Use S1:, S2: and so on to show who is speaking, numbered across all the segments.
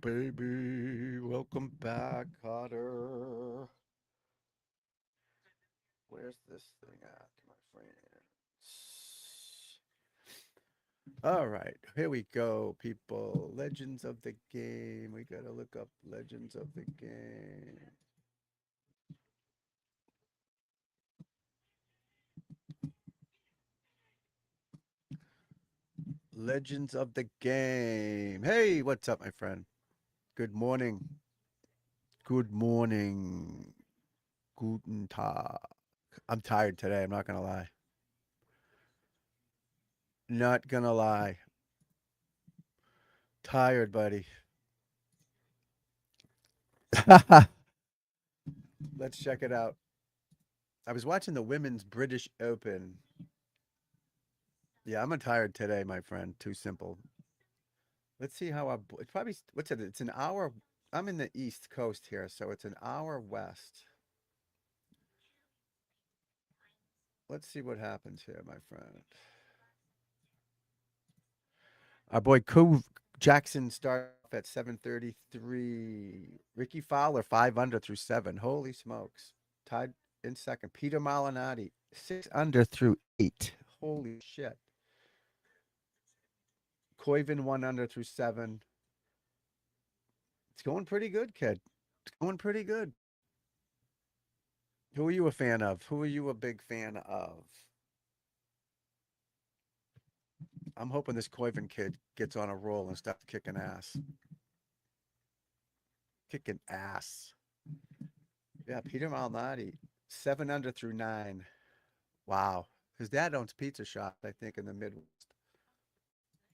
S1: Baby. Welcome back, Cotter. Where's this thing at, my friends? All right, here we go, people. Legends of the game. We gotta look up Legends of the game. Legends of the game. Hey, what's up, my friend? Good morning. Good morning. Guten Tag. I'm tired today. I'm not gonna lie. Not gonna lie. Tired, buddy. Let's check it out. I was watching the women's British Open. Yeah, I'm tired today, my friend. Too simple. Let's see how it's probably what's it? It's an hour. I'm in the East Coast here, so it's an hour west. Let's see what happens here, my friend. Our boy Cove Jackson starts off at 7:33. Ricky Fowler 5 under through 7. Holy smokes! Tied in second. Peter Malinati 6 under through 8. Holy shit! Koiven 1 under through 7. It's going pretty good, kid. It's going pretty good. Who are you a fan of? Who are you a big fan of? I'm hoping this Koiven kid gets on a roll and starts kicking ass. Kicking ass. Yeah, Peter Malnati, 7 under through 9. Wow. His dad owns pizza shop, I think, in the Midwest.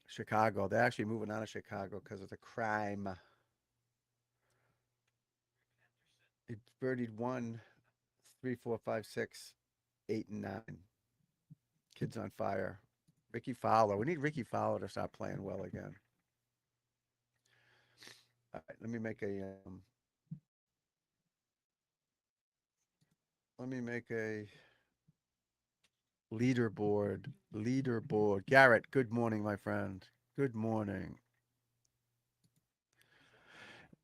S1: Chicago. They're actually moving out of Chicago because of the crime. He birdied 1, 3, 4, 5, 6, 8, and 9. Kids on fire. Ricky Fowler. We need Ricky Fowler to start playing well again. All right, let me make a leaderboard. Leaderboard. Garrett, good morning, my friend. Good morning.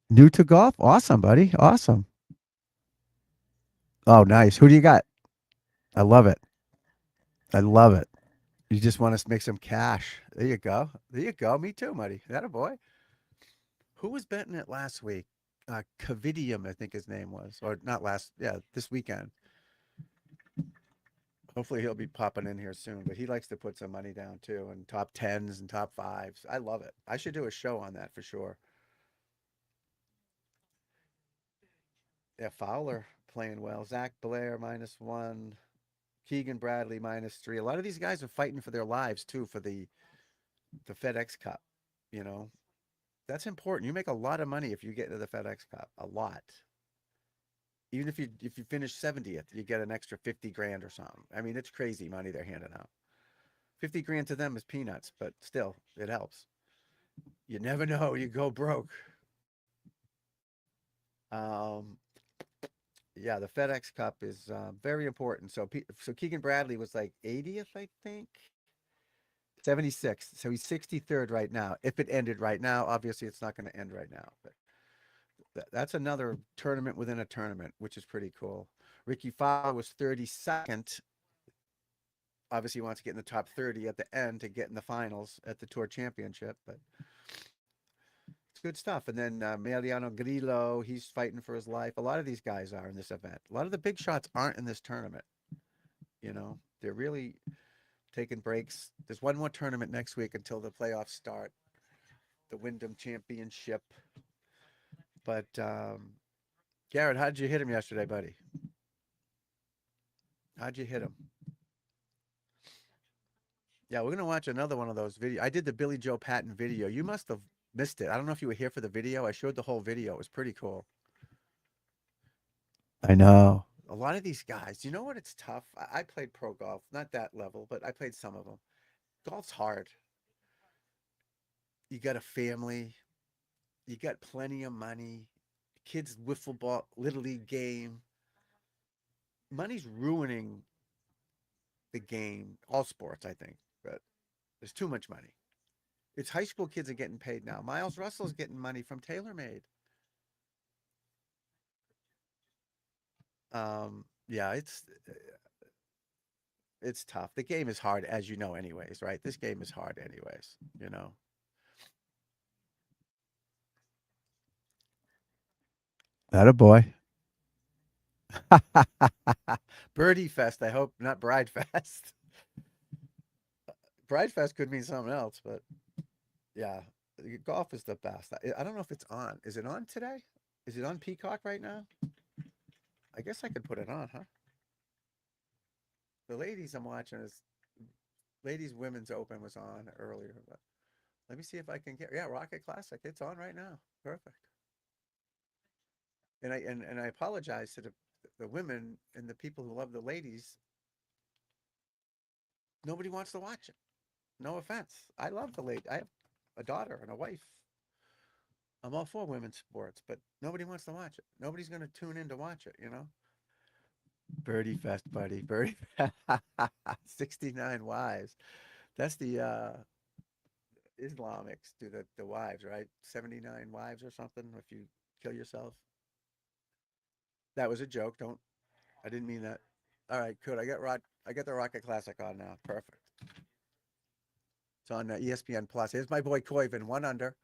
S1: New to golf? Awesome, buddy. Awesome. Oh, nice. Who do you got? I love it. I love it. You just want to make some cash. There you go. There you go. Me too, buddy. That a boy. Who was betting it last week? Cavidium, I think his name was, or not last. Yeah, this weekend. Hopefully he'll be popping in here soon. But he likes to put some money down too, and top tens and top fives. I love it. I should do a show on that for sure. Yeah, Fowler playing well. Zach Blair -1. Keegan Bradley -3. A lot of these guys are fighting for their lives too for the FedEx Cup. You know, that's important. You make a lot of money if you get into the FedEx Cup. A lot. Even if you finish 70th, you get an extra 50 grand or something. I mean, it's crazy money they're handing out. 50 grand to them is peanuts, but still, it helps. You never know. You go broke. Um, yeah, the FedEx Cup is very important. So Keegan Bradley was like 80th, I think. 76th. So he's 63rd right now. If it ended right now, obviously it's not going to end right now. But that's another tournament within a tournament, which is pretty cool. Ricky Fowler was 32nd. Obviously, he wants to get in the top 30 at the end to get in the finals at the Tour Championship. But it's good stuff. And then Mariano Grillo, he's fighting for his life. A lot of these guys are in this event. A lot of the big shots aren't in this tournament. They're really taking breaks. There's one more tournament next week until the playoffs start, the Wyndham Championship. But Garrett, how did you hit him yesterday, buddy? How'd you hit him? Yeah, we're gonna watch another one of those videos. I did the Billy Joe Patton video. You must have missed it. I don't know if you were here for the video. I showed the whole video. It was pretty cool. I know. A lot of these guys, you know what? It's tough. I played pro golf, not that level, but I played some of them. Golf's hard. You got a family. You got plenty of money. Kids wiffle ball, little league game. Money's ruining the game. All sports, I think, but there's too much money. It's high school kids are getting paid now. Miles Russell's getting money from TaylorMade. Yeah, it's tough. The game is hard, as you know, anyways, right? This game is hard, anyways. You know. That a boy. Birdie Fest. I hope not Bride Fest. Bride Fest could mean something else, but yeah, golf is the best. I don't know if it's on. Is it on today? Is it on Peacock right now? I guess I could put it on, huh? The ladies I'm watching is ladies Women's Open was on earlier, but let me see if I can get yeah, Rocket Classic. It's on right now. Perfect. And I apologize to the women and the people who love the ladies. Nobody wants to watch it. No offense. I love the lady. I have a daughter and a wife. I'm all for women's sports, but nobody wants to watch it. Nobody's going to tune in to watch it, you know? Birdie Fest, buddy. Birdie 69 wives. That's the Islamics do the wives, right? 79 wives or something if you kill yourself. That was a joke. Don't I didn't mean that. All right, good. I got the Rocket Classic on now. Perfect. It's on ESPN Plus. Here's my boy Koiven, one under.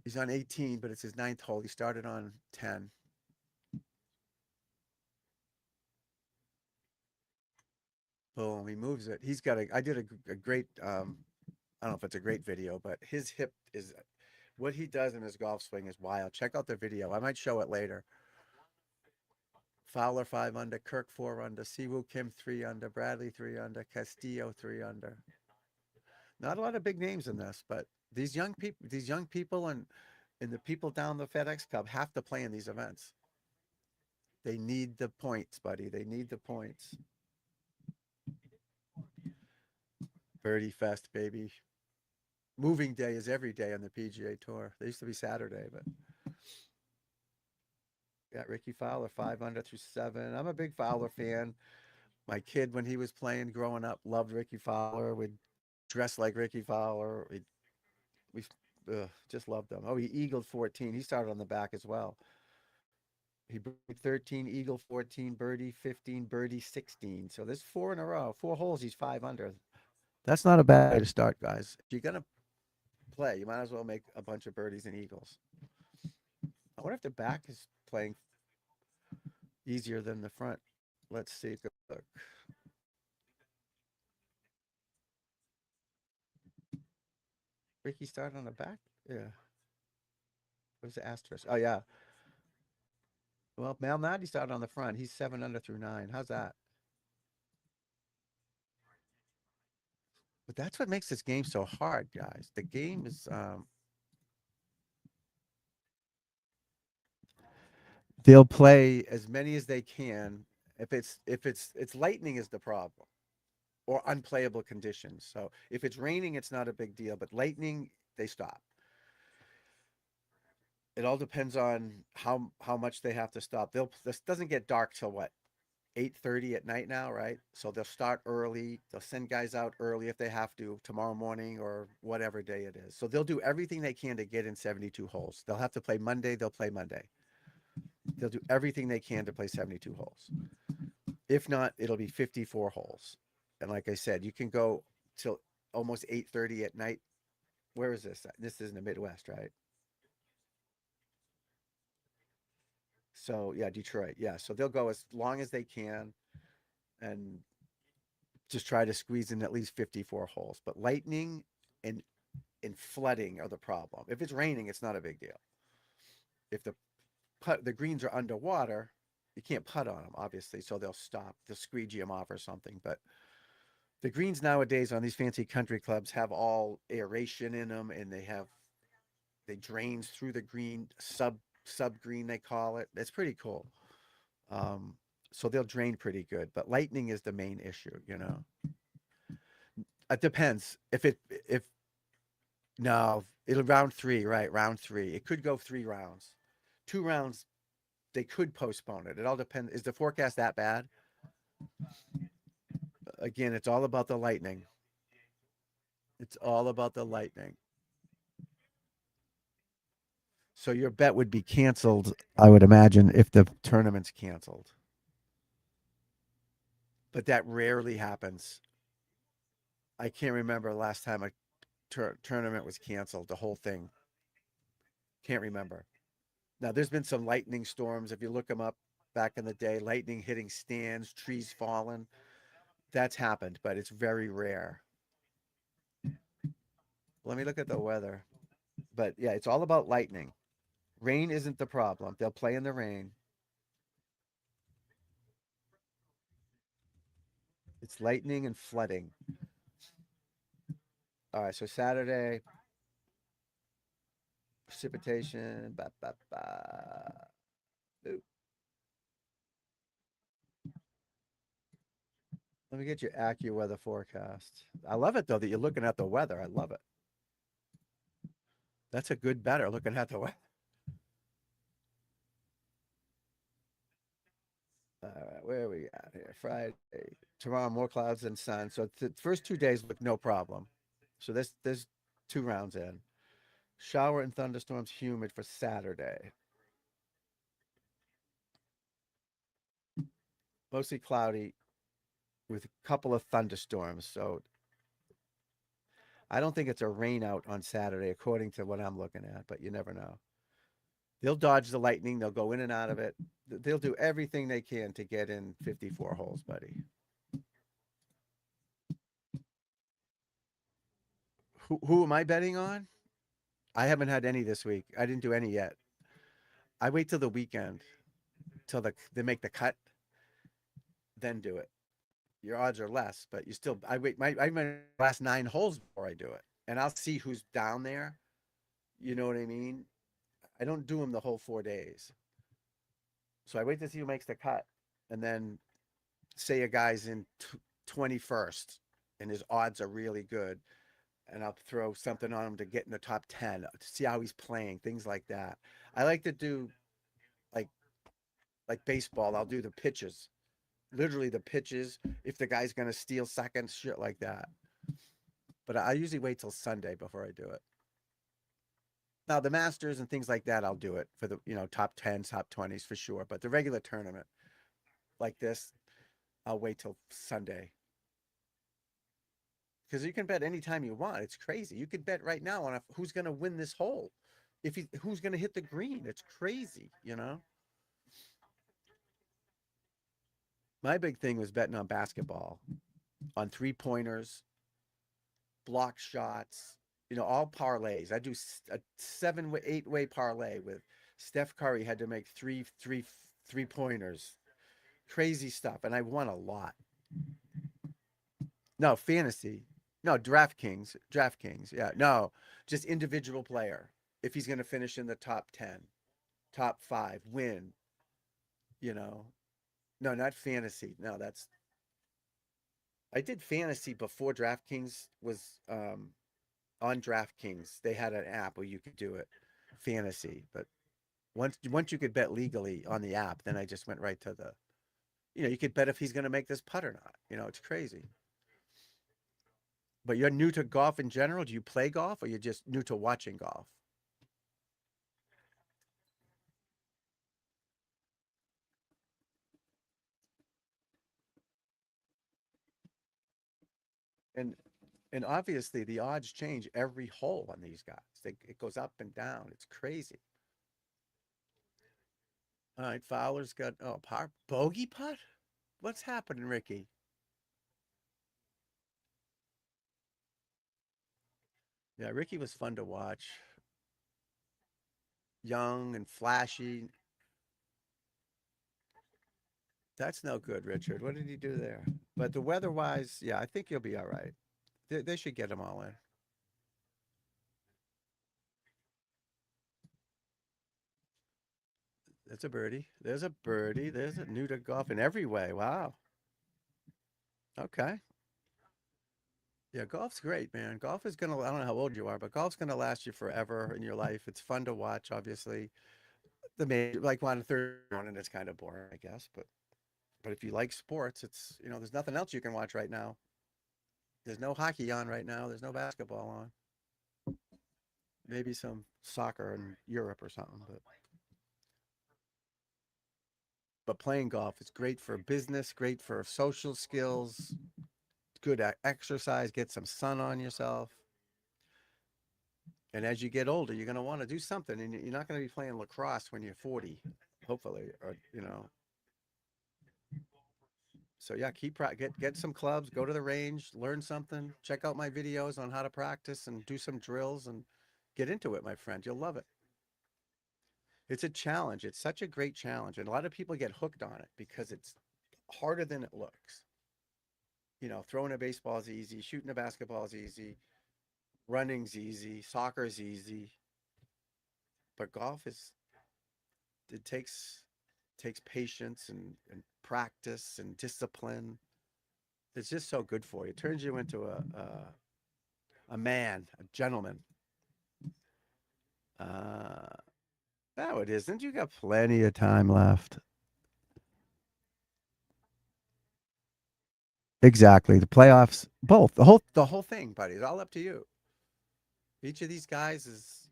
S1: He's on 18, but it's his ninth hole. He started on 10. Boom, he moves it. He's got I did a great, I don't know if it's a great video, but his hip is, what he does in his golf swing is wild. Check out the video. I might show it later. Fowler 5 under, Kirk 4 under, Siwoo Kim 3 under, Bradley 3 under, Castillo 3 under. Not a lot of big names in this, but these young people and the people down the FedEx Cup have to play in these events. They need the points, buddy. They need the points. Birdie Fest, baby. Moving day is every day on the PGA Tour. They used to be Saturday, but got Ricky Fowler 5 under through 7. I'm a big Fowler fan. My kid, when he was playing growing up, loved Ricky Fowler. Would dress like Ricky Fowler. We just loved him. Oh, he eagled 14. He started on the back as well. He birdied 13, eagle 14, birdie 15, birdie 16. So there's 4 in a row. 4 holes, he's 5 under. That's not a bad way to start, guys. If you're gonna play, you might as well make a bunch of birdies and eagles. I wonder if the back is playing easier than the front. Let's see. Good look. Ricky started on the back? Yeah. Where's the asterisk? Oh, yeah. Well, Malnati started on the front. He's 7 under through 9. How's that? But that's what makes this game so hard, guys. The game is they'll play as many as they can. If it's lightning is the problem or unplayable conditions. So if it's raining, it's not a big deal. But lightning, they stop. It all depends on how much they have to stop. This doesn't get dark till what 8:30 at night now, right? So they'll start early. They'll send guys out early if they have to tomorrow morning or whatever day it is. So they'll do everything they can to get in 72 holes. They'll have to play Monday. They'll play Monday. They'll do everything they can to play 72 holes. If not, it'll be 54 holes. And like I said, you can go till almost 8:30 at night. Where is this? This is in the Midwest, right? So yeah, Detroit. Yeah. So they'll go as long as they can and just try to squeeze in at least 54 holes. But lightning and flooding are the problem. If it's raining, it's not a big deal. If the greens are underwater, you can't putt on them, obviously. So they'll stop. They'll squeegee them off or something. But the greens nowadays on these fancy country clubs have all aeration in them, and they drains through the green sub green they call it. It's pretty cool. Um, so they'll drain pretty good. But lightning is the main issue. It depends. If no, it'll round 3, right? Round 3. It could go 3 rounds. 2 rounds, they could postpone it. It all depends. Is the forecast that bad? Again, it's all about the lightning. It's all about the lightning. So your bet would be canceled, I would imagine, if the tournament's canceled. But that rarely happens. I can't remember the last time a tournament was canceled, the whole thing. Can't remember. Now, there's been some lightning storms. If you look them up back in the day, lightning hitting stands, trees falling. That's happened, but it's very rare. Let me look at the weather. But yeah, it's all about lightning. Rain isn't the problem. They'll play in the rain. It's lightning and flooding. All right, so Saturday, precipitation. Ba, ba, ba. Ooh, let me get your AccuWeather forecast. I love it though that you're looking at the weather. I love it. That's a good better looking at the weather. All right, where are we at here? Friday. Tomorrow, more clouds than sun. So the first 2 days look no problem. So there's 2 rounds in. Shower and thunderstorms, humid for Saturday. Mostly cloudy with a couple of thunderstorms. So I don't think it's a rain out on Saturday, according to what I'm looking at, but you never know. They'll dodge the lightning. They'll go in and out of it. They'll do everything they can to get in 54 holes, buddy. Who am I betting on? I haven't had any this week. I didn't do any yet. I wait till the weekend, till they make the cut, then do it. Your odds are less, but you still. I wait. I might last 9 holes before I do it, and I'll see who's down there. You know what I mean? I don't do them the whole 4 days, so I wait to see who makes the cut, and then say a guy's in 21st, and his odds are really good, and I'll throw something on him to get in the top 10 to see how he's playing, things like that. I like to do like like baseball. I'll do the pitches, literally the pitches. If the guy's gonna steal seconds, shit like that. But I usually wait till Sunday before I do it. Now the Masters and things like that, I'll do it for the top 10s, top 20s for sure. But the regular tournament like this, I'll wait till Sunday because you can bet anytime you want. It's crazy. You could bet right now on who's going to win this hole, who's going to hit the green. It's crazy. My big thing was betting on basketball, on 3 pointers, block shots, all parlays. I do a 8 way parlay with Steph Curry had to make three pointers, crazy stuff, and I won a lot. No fantasy, no DraftKings. Yeah, no, just individual player. If he's going to finish in the top 10, top 5, win. You know, no, not fantasy. No, that's I did fantasy before DraftKings was on DraftKings. They had an app where you could do it, fantasy. But once you could bet legally on the app, then I just went right to the. You could bet if he's going to make this putt or not. It's crazy. But you're new to golf in general. Do you play golf, or you're just new to watching golf? And and obviously the odds change every hole on these guys. It goes up and down. It's crazy. All right, Fowler's got par bogey putt. What's happening, Ricky? Yeah, Ricky was fun to watch. Young and flashy. That's no good, Richard. What did he do there? But the weather-wise, yeah, I think you'll be all right. They should get them all in. That's a birdie. There's a birdie. There's a new to golf in every way. Wow. Okay. Yeah, golf's great, man. Golf is gonna, I don't know how old you are, but golf's gonna last you forever in your life. It's fun to watch, obviously. The major, like one third one, and it's kind of boring, I guess. But if you like sports, there's nothing else you can watch right now. There's no hockey on right now. There's no basketball on. Maybe some soccer in Europe or something, but playing golf is great for business, great for social skills, good exercise, get some sun on yourself. And as you get older, you're going to want to do something, and you're not going to be playing lacrosse when you're 40, hopefully, or So yeah, get some clubs, go to the range, learn something, check out my videos on how to practice, and do some drills, and get into it, my friend. You'll love it. It's a challenge. It's such a great challenge, and a lot of people get hooked on it because it's harder than it looks. Throwing a baseball is easy, shooting a basketball is easy, running's easy, soccer's easy, but golf is it takes patience and practice and discipline. It's just so good for you. It turns you into a man, a gentleman. Uh, no, it isn't. You got plenty of time left. Exactly. The playoffs, both the whole thing, buddy. It's all up to you. Each of these guys is,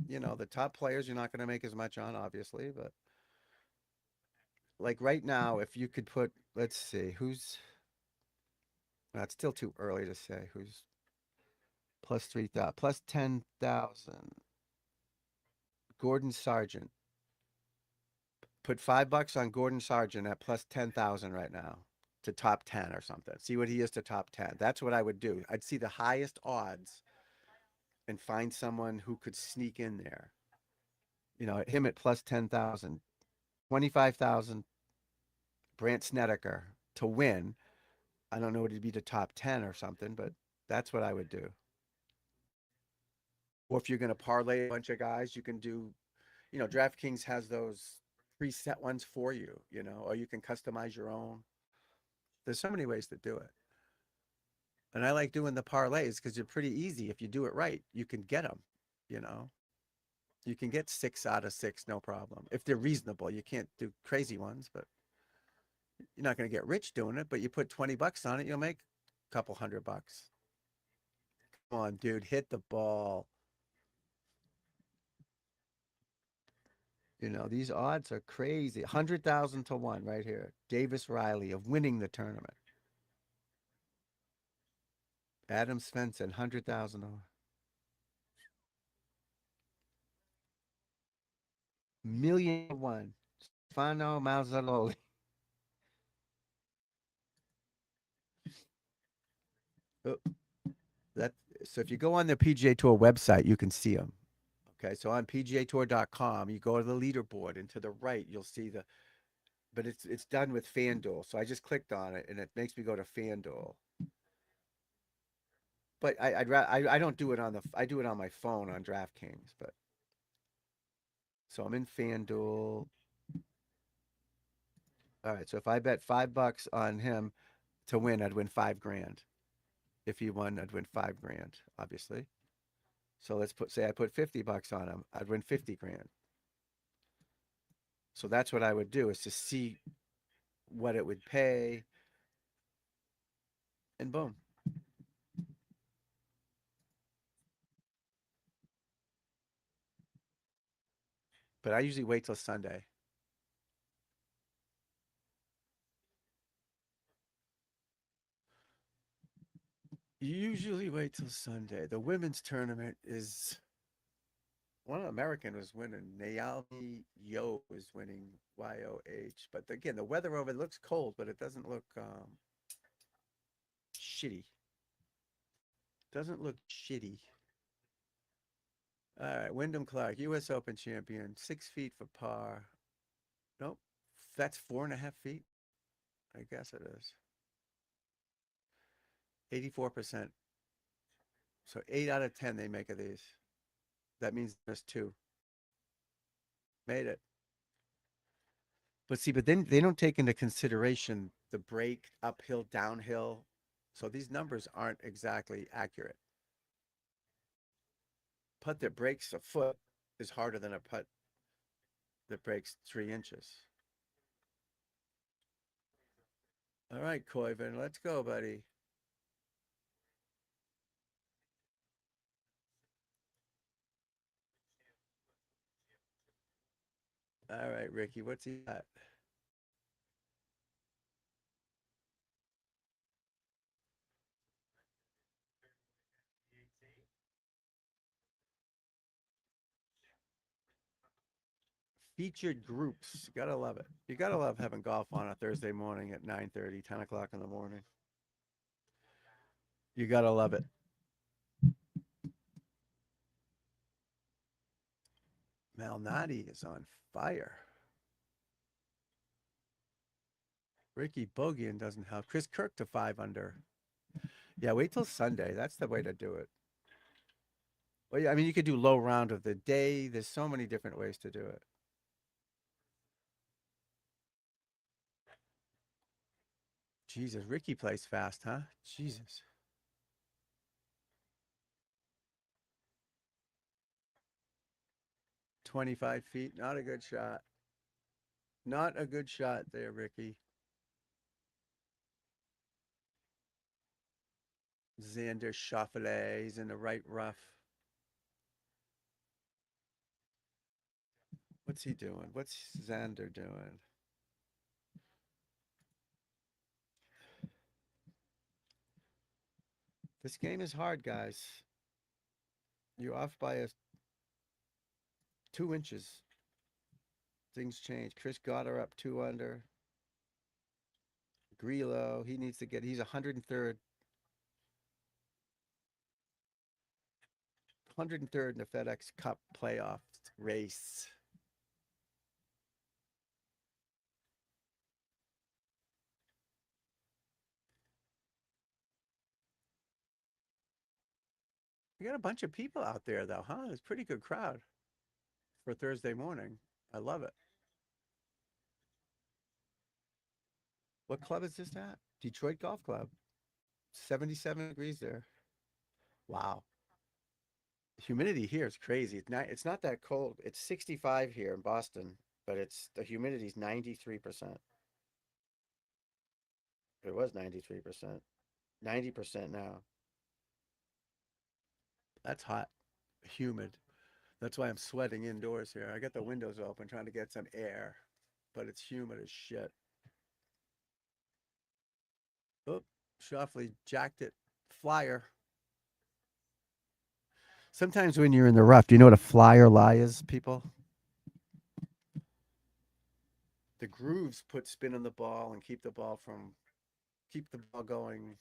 S1: the top players. You're not going to make as much on, obviously, but like right now, if you could put, let's see, who's. Well, it's still too early to say who's plus 3,000, plus 10,000. Gordon Sargent. Put $5 on Gordon Sargent at plus 10,000 right now to top 10 or something. See what he is to top 10. That's what I would do. I'd see the highest odds and find someone who could sneak in there. Him at plus 10,000, 25,000, Brant Snedeker to win. I don't know what it'd be to top 10 or something, but that's what I would do. Or if you're going to parlay a bunch of guys, you can do, DraftKings has those preset ones for you, or you can customize your own. There's so many ways to do it. And I like doing the parlays because they're pretty easy. If you do it right, you can get them, you know. You can get 6 out of 6, no problem. If they're reasonable, you can't do crazy ones, but you're not going to get rich doing it. But you put $20 on it, you'll make a couple $100. Come on, dude, hit the ball. These odds are crazy. 100,000 to 1 right here. Davis Riley of winning the tournament. Adam Svensson, 100,000 to 1. Million to 1. Stefano Mazzololi. Oh, that so if you go on the PGA Tour website, you can see them. Okay, so on PGAtour.com, you go to the leaderboard, and to the right, you'll see but it's done with FanDuel. So I just clicked on it, and it makes me go to FanDuel. But I don't do it I do it on my phone on DraftKings. But so I'm in FanDuel. All right, so if I bet $5 on him to win, I'd win 5 grand. If he won, I'd win 5 grand, obviously. So say I put $50 on him, I'd win 50 grand. So that's what I would do, is to see what it would pay, and boom. But I usually wait till Sunday. Usually wait till Sunday. The women's tournament is one American was winning. Naomi Yo is winning, YOH. But again, the weather over it looks cold, but it doesn't look shitty. Doesn't look shitty. All right, Wyndham Clark, U.S. Open champion, 6 feet for par. Nope, that's 4.5 feet. I guess it is. 84%. So 8 out of 10 they make of these. That means there's two. Made it. But see, but then they don't take into consideration the break, uphill, downhill. So these numbers aren't exactly accurate. Putt that breaks a foot is harder than a putt that breaks 3 inches. All right, Coyvin, let's go, buddy. All right, Ricky, what's he got? Featured groups. You gotta love it. You gotta love having golf on a Thursday morning at 9:30, 10 o'clock in the morning. You gotta love it. Malnati is on fire. Ricky Bogian doesn't help. Chris Kirk to 5 under. Yeah, wait till Sunday. That's the way to do it. Well, yeah, I mean, you could do low round of the day. There's so many different ways to do it. Jesus, Ricky plays fast, huh? Jesus. 25 feet. Not a good shot. Not a good shot there, Ricky. Xander Schauffele. He's in the right rough. What's he doing? What's Xander doing? This game is hard, guys. You're off by 2 inches. Things change. Chris Goddard up 2 under. Grillo, he needs to get, he's 103rd in the FedEx Cup playoff race. We got a bunch of people out there, though, huh? It's a pretty good crowd for Thursday morning. I love it. What club is this at? Detroit Golf Club. 77 degrees there. Wow. Humidity here is crazy. It's not that cold. It's 65 here in Boston, but it's the humidity's 93%. It was 93%. 90% now. That's hot. Humid. That's why I'm sweating indoors here. I got the windows open trying to get some air, but it's humid as shit. Oh, Shoffley jacked it. Flyer. Sometimes when you're in the rough, do you know what a flyer lie is, people? The grooves put spin on the ball and keep the ball going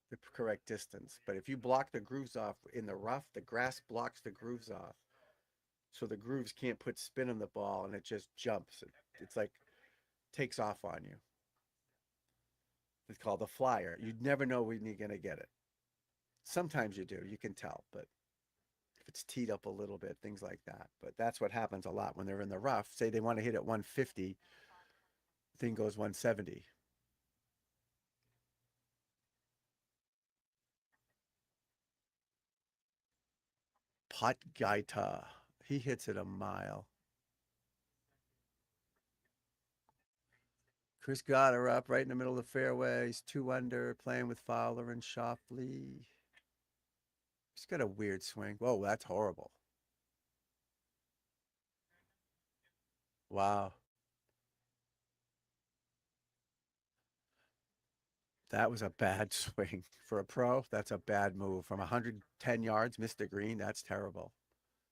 S1: the correct distance. But if you block the grooves off in the rough, the grass blocks the grooves off. So the grooves can't put spin on the ball and it just jumps. It's like takes off on you. It's called a flyer. You'd never know when you're going to get it. Sometimes you do, you can tell, but if it's teed up a little bit, things like that. But that's what happens a lot when they're in the rough. Say they want to hit at 150, thing goes 170. Pot Gaita. He hits it a mile. Chris Goddard up right in the middle of the fairway. He's 2 under, playing with Fowler and Shoffley. He's got a weird swing. Whoa, that's horrible. Wow. That was a bad swing. For a pro, that's a bad move. From 110 yards, missed the green. That's terrible.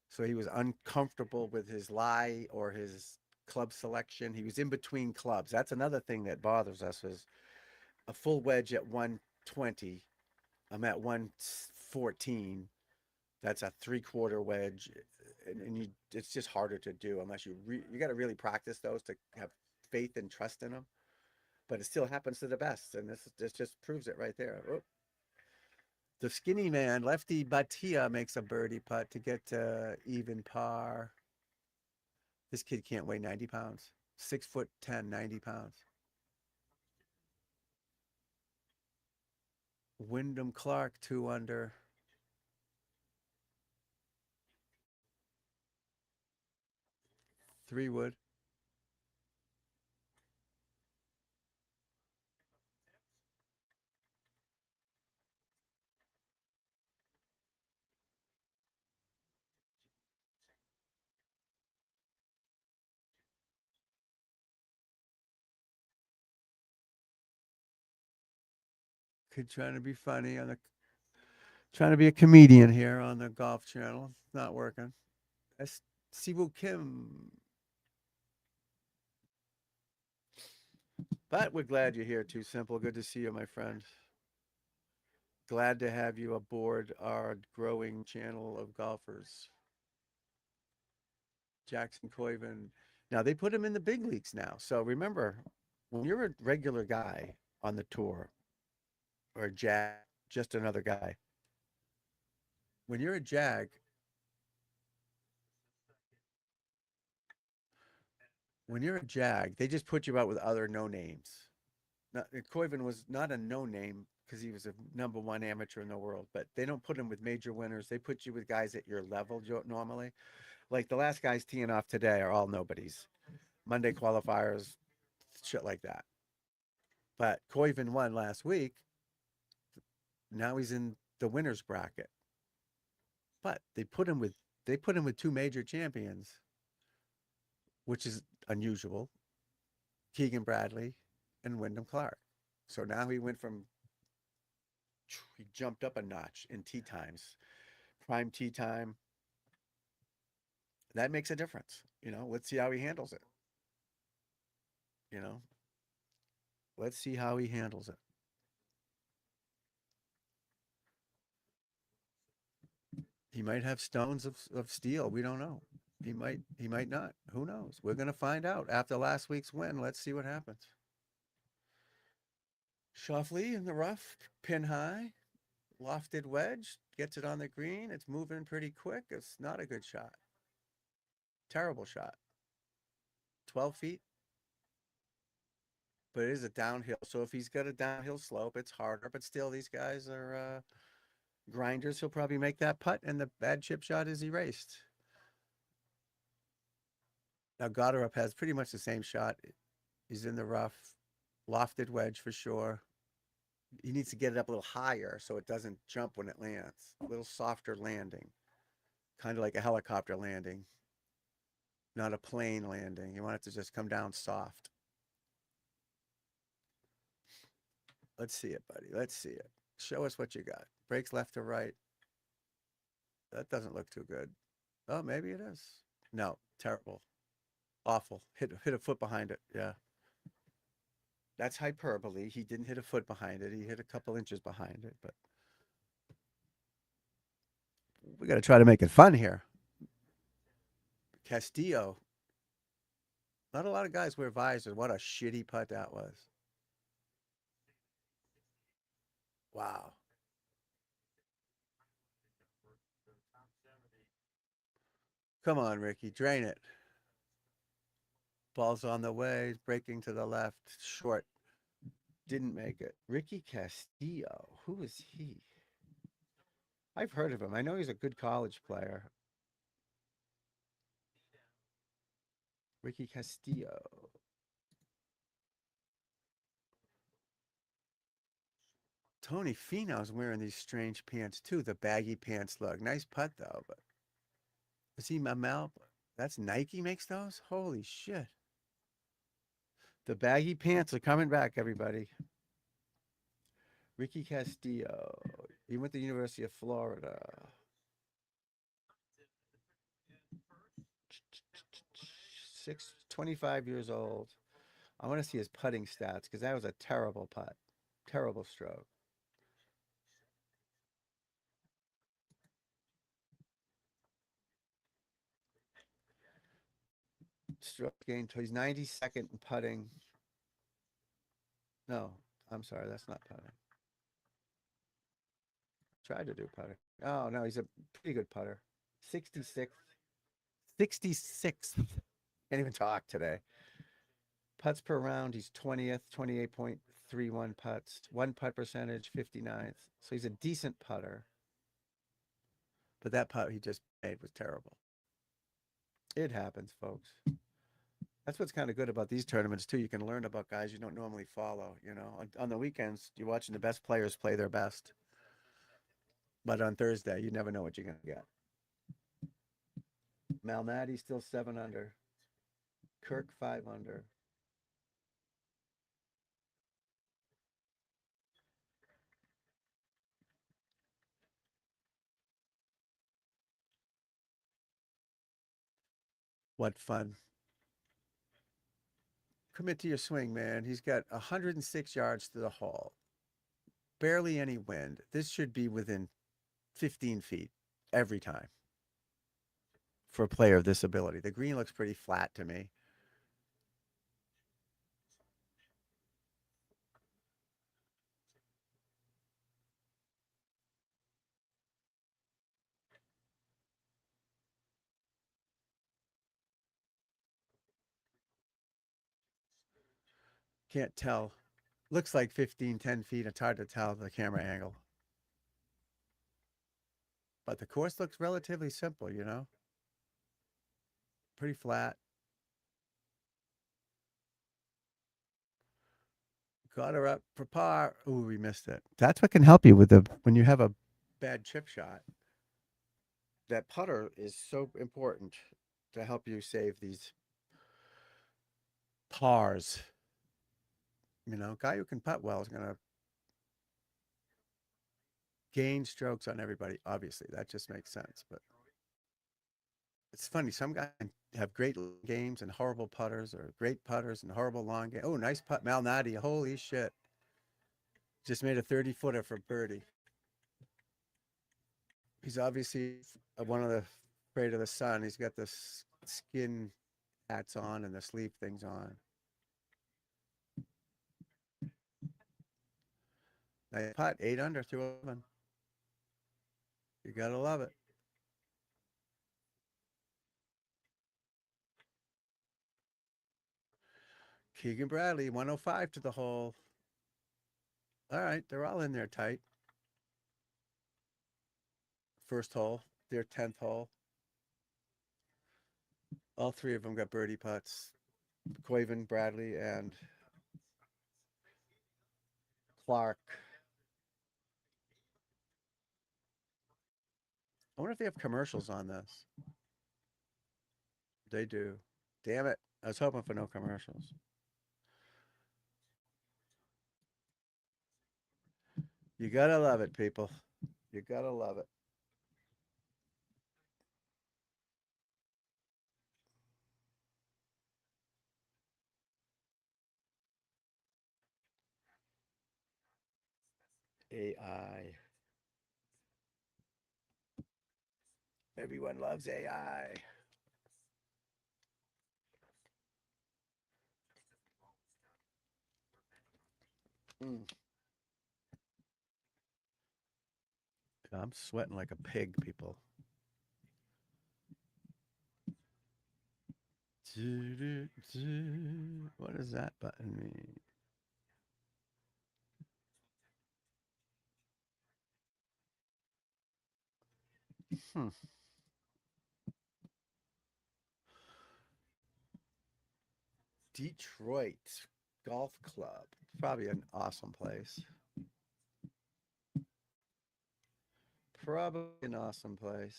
S1: So he was uncomfortable with his lie or his club selection. He was in between clubs. That's another thing that bothers us is a full wedge at 120. I'm at 114. That's a three-quarter wedge, and it's just harder to do unless you got to really practice those to have faith and trust in them. But it still happens to the best, and this just proves it right there. Oh, the skinny man, Lefty Batia, makes a birdie putt to get even par. This kid can't weigh 90 pounds. 6 foot 10, 90 pounds. Wyndham Clark, 2 under. 3 wood. Kid trying to be funny on the trying to be a comedian here on the Golf Channel. Not working. That's Siwoo Kim. But we're glad you're here, Too Simple. Good to see you, my friend. Glad to have you aboard our growing channel of golfers. Jackson Coyven. Now they put him in the big leagues now. So remember, when you're a regular guy on the tour or a jag, just another guy. When you're a jag, when you're a jag, they just put you out with other no names. Now, Coyven was not a no name because he was a number one amateur in the world, but they don't put him with major winners. They put you with guys at your level normally. Like the last guys teeing off today are all nobodies. Monday qualifiers, shit like that. But Coyven won last week. Now he's in the winners bracket. But they put him with two major champions, which is unusual. Keegan Bradley and Wyndham Clark. So now he jumped up a notch in tee times. Prime tee time. That makes a difference. Let's see how he handles it. You know, let's see how he handles it. He might have stones of steel. We don't know. He might not. Who knows? We're gonna find out after last week's win. Let's see what happens. Schauffele in the rough, pin high, lofted wedge, gets it on the green. It's moving pretty quick. It's not a good shot. Terrible shot. 12 feet, but it is a downhill. So if he's got a downhill slope, it's harder. But still, these guys are grinders. He'll probably make that putt, and the bad chip shot is erased. Now Goddard has pretty much the same shot. He's in the rough, lofted wedge for sure. He needs to get it up a little higher so it doesn't jump when it lands. A little softer landing, kind of like a helicopter landing, not a plane landing. You want it to just come down soft. Let's see it, buddy. Let's see it. Show us what you got. Breaks left to right. That doesn't look too good. Oh, maybe it is. No, terrible. Awful. Hit a foot behind it. Yeah. That's hyperbole. He didn't hit a foot behind it. He hit a couple inches behind it, but we got to try to make it fun here. Castillo. Not a lot of guys wear visors. What a shitty putt that was. Wow. Come on, Ricky. Drain it. Ball's on the way. Breaking to the left. Short. Didn't make it. Ricky Castillo. Who is he? I've heard of him. I know he's a good college player. Ricky Castillo. Tony Finau's wearing these strange pants too. The baggy pants look. Nice putt though, but is he Mamel? That's Nike makes those? Holy shit. The baggy pants are coming back, everybody. Ricky Castillo. He went to the University of Florida. 25 years old. I want to see his putting stats because that was a terrible putt. Terrible stroke. Stroke gain. He's 92nd in putting. No, I'm sorry. That's not putting. Tried to do putting. Oh, no. He's a pretty good putter. 66th. 66th. Can't even talk today. Putts per round, he's 20th, 28.31 putts. One putt percentage, 59th. So he's a decent putter. But that putt he just made was terrible. It happens, folks. That's what's kind of good about these tournaments, too. You can learn about guys you don't normally follow. On the weekends, you're watching the best players play their best. But on Thursday, you never know what you're going to get. Malnati still 7 under. Kirk 5 under. What fun. Commit to your swing, man. He's got 106 yards to the hole. Barely any wind. This should be within 15 feet every time for a player of this ability. The green looks pretty flat to me. Can't tell. Looks like 15, 10 feet. It's hard to tell the camera angle. But the course looks relatively simple, you know? Pretty flat. Got her up for par. Ooh, we missed it. That's what can help you with the when you have a bad chip shot. That putter is so important to help you save these pars. You know, guy who can putt well is going to gain strokes on everybody. Obviously, that just makes sense. But it's funny. Some guys have great games and horrible putters, or great putters and horrible long game. Oh, nice putt, Malnati. Holy shit! Just made a 30-footer for birdie. He's obviously one of the afraid of the sun. He's got the skin hats on and the sleeve things on. Nice putt, 8 under through 11. You gotta love it. Keegan Bradley, 105 to the hole. All right, they're all in there tight. First hole, their 10th hole. All three of them got birdie putts. Quaven, Bradley, and Clark. I wonder if they have commercials on this. They do. Damn it. I was hoping for no commercials. You gotta love it, people. You gotta love it. AI. Everyone loves AI. Mm. I'm sweating like a pig, people. What does that button mean? Hmm. Detroit Golf Club. Probably an awesome place. Probably an awesome place.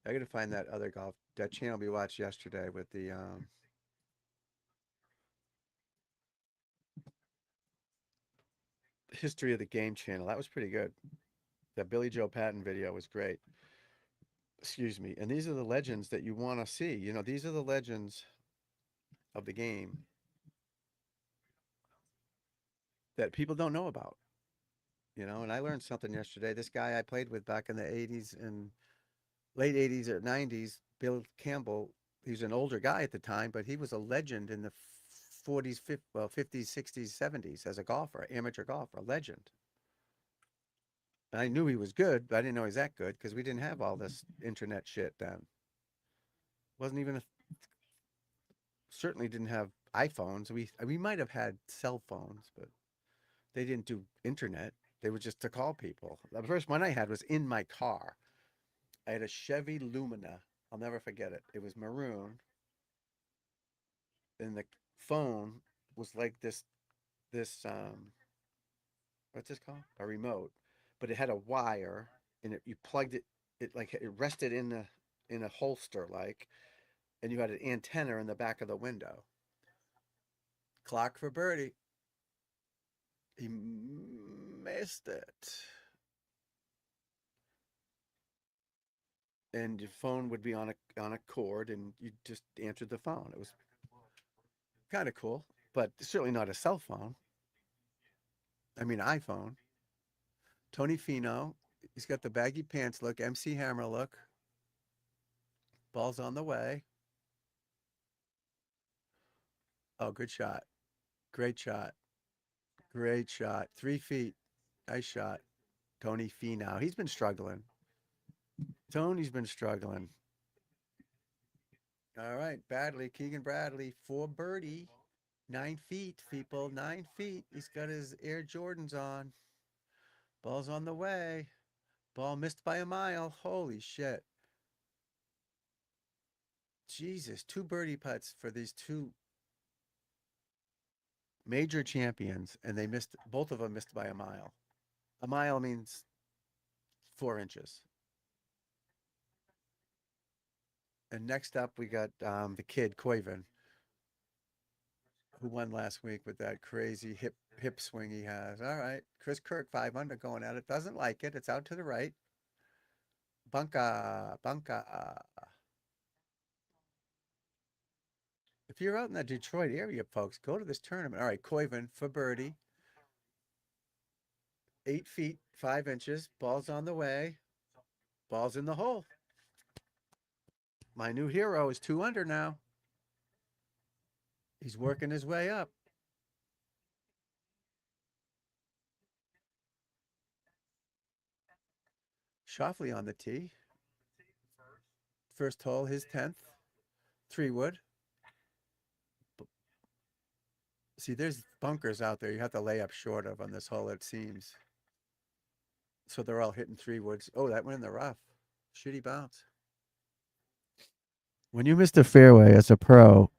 S1: I gotta find that other that channel we watched yesterday with the history of the game channel. That was pretty good. That Billy Joe Patton video was great. Excuse me. And these are the legends that you want to see. You know, these are the legends of the game that people don't know about. You know, and I learned something yesterday. This guy I played with back in the 80s and late 80s or 90s, Bill Campbell, he's an older guy at the time, but he was a legend in the 40s, 50s, well, 50s, 60s, 70s as a golfer, amateur golfer, a legend. And I knew he was good, but I didn't know he was that good because we didn't have all this internet shit then. Wasn't even a, certainly didn't have iPhones. We might have had cell phones, but they didn't do internet. They were just to call people. The first one I had was in my car. I had a Chevy Lumina. I'll never forget it. It was maroon, and the phone was like this what's this called? A remote, but it had a wire, and you plugged it like it rested in a holster like, and you had an antenna in the back of the window. Clock for birdie. He missed it. and your phone would be on a cord, and you just answered the phone. It was kind of cool, but certainly not a cell phone. I mean, iPhone. Tony Fino, he's got the baggy pants look, MC Hammer look. Ball's on the way. Oh, good shot. Great shot. Great shot. 3 feet. Nice shot. Tony Finau. He's been struggling. Tony's been struggling. All right, Bradley, Keegan Bradley for birdie. 9 feet, people. 9 feet. He's got his Air Jordans on. Ball's on the way. Ball missed by a mile. Holy shit. Jesus, two birdie putts for these two major champions, and they missed, both of them missed by a mile. A mile means 4 inches. And next up, we got the kid, Koiven, who won last week with that crazy hip swing he has. All right. Chris Kirk, 5 under going at it. Doesn't like it. It's out to the right. Bunka, bunka. If you're out in the Detroit area, folks, go to this tournament. All right, Koiven for birdie. 8 feet, 5 inches. Ball's on the way. Ball's in the hole. My new hero is 2 under now. He's working his way up. Shoffley on the tee. First hole, his 10th. 3 wood. See, there's bunkers out there you have to lay up short of on this hole, it seems. So they're all hitting 3 woods. Oh, that went in the rough. Shitty bounce. When you miss the fairway as a pro,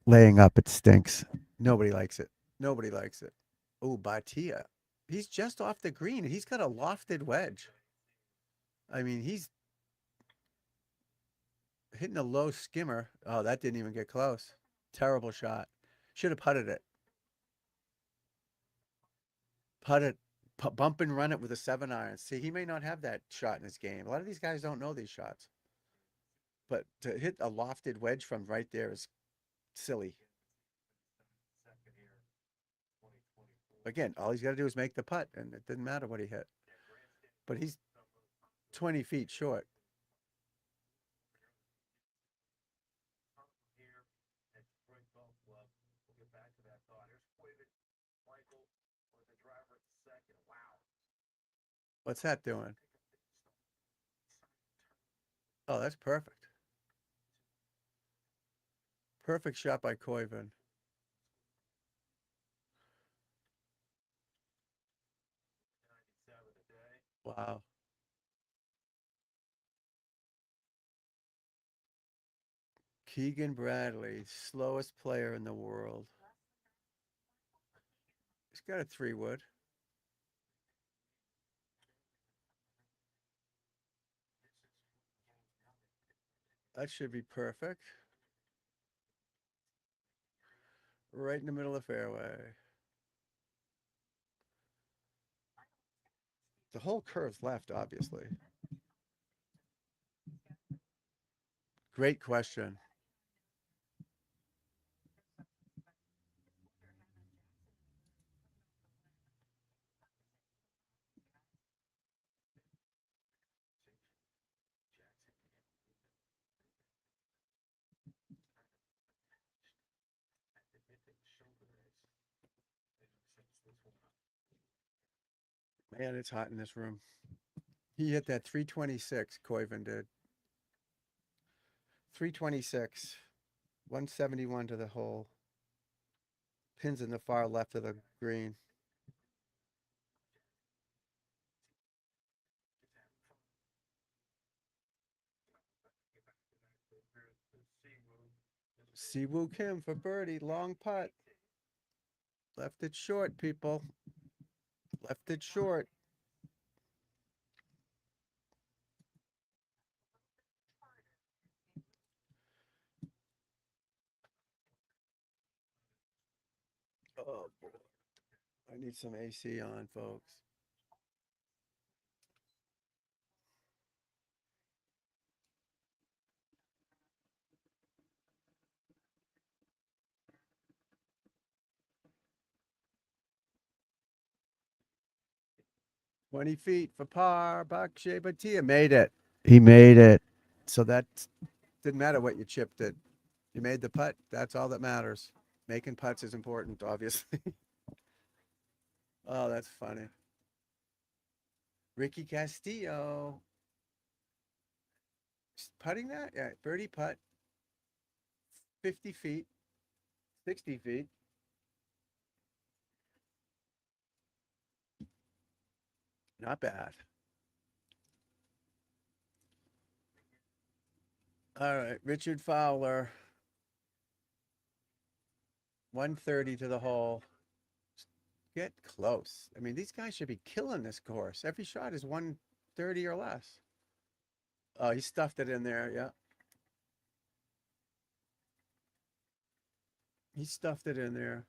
S1: laying up, it stinks. Nobody likes it. Nobody likes it. Oh, Batia. He's just off the green. He's got a lofted wedge. I mean, he's hitting a low skimmer. Oh, that didn't even get close. Terrible shot. Should have putted it. Putt it. Bump and run it with a 7 iron. See, he may not have that shot in his game. A lot of these guys don't know these shots. But to hit a lofted wedge from right there is silly. Again, all he's got to do is make the putt, and it didn't matter what he hit. But he's 20 feet short. What's that doing? Oh, that's perfect. Perfect shot by Koiven. Wow. Keegan Bradley, slowest player in the world. He's got a 3 wood. That should be perfect. Right in the middle of the fairway. The whole curve's left, obviously. Great question. Man, it's hot in this room. He hit that 326, Koiven did. 326. 171 to the hole. Pins in the far left of the green. Siwoo Kim for birdie. Long putt. Left it short, people. Left it short. Oh, boy. I need some AC on, folks. 20 feet for par. Bakshay Bhatia made it. He made it. So that didn't matter what you chipped it. You made the putt. That's all that matters. Making putts is important, obviously. Oh, that's funny. Ricky Castillo putting that? Yeah, birdie putt, 50 feet, 60 feet. Not bad. All right, Richard Fowler, 130 to the hole. Get close. I mean, these guys should be killing this course. Every shot is 130 or less. Oh, he stuffed it in there. Yeah, he stuffed it in there.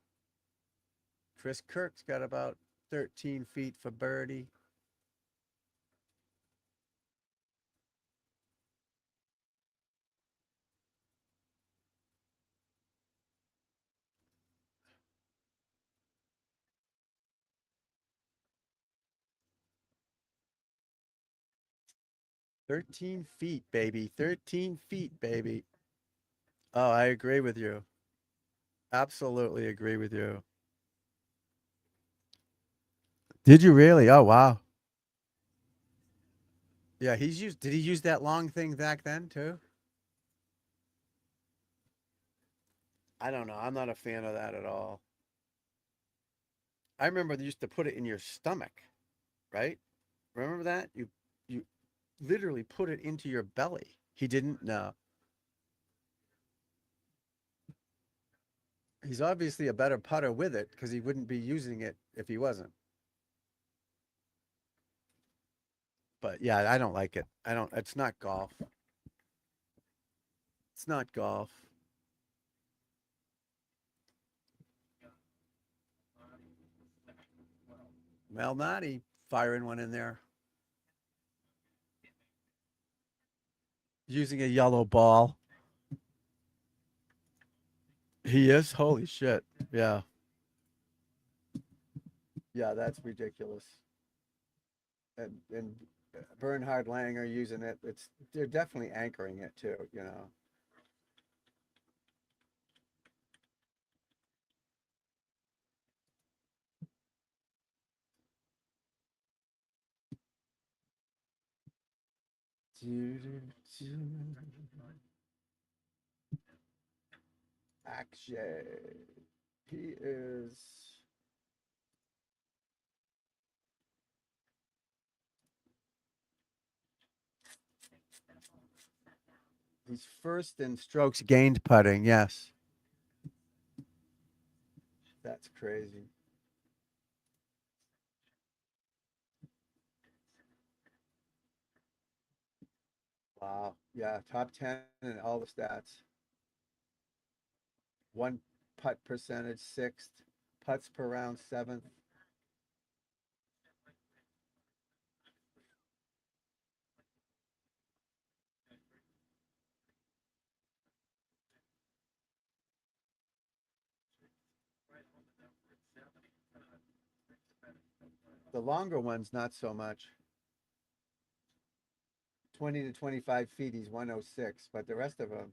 S1: Chris Kirk's got about 13 feet for birdie. 13 feet, baby. 13 feet, baby. Oh, I agree with you. Absolutely agree with you. Did you really? Oh, wow. Yeah, did he use that long thing back then too? I don't know. I'm not a fan of that at all. I remember they used to put it in your stomach, right? Remember that? You literally put it into your belly. He didn't know. He's obviously a better putter with it because he wouldn't be using it if he wasn't. But yeah, I don't like it. I don't it's not golf. It's not golf. Malnati firing one in there. Using a yellow ball. He is? Holy shit. Yeah. Yeah, that's ridiculous. And Bernhard Langer using it. They're definitely anchoring it too, you know. Akshay. He is he's first in strokes gained putting, yes. That's crazy. Wow. Yeah, top 10 in all the stats. One putt percentage, sixth. Putts per round, seventh. The longer ones, not so much. 20 to 25 feet, he's 106, but the rest of them,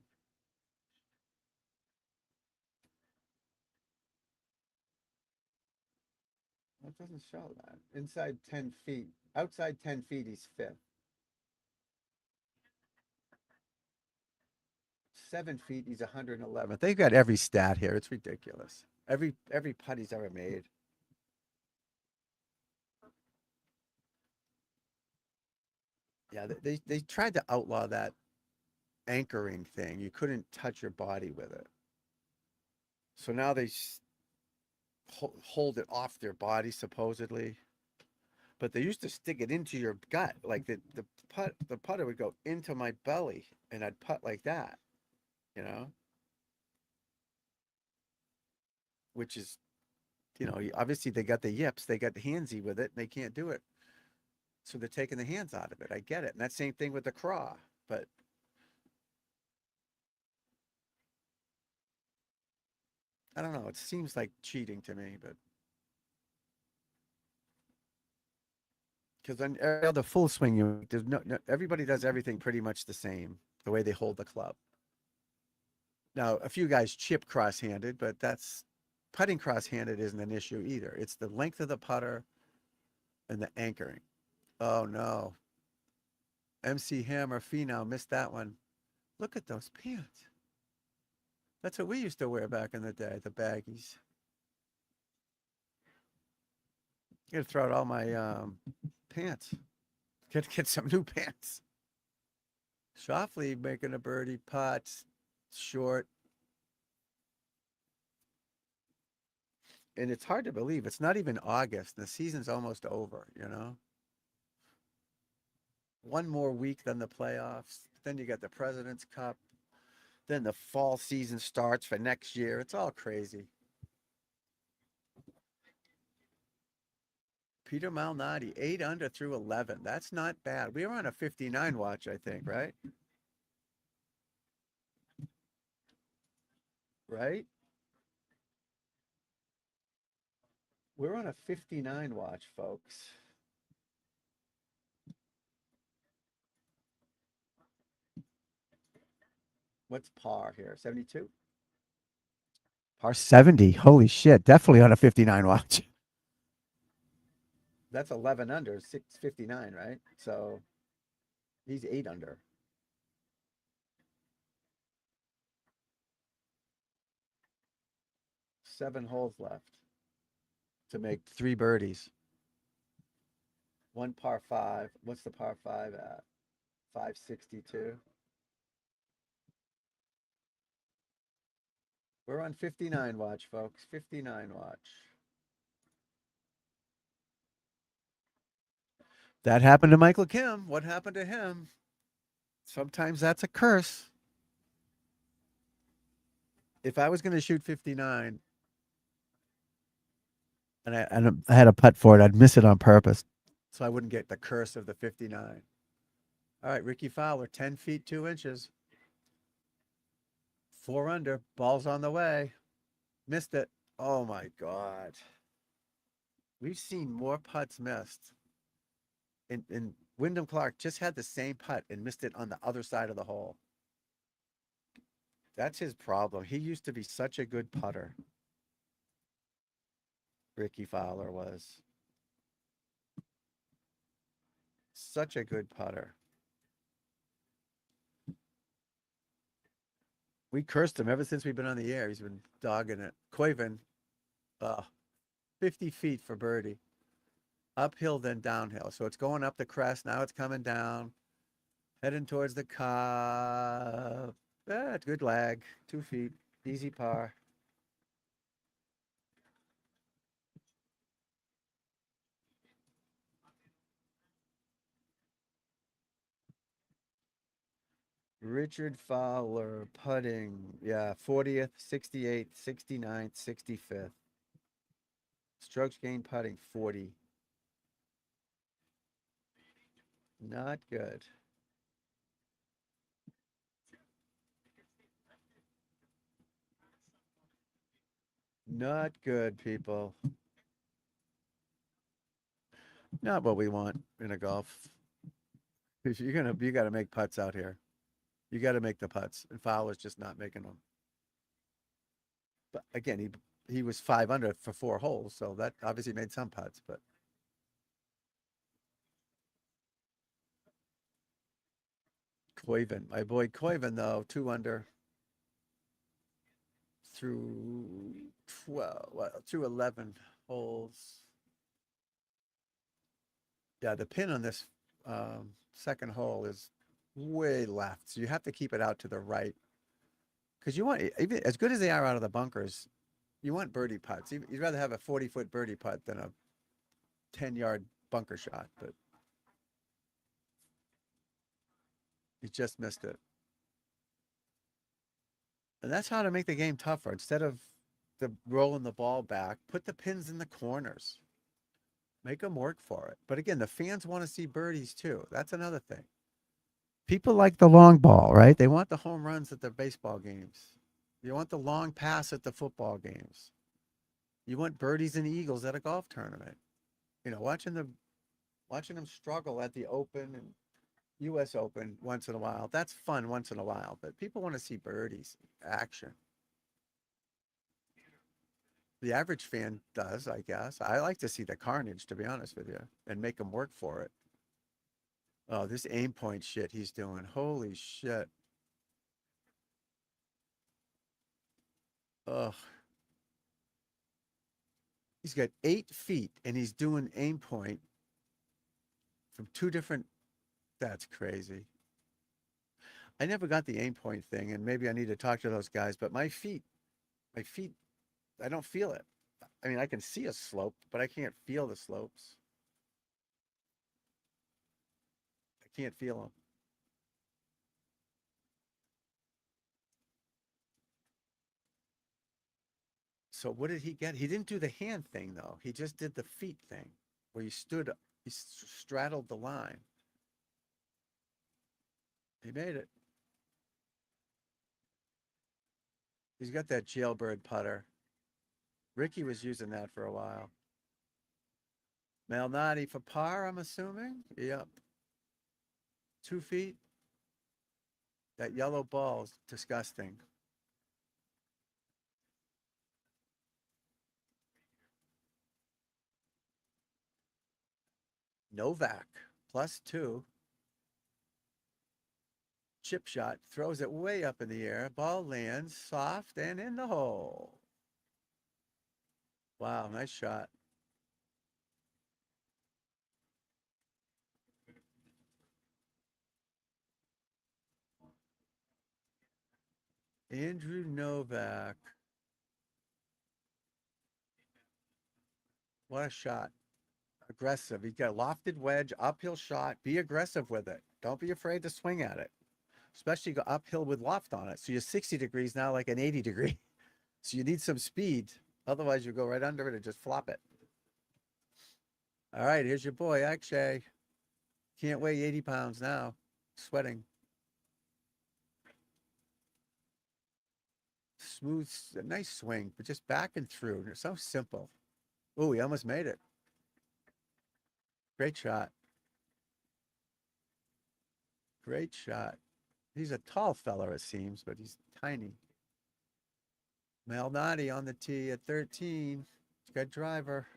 S1: that doesn't show that. Inside 10 feet, outside 10 feet, he's fifth. 7 feet, he's 111th. They've got every stat here. It's ridiculous. Every putt he's ever made. Yeah, they tried to outlaw that anchoring thing. You couldn't touch your body with it. So now they hold it off their body supposedly. But they used to stick it into your gut. Like the putter would go into my belly and I'd putt like that, you know, which is, obviously they got the yips, they got the handsy with it, and they can't do it. So they're taking the hands out of it. I get it. And that same thing with the craw. But I don't know. It seems like cheating to me, but Because on every other full swing, there's everybody does everything pretty much the same, the way they hold the club. Now, a few guys chip cross-handed, but that's putting cross-handed isn't an issue either. It's the length of the putter and the anchoring. Oh no. MC Hammer Finau missed that one. Look at those pants. That's what we used to wear back in the day, the baggies. I'm gonna throw out all my pants. Get some new pants. Shoffley making a birdie putt, short. And it's hard to believe. It's not even August. The season's almost over, you know? One more week than the playoffs. Then you got the President's Cup. Then the fall season starts for next year. It's all crazy. Peter Malnati, 8 under through 11. That's not bad. We were on a 59 watch, I think, right? Right? We're on a 59 watch, folks. What's par here? 72? Par 70. Holy shit. Definitely on a 59 watch. That's 11 under, 659, right? So he's 8 under. Seven holes left to make 3 birdies. One par 5. What's the par 5 at? 562. We're on 59 watch, folks. 59 watch. That happened to Michael Kim. What happened to him? Sometimes that's a curse. If I was going to shoot 59 and I had a putt for it, I'd miss it on purpose so I wouldn't get the curse of the 59. All right, Ricky Fowler, 10 feet, 2 inches. 4 under, ball's on the way. Missed it. Oh my God. We've seen more putts missed. And Wyndham Clark just had the same putt and missed it on the other side of the hole. That's his problem. He used to be such a good putter. Ricky Fowler was such a good putter. We cursed him ever since we've been on the air. He's been dogging it. Koiven, 50 feet for birdie. Uphill, then downhill. So it's going up the crest. Now it's coming down. Heading towards the cup. Good lag. 2 feet. Easy par. Richard Fowler putting. Yeah, 40th, 68th, 69th, 65th. Strokes gained putting 40. Not good. Not good, people. Not what we want in a golf. You got to make putts out here. You got to make the putts, and Fowler's just not making them. But again, he was 5 under for 4 holes, so that obviously made some putts. But Koiven, my boy Koiven, though, 2 under through 12, well, through 11 holes. Yeah, the pin on this second hole is way left, so you have to keep it out to the right because you want, even as good as they are out of the bunkers, you want birdie putts. You'd rather have a 40-foot birdie putt than a 10-yard bunker shot, but he just missed it. And that's how to make the game tougher. Instead of rolling the ball back, put the pins in the corners. Make them work for it. But again, the fans want to see birdies too. That's another thing. People like the long ball, right? They want the home runs at the baseball games. You want the long pass at the football games. You want birdies and eagles at a golf tournament. You know, watching the Watching him struggle at the Open and U.S. Open once in a while. That's fun once in a while, but people want to see birdies action. The average fan does, I guess. I like to see the carnage, to be honest with you, and make them work for it. Oh, this aim point shit he's doing. Holy shit. Ugh. He's got 8 feet and he's doing aim point from two different. That's crazy. I never got the aim point thing, and maybe I need to talk to those guys, but my feet, I don't feel it. I mean, I can see a slope, but I can't feel the slopes. I can't feel them. So what did he get? He didn't do the hand thing though. He just did the feet thing where he straddled the line. He made it. He's got that jailbird putter. Ricky was using that for a while. Malnati for par, I'm assuming. Yep. 2 feet. That yellow ball's disgusting. Novak +2. Chip shot, throws it way up in the air. Ball lands soft and in the hole. Wow, nice shot. Andrew Novak. What a shot. Aggressive. He's got a lofted wedge, uphill shot. Be aggressive with it. Don't be afraid to swing at it, especially go uphill with loft on it. So you're 60 degrees now, like an 80 degree. So you need some speed. Otherwise, you go right under it and just flop it. All right, here's your boy, Akshay. Can't weigh 80 pounds now. Sweating. Smooth, a nice swing, but just back and through. It's so simple. Oh, he almost made it. Great shot. Great shot. He's a tall fella, it seems, but he's tiny. Malnati on the tee at 13. Good driver.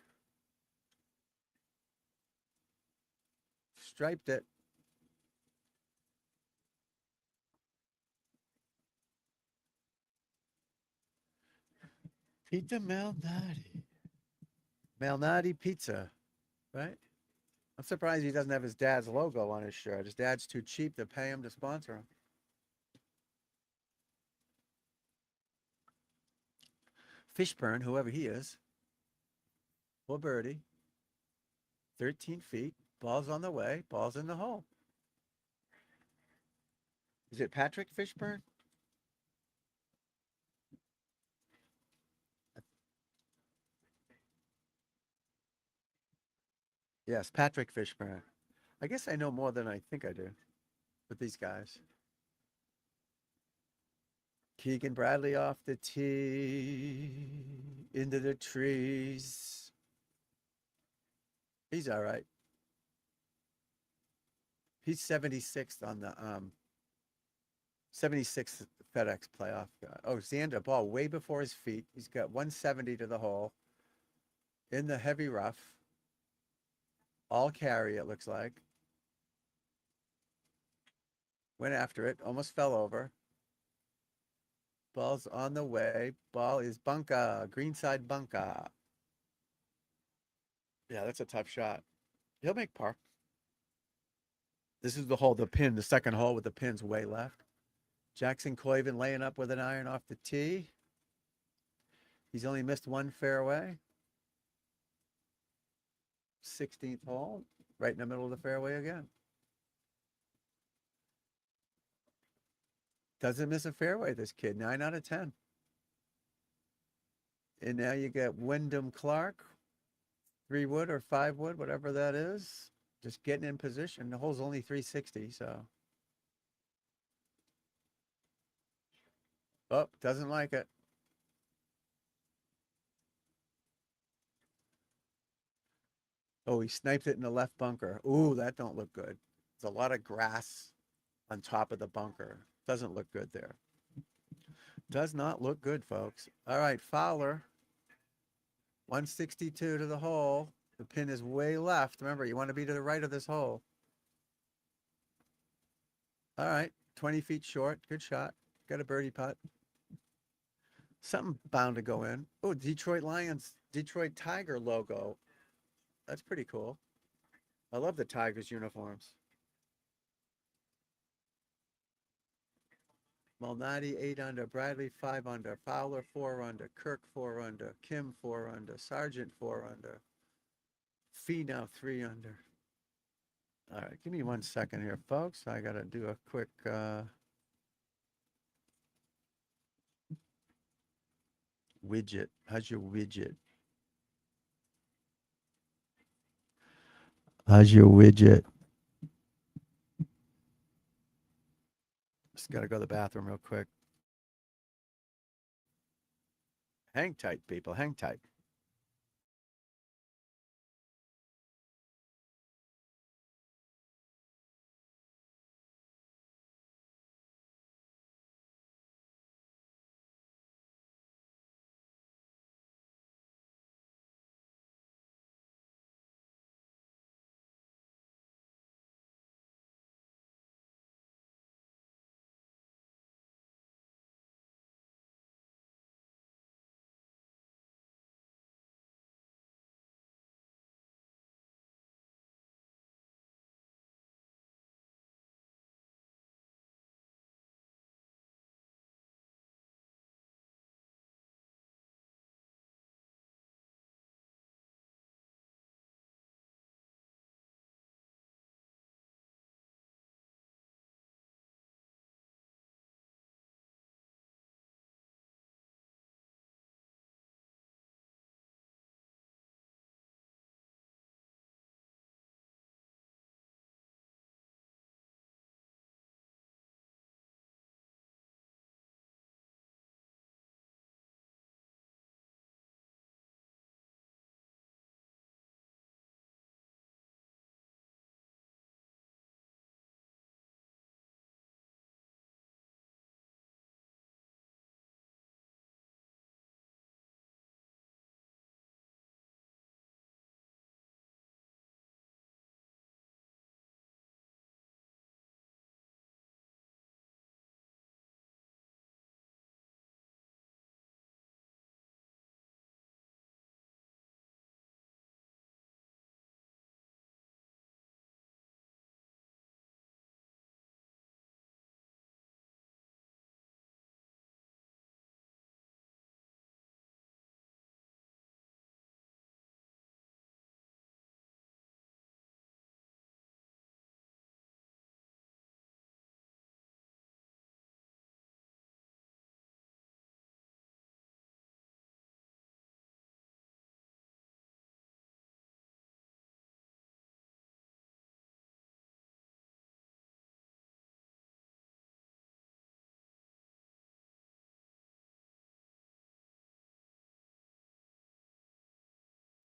S1: Striped it. Pizza Malnati. Malnati Pizza, right? I'm surprised he doesn't have his dad's logo on his shirt. His dad's too cheap to pay him to sponsor him. Fishburne, whoever he is. Poor birdie. 13 feet. Ball's on the way. Ball's in the hole. Is it Patrick Fishburne? Yes, Patrick Fishburne. I guess I know more than I think I do with these guys. Keegan Bradley off the tee. Into the trees. He's all right. He's 76th on the 76th FedEx playoff. Oh, Xander, ball way before his feet. He's got 170 to the hole. In the heavy rough. All carry, it looks like. Went after it. Almost fell over. Ball's on the way. Ball is bunker. Greenside bunker. Yeah, that's a tough shot. He'll make par. This is the hole, the pin, the second hole with the pins way left. Jackson Coyven laying up with an iron off the tee. He's only missed one fairway. 16th hole, right in the middle of the fairway again. Doesn't miss a fairway, this kid. 9 out of 10. And now you get Wyndham Clark, 3 wood or 5 wood, whatever that is. Just getting in position. The hole's only 360, so. Oh, doesn't like it. Oh, he sniped it in the left bunker. Ooh, that don't look good. There's a lot of grass on top of the bunker. Doesn't look good there. Does not look good, folks. All right, Fowler, 162 to the hole. The pin is way left. Remember, you want to be to the right of this hole. All right, 20 feet short. Good shot. Got a birdie putt. Something bound to go in. Oh, Detroit Lions, Detroit Tiger logo. That's pretty cool. I love the Tigers uniforms. Malnati 8 under, Bradley 5 under, Fowler 4 under, Kirk 4 under, Kim 4 under, Sargent 4 under, Finau 3 under. All right, give me 1 second here, folks. I got to do a quick widget. How's your widget? How's your widget? Just got to go to the bathroom real quick. Hang tight, people. Hang tight.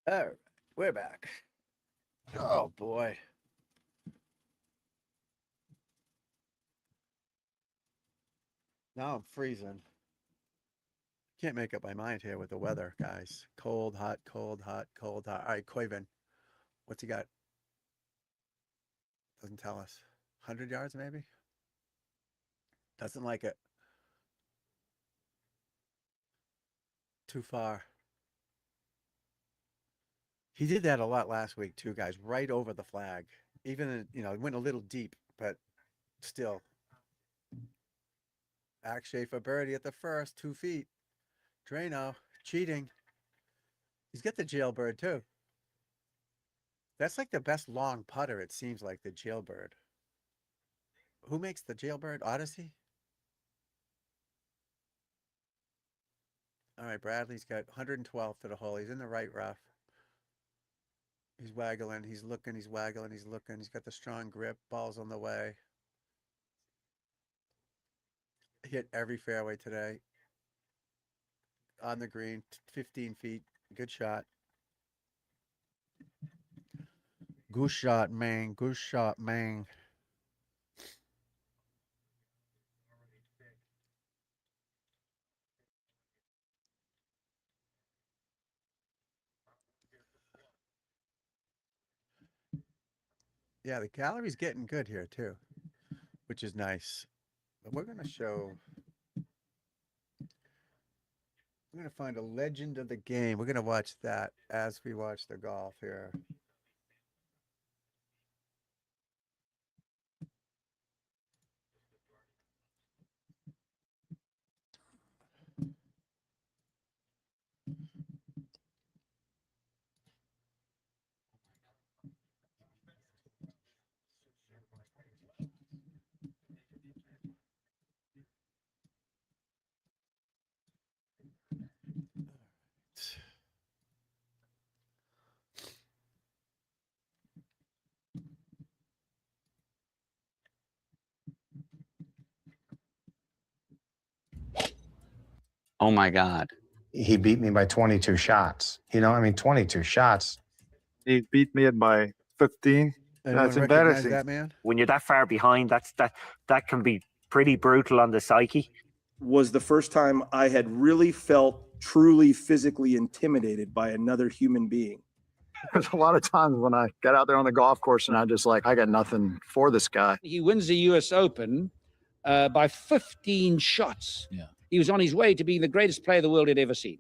S1: All right, we're back. Oh, boy. Now I'm freezing. Can't make up my mind here with the weather, guys. Cold, hot, cold, hot, cold, hot. All right, Quaven, what's he got? Doesn't tell us. 100 yards, maybe? Doesn't like it. Too far. He did that a lot last week, too, guys. Right over the flag. Even, it went a little deep, but still. Akshay for birdie at the first, 2 feet. Drano, cheating. He's got the jailbird, too. That's like the best long putter, it seems like, the jailbird. Who makes the jailbird? Odyssey? All right, Bradley's got 112 to the hole. He's in the right rough. He's waggling. He's looking. He's waggling. He's looking. He's got the strong grip. Ball's on the way. He hit every fairway today. On the green, 15 feet. Good shot. Goose shot, man. Goose shot, man. Yeah, the gallery's getting good here too, which is nice. But we're gonna show. We're gonna find a legend of the game. We're gonna watch that as we watch the golf here.
S2: Oh my God.
S3: He beat me by 22 shots. 22 shots.
S4: He beat me by 15.
S1: Anyone
S4: That's
S1: recognize
S4: embarrassing.
S1: that man?
S5: When you're that far behind, that can be pretty brutal on the psyche.
S6: Was the first time I had really felt truly physically intimidated by another human being.
S4: There's a lot of times when I get out there on the golf course and I just I got nothing for this guy.
S7: He wins the US Open by 15 shots.
S8: Yeah.
S7: He was on his way to being the greatest player the world had ever seen.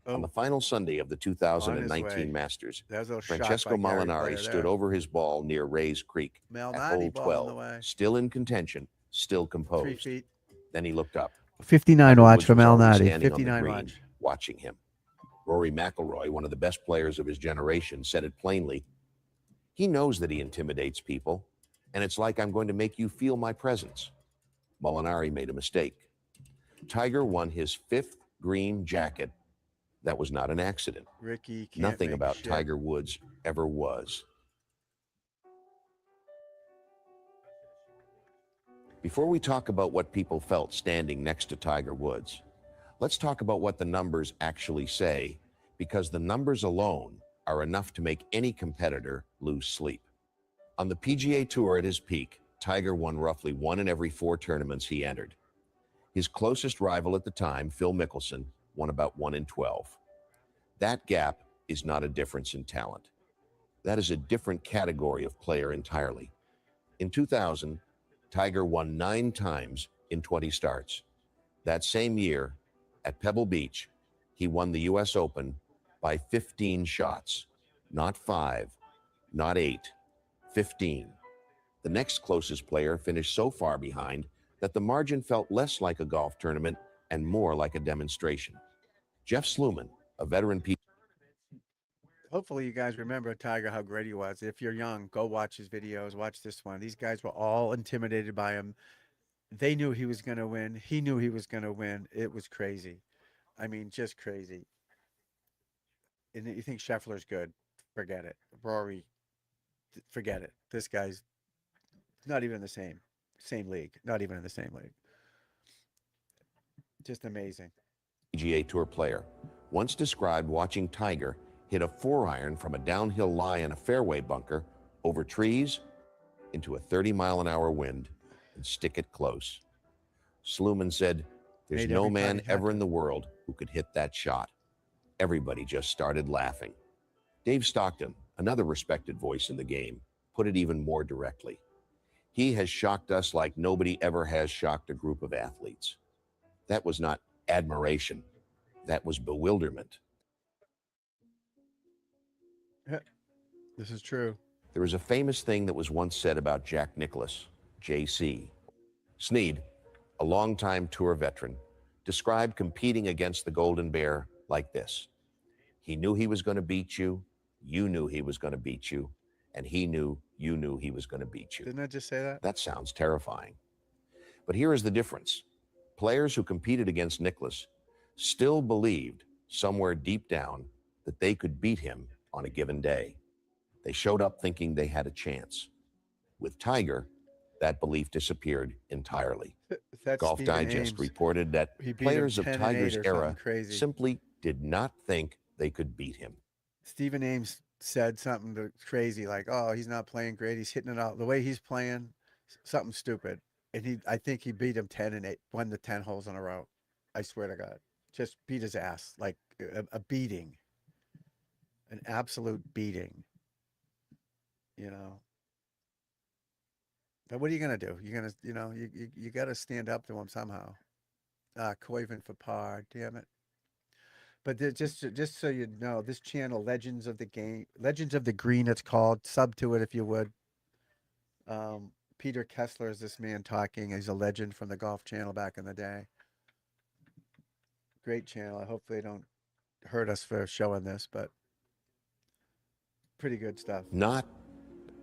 S9: On the final Sunday of the 2019 Masters, Francesco Molinari stood over his ball near Rays Creek at hole 12, still in contention, still composed. Then he looked up.
S1: 59 watch from Al Nadi.
S9: Standing
S1: 59
S9: on the green,
S1: watch.
S9: watching him. Rory McIlroy, one of the best players of his generation, said it plainly. He knows that he intimidates people, and it's like I'm going to make you feel my presence. Molinari made a mistake. Tiger won his 5th green jacket. That was not an accident.
S1: Ricky can't
S9: Nothing
S1: make
S9: about
S1: shit.
S9: Tiger Woods ever was. Before we talk about what people felt standing next to Tiger Woods, let's talk about what the numbers actually say, because the numbers alone are enough to make any competitor lose sleep. On the PGA Tour at his peak, Tiger won roughly 1 in every 4 tournaments he entered. His closest rival at the time, Phil Mickelson, won about 1 in 12. That gap is not a difference in talent. That is a different category of player entirely. In 2000, Tiger won 9 times in 20 starts. That same year, at Pebble Beach, he won the US Open by 15 shots. Not 5, not 8, 15. The next closest player finished so far behind that the margin felt less like a golf tournament and more like a demonstration. Jeff Sluman, a veteran
S1: Hopefully you guys remember Tiger, how great he was. If you're young, go watch his videos. Watch this one. These guys were all intimidated by him. They knew he was going to win. He knew he was going to win. It was crazy. I mean, just crazy. And you think Scheffler's good? Forget it. Rory, forget it. This guy's not even in the same league. Not even in the same league. Just amazing.
S9: PGA Tour player once described watching Tiger hit a 4-iron from a downhill lie in a fairway bunker over trees into a 30-mile-an-hour wind and stick it close. Sluman said, "There's no man ever in the world who could hit that shot." Everybody just started laughing. Dave Stockton, another respected voice in the game, put it even more directly. He has shocked us like nobody ever has shocked a group of athletes. That was not admiration. That was bewilderment.
S1: This is true.
S9: There is a famous thing that was once said about Jack Nicklaus, JC. Snead, a longtime tour veteran, described competing against the Golden Bear like this. He knew he was going to beat you, you knew he was going to beat you, and he knew you knew he was going to beat you.
S1: Didn't I just say that?
S9: That sounds terrifying. But here is the difference. Players who competed against Nicklaus still believed somewhere deep down that they could beat him on a given day. They showed up thinking they had a chance. With Tiger, that belief disappeared entirely. Golf
S1: Stephen
S9: Digest
S1: Ames.
S9: reported that
S1: He beat him
S9: players of
S1: 10 and
S9: Tiger's
S1: 8 or
S9: era
S1: something crazy.
S9: simply did not think they could beat him.
S1: Stephen Ames said something crazy like, "Oh, he's not playing great. He's hitting it out the way he's playing, something stupid." And I think he beat him 10-8, won the 10 holes in a row. I swear to God, just beat his ass like a beating, an absolute beating. You know. But what are you gonna do? You're gonna, you got to stand up to him somehow. Koivan for par, damn it. But just so you know, this channel, Legends of the Game, Legends of the Green, it's called. Sub to it if you would. Peter Kessler is this man talking. He's a legend from the Golf Channel back in the day. Great channel. I hope they don't hurt us for showing this, but pretty good stuff.
S9: Not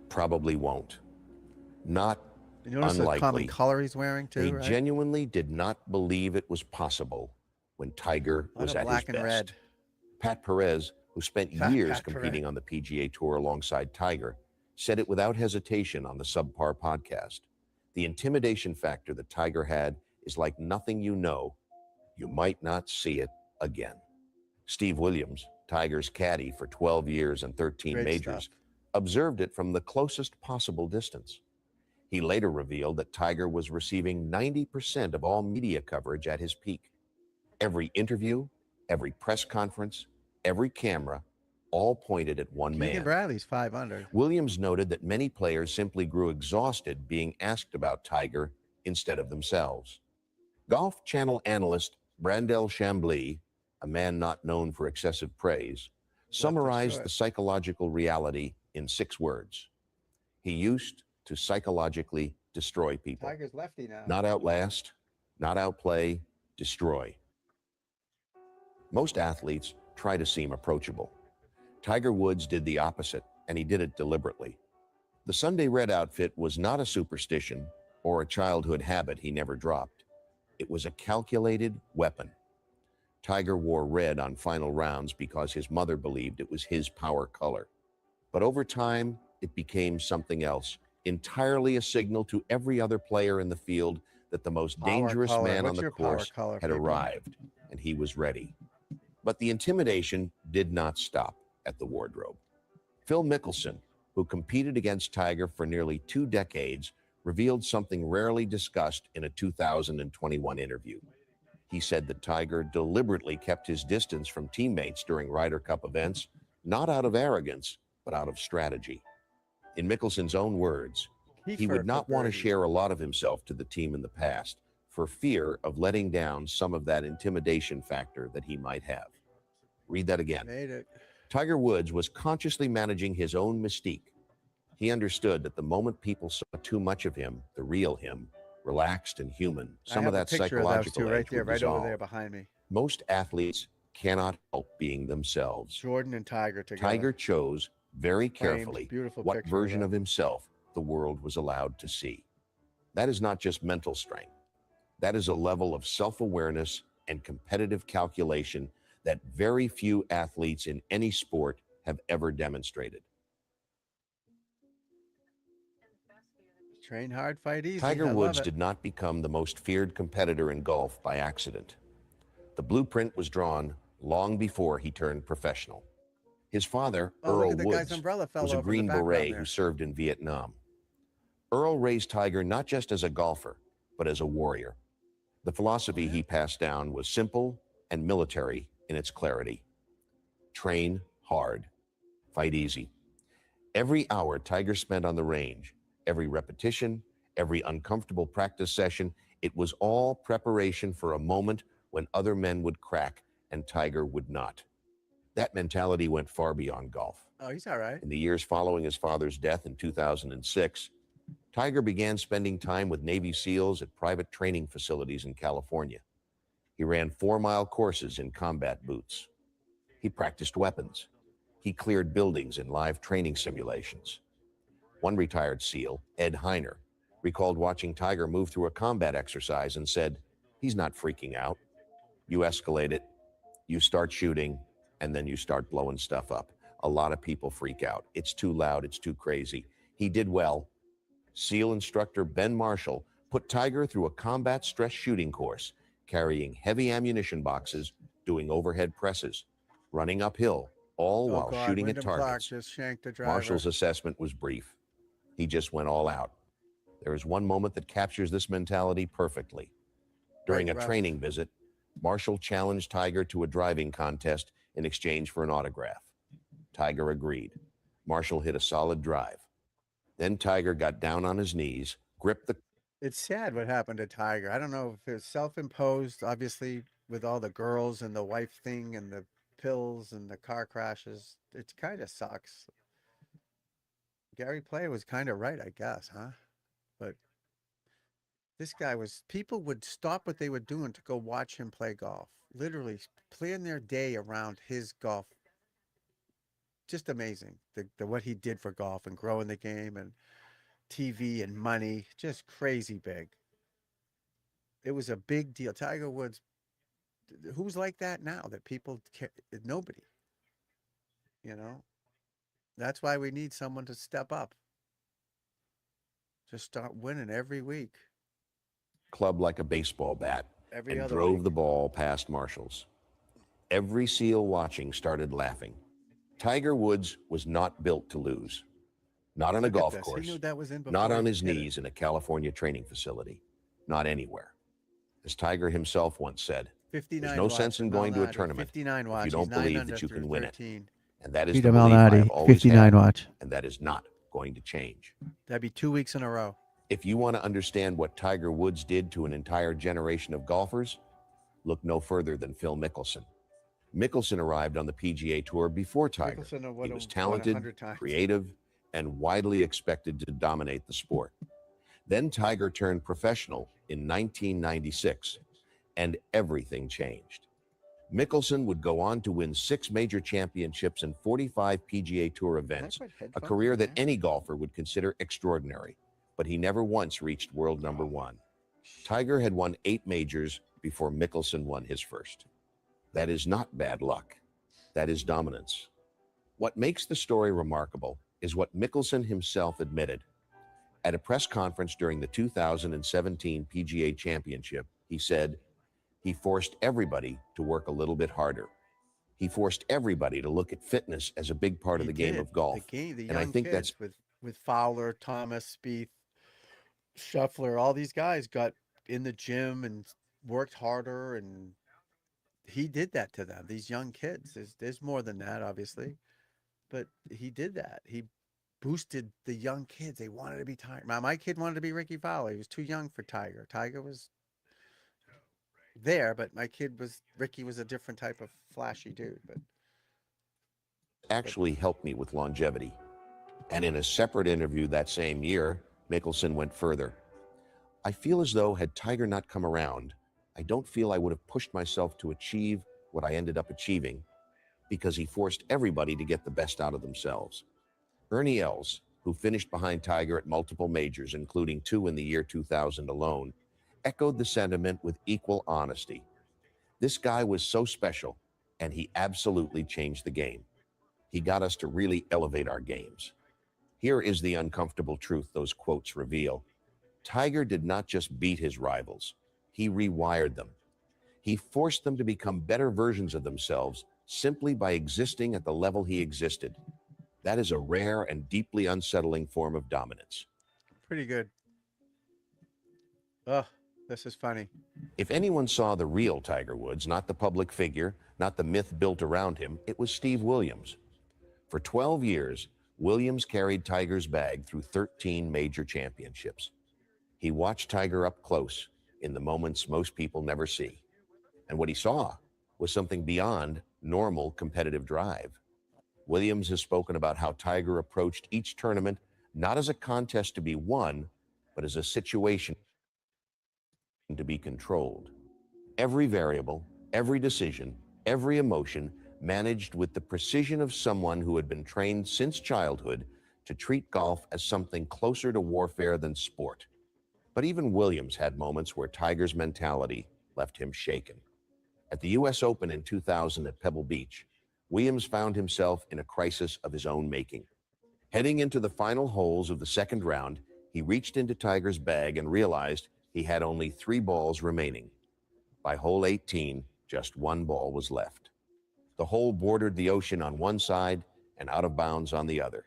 S9: probably won't. Not
S1: You notice the common
S9: unlikely.
S1: color he's wearing
S9: They
S1: too, right?
S9: genuinely did not believe it was possible when Tiger
S1: A lot
S9: was
S1: of
S9: at his
S1: black and
S9: best.
S1: red.
S9: Pat Perez, who spent
S1: Pat
S9: years
S1: Perez.
S9: competing on the PGA Tour alongside Tiger, said it without hesitation on the Subpar podcast. The intimidation factor that Tiger had is like nothing you know. You might not see it again. Steve Williams, Tiger's caddy for 12 years and 13
S1: Great
S9: majors,
S1: stuff.
S9: observed it from the closest possible distance. He later revealed that Tiger was receiving 90% of all media coverage at his peak. Every interview, every press conference, every camera, all pointed at one
S1: Keegan
S9: man.
S1: Bradley's 5 under.
S9: Williams noted that many players simply grew exhausted being asked about Tiger instead of themselves. Golf Channel analyst Brandel Chambly, a man not known for excessive praise, summarized
S1: short.
S9: the psychological reality in 6 words. He used to psychologically destroy people.
S1: Tiger's lefty now.
S9: Not outlast, not outplay, destroy. Most athletes try to seem approachable. Tiger Woods did the opposite, and he did it deliberately. The Sunday Red outfit was not a superstition or a childhood habit he never dropped. It was a calculated weapon. Tiger wore red on final rounds because his mother believed it was his power color. But over time, it became something else, entirely a signal to every other player in the field that the most
S1: Power
S9: dangerous
S1: color.
S9: man
S1: What's
S9: on the
S1: your power
S9: course
S1: color,
S9: had
S1: people?
S9: arrived, and he was ready. But the intimidation did not stop at the wardrobe. Phil Mickelson, who competed against Tiger for nearly 2 decades, revealed something rarely discussed in a 2021 interview. He said that Tiger deliberately kept his distance from teammates during Ryder Cup events, not out of arrogance, but out of strategy. In Mickelson's own words, he would not want to share a lot of himself to the team in the past for fear of letting down some of that intimidation factor that he might have. Read that again.
S1: Made it.
S9: Tiger Woods was consciously managing his own mystique. He understood that the moment people saw too much of him, the real him, relaxed and human, some of that psychological
S1: right
S9: edge
S1: there,
S9: would
S1: right over
S9: dissolve.
S1: there behind me.
S9: Most athletes cannot help being themselves.
S1: Jordan and Tiger together.
S9: Tiger chose very
S1: Framed,
S9: carefully
S1: beautiful
S9: what
S1: picture
S9: version
S1: that.
S9: of himself the world was allowed to see. That is not just mental strength. That is a level of self-awareness and competitive calculation that very few athletes in any sport have ever demonstrated.
S1: Train hard, fight easy.
S9: Tiger
S1: I
S9: Woods
S1: love it.
S9: did not become the most feared competitor in golf by accident. The blueprint was drawn long before he turned professional. His father,
S1: Oh, look
S9: Earl
S1: at the guy's
S9: Woods,
S1: umbrella fell
S9: was a
S1: over in the
S9: Green
S1: background
S9: Beret
S1: there.
S9: who served in Vietnam. Earl raised Tiger not just as a golfer, but as a warrior. The philosophy he passed down was simple and military in its clarity. Train hard, fight easy. Every hour Tiger spent on the range, every repetition, every uncomfortable practice session, it was all preparation for a moment when other men would crack and Tiger would not. That mentality went far beyond golf.
S1: Oh, he's all right.
S9: In the years following his father's death in 2006, Tiger began spending time with Navy SEALs at private training facilities in California. He ran 4-mile courses in combat boots. He practiced weapons. He cleared buildings in live training simulations. One retired SEAL, Ed Heiner, recalled watching Tiger move through a combat exercise and said, "He's not freaking out. You escalate it, you start shooting, and then you start blowing stuff up. A lot of people freak out. It's too loud, it's too crazy." He did well. SEAL instructor Ben Marshall put Tiger through a combat stress shooting course, carrying heavy ammunition boxes, doing overhead presses, running uphill, all
S1: Oh
S9: while
S1: God,
S9: shooting
S1: Wyndham
S9: at
S1: Clark
S9: targets.
S1: just shanked the driver.
S9: Marshall's assessment was brief. He just went all out. There is one moment that captures this mentality perfectly. During
S1: Right,
S9: a
S1: Russ.
S9: training visit, Marshall challenged Tiger to a driving contest in exchange for an autograph. Tiger agreed. Marshall hit a solid drive. Then Tiger got down on his knees, gripped the
S1: It's sad what happened to Tiger. I don't know if it's self-imposed, obviously, with all the girls and the wife thing and the pills and the car crashes. It kind of sucks. Gary Player was kind of right, I guess, huh? But this guy was, people would stop what they were doing to go watch him play golf. Literally plan their day around his golf. Just amazing. The what he did for golf and growing the game and TV and money, just crazy big. It was a big deal. Tiger Woods, who's like that now that people care? Nobody, you know? That's why we need someone to step up. Just start winning every week.
S9: club like a baseball bat
S1: Every
S9: and
S1: other
S9: drove
S1: week.
S9: the ball past Marshall's. Every SEAL watching started laughing. Tiger Woods was not built to lose. Not on a
S1: Look at
S9: golf
S1: this. He
S9: course,
S1: knew that was in
S9: not
S1: before
S9: on
S1: he
S9: his
S1: hit it.
S9: knees in a California training facility, not anywhere. As Tiger himself once said,
S1: 59
S9: there's no
S1: watch
S9: sense
S1: for
S9: in going to a
S1: Malnati.
S9: tournament
S1: 59 watch.
S9: if you
S1: He's
S9: don't
S1: 9
S9: believe
S1: under
S9: that you
S1: through
S9: can win it.
S1: 13.
S9: And that is
S1: Peter
S9: the belief I
S1: Malnati,
S9: have always
S1: 59
S9: had,
S1: watch.
S9: and that is not going to change.
S1: That'd be 2 weeks in a row.
S9: If you want to understand what Tiger Woods did to an entire generation of golfers, look no further than Phil Mickelson. Mickelson arrived on the PGA Tour before Tiger.
S1: Mickelson
S9: He
S1: would
S9: was
S1: have won
S9: talented,
S1: 100 times.
S9: creative, and widely expected to dominate the sport. Then Tiger turned professional in 1996, and everything changed. Mickelson would go on to win 6 major championships and 45 PGA Tour events, a career that any golfer would consider extraordinary, but he never once reached world number 1. Tiger had won 8 majors before Mickelson won his first. That is not bad luck. That is dominance. What makes the story remarkable is what Mickelson himself admitted. At a press conference during the 2017 PGA Championship, he said, he forced everybody to work a little bit harder. He forced everybody to look at fitness as a big part of the game of golf.
S1: The
S9: And I
S1: young
S9: think
S1: kids with Fowler, Thomas, Spieth, Scheffler, all these guys got in the gym and worked harder, and he did that to them. These young kids. There's more than that, obviously, but he did that. He boosted the young kids. They wanted to be Tiger. My kid wanted to be Ricky Fowler. He was too young for Tiger. Tiger was there, but Ricky was a different type of flashy dude. But
S9: actually helped me with longevity. And in a separate interview that same year, Mickelson went further. I feel as though had Tiger not come around, I don't feel I would have pushed myself to achieve what I ended up achieving because he forced everybody to get the best out of themselves. Ernie Els, who finished behind Tiger at multiple majors, including 2 in the year 2000 alone, echoed the sentiment with equal honesty. This guy was so special, and he absolutely changed the game. He got us to really elevate our games. Here is the uncomfortable truth those quotes reveal. Tiger did not just beat his rivals, he rewired them. He forced them to become better versions of themselves simply by existing at the level he existed. That is a rare and deeply unsettling form of dominance.
S1: pretty good. Oh, this is funny.
S9: If anyone saw the real Tiger Woods, not the public figure, not the myth built around him, it was Steve Williams. For 12 years, Williams carried Tiger's bag through 13 major championships. He watched Tiger up close in the moments most people never see. And what he saw was something beyond normal competitive drive. Williams has spoken about how Tiger approached each tournament not as a contest to be won, but as a situation to be controlled. Every variable, every decision, every emotion managed with the precision of someone who had been trained since childhood to treat golf as something closer to warfare than sport. But even Williams had moments where Tiger's mentality left him shaken. At the US Open in 2000 at Pebble Beach, Williams found himself in a crisis of his own making. Heading into the final holes of the second round, he reached into Tiger's bag and realized he had only 3 balls remaining. By hole 18, just 1 ball was left. The hole bordered the ocean on one side and out of bounds on the other.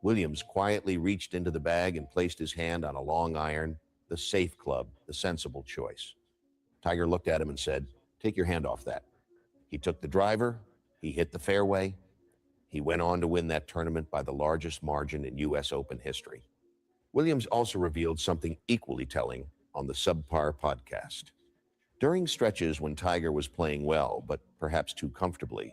S9: Williams quietly reached into the bag and placed his hand on a long iron, the safe club, the sensible choice. Tiger looked at him and said, "Take your hand off that." He took the driver, he hit the fairway. He went on to win that tournament by the largest margin in U.S. Open history. Williams also revealed something equally telling on the Subpar podcast. During stretches when Tiger was playing well, but perhaps too comfortably,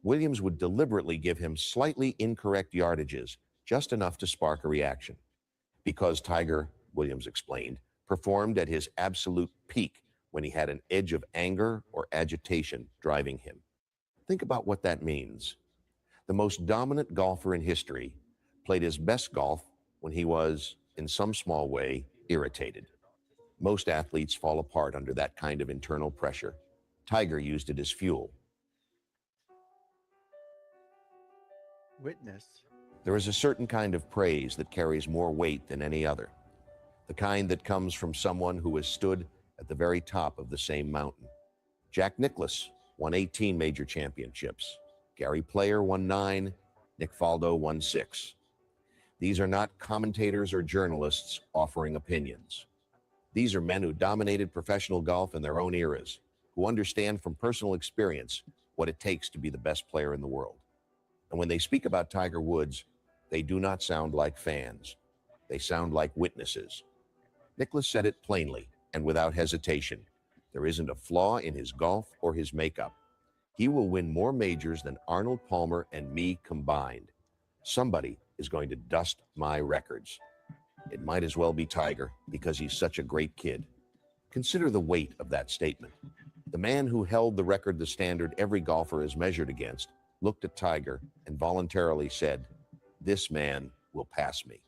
S9: Williams would deliberately give him slightly incorrect yardages, just enough to spark a reaction. Because Tiger, Williams explained, performed at his absolute peak when he had an edge of anger or agitation driving him. Think about what that means. The most dominant golfer in history played his best golf when he was, in some small way, irritated. Most athletes fall apart under that kind of internal pressure. Tiger used it as fuel.
S1: Witness.
S9: There is a certain kind of praise that carries more weight than any other, the kind that comes from someone who has stood at the very top of the same mountain. Jack Nicklaus won 18 major championships. Gary Player won 9. Nick Faldo won 6. These are not commentators or journalists offering opinions. These are men who dominated professional golf in their own eras, who understand from personal experience what it takes to be the best player in the world. And when they speak about Tiger Woods, they do not sound like fans. They sound like witnesses. Nicklaus said it plainly and without hesitation. There isn't a flaw in his golf or his makeup. He will win more majors than Arnold Palmer and me combined. Somebody is going to dust my records. It might as well be Tiger because he's such a great kid. Consider the weight of that statement. The man who held the record, the standard every golfer is measured against, looked at Tiger and voluntarily said, "This man will pass me."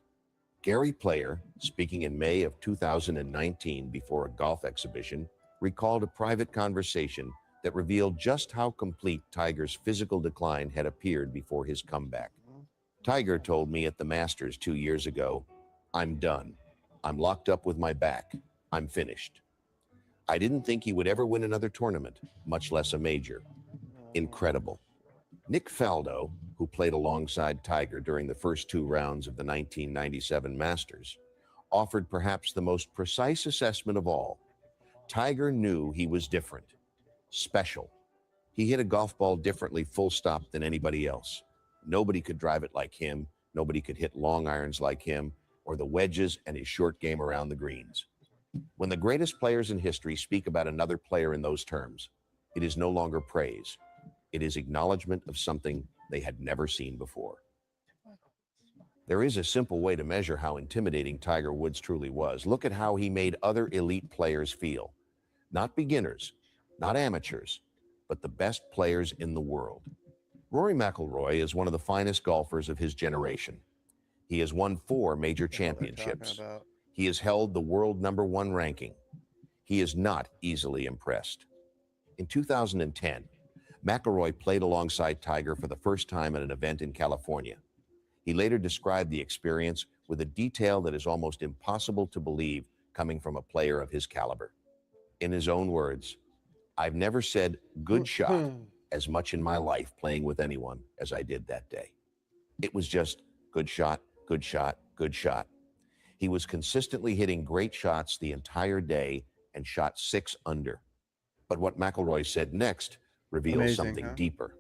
S9: Gary Player, speaking in May of 2019 before a golf exhibition, recalled a private conversation that revealed just how complete Tiger's physical decline had appeared before his comeback. Tiger told me at the Masters 2 years ago, "I'm done. I'm locked up with my back. I'm finished." I didn't think he would ever win another tournament, much less a major. Incredible. Nick Faldo, who played alongside Tiger during the first 2 rounds of the 1997 Masters, offered perhaps the most precise assessment of all. Tiger knew he was different, special. He hit a golf ball differently, full stop, than anybody else. Nobody could drive it like him. Nobody could hit long irons like him, or the wedges and his short game around the greens. When the greatest players in history speak about another player in those terms, it is no longer praise. It is acknowledgement of something they had never seen before. There is a simple way to measure how intimidating Tiger Woods truly was. Look at how he made other elite players feel. Not beginners, not amateurs, but the best players in the world. Rory McIlroy is one of the finest golfers of his generation. He has won 4 major championships. He has held the world #1 ranking. He is not easily impressed. In 2010, McIlroy played alongside Tiger for the first time at an event in California. He later described the experience with a detail that is almost impossible to believe coming from a player of his caliber. In his own words, "I've never said good shot as much in my life playing with anyone as I did that day. It was just good shot, good shot, good shot." He was consistently hitting great shots the entire day and shot 6 under. But what McIlroy said next reveals
S1: Amazing,
S9: something
S1: huh?
S9: deeper.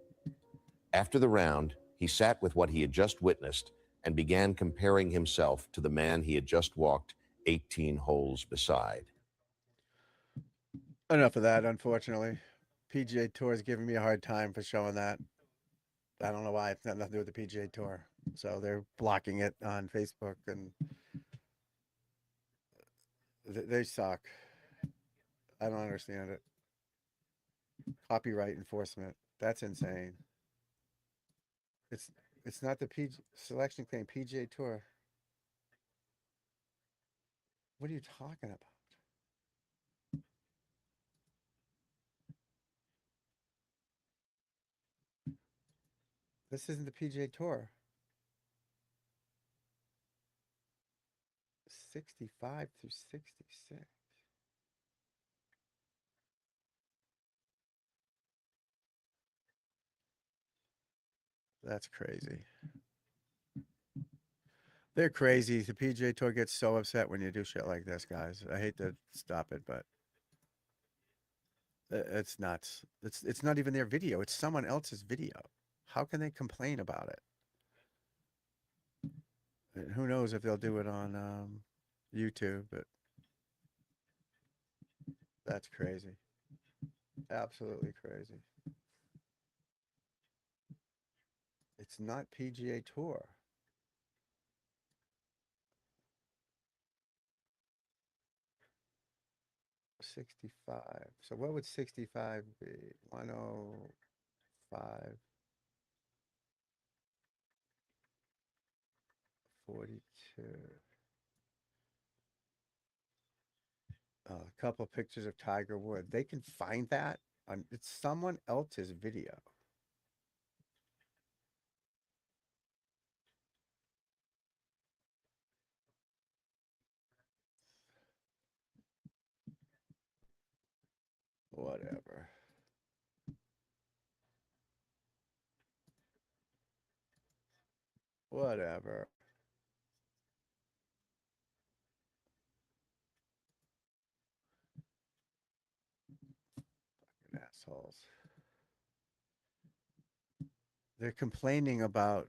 S9: After the round, he sat with what he had just witnessed and began comparing himself to the man he had just walked 18 holes beside.
S1: Enough of that, unfortunately. PGA Tour is giving me a hard time for showing that. I don't know why. It's got nothing to do with the PGA Tour. So they're blocking it on Facebook, and they suck. I don't understand it. Copyright enforcement. That's insane. It's not the PG selection claim, PGA Tour. What are you talking about? This isn't the PGA Tour. 65 through 66. That's crazy. They're crazy. The PGA Tour gets so upset when you do shit like this, guys. I hate to stop it, but it's nuts. It's not even their video. It's someone else's video. How can they complain about it? And who knows if they'll do it on YouTube, but that's crazy. Absolutely crazy. It's not PGA Tour. $65. So what would 65 be? 105. 42. A couple pictures of Tiger Woods. They can find that on it's someone else's video. Whatever. Whatever. Fucking assholes. They're complaining about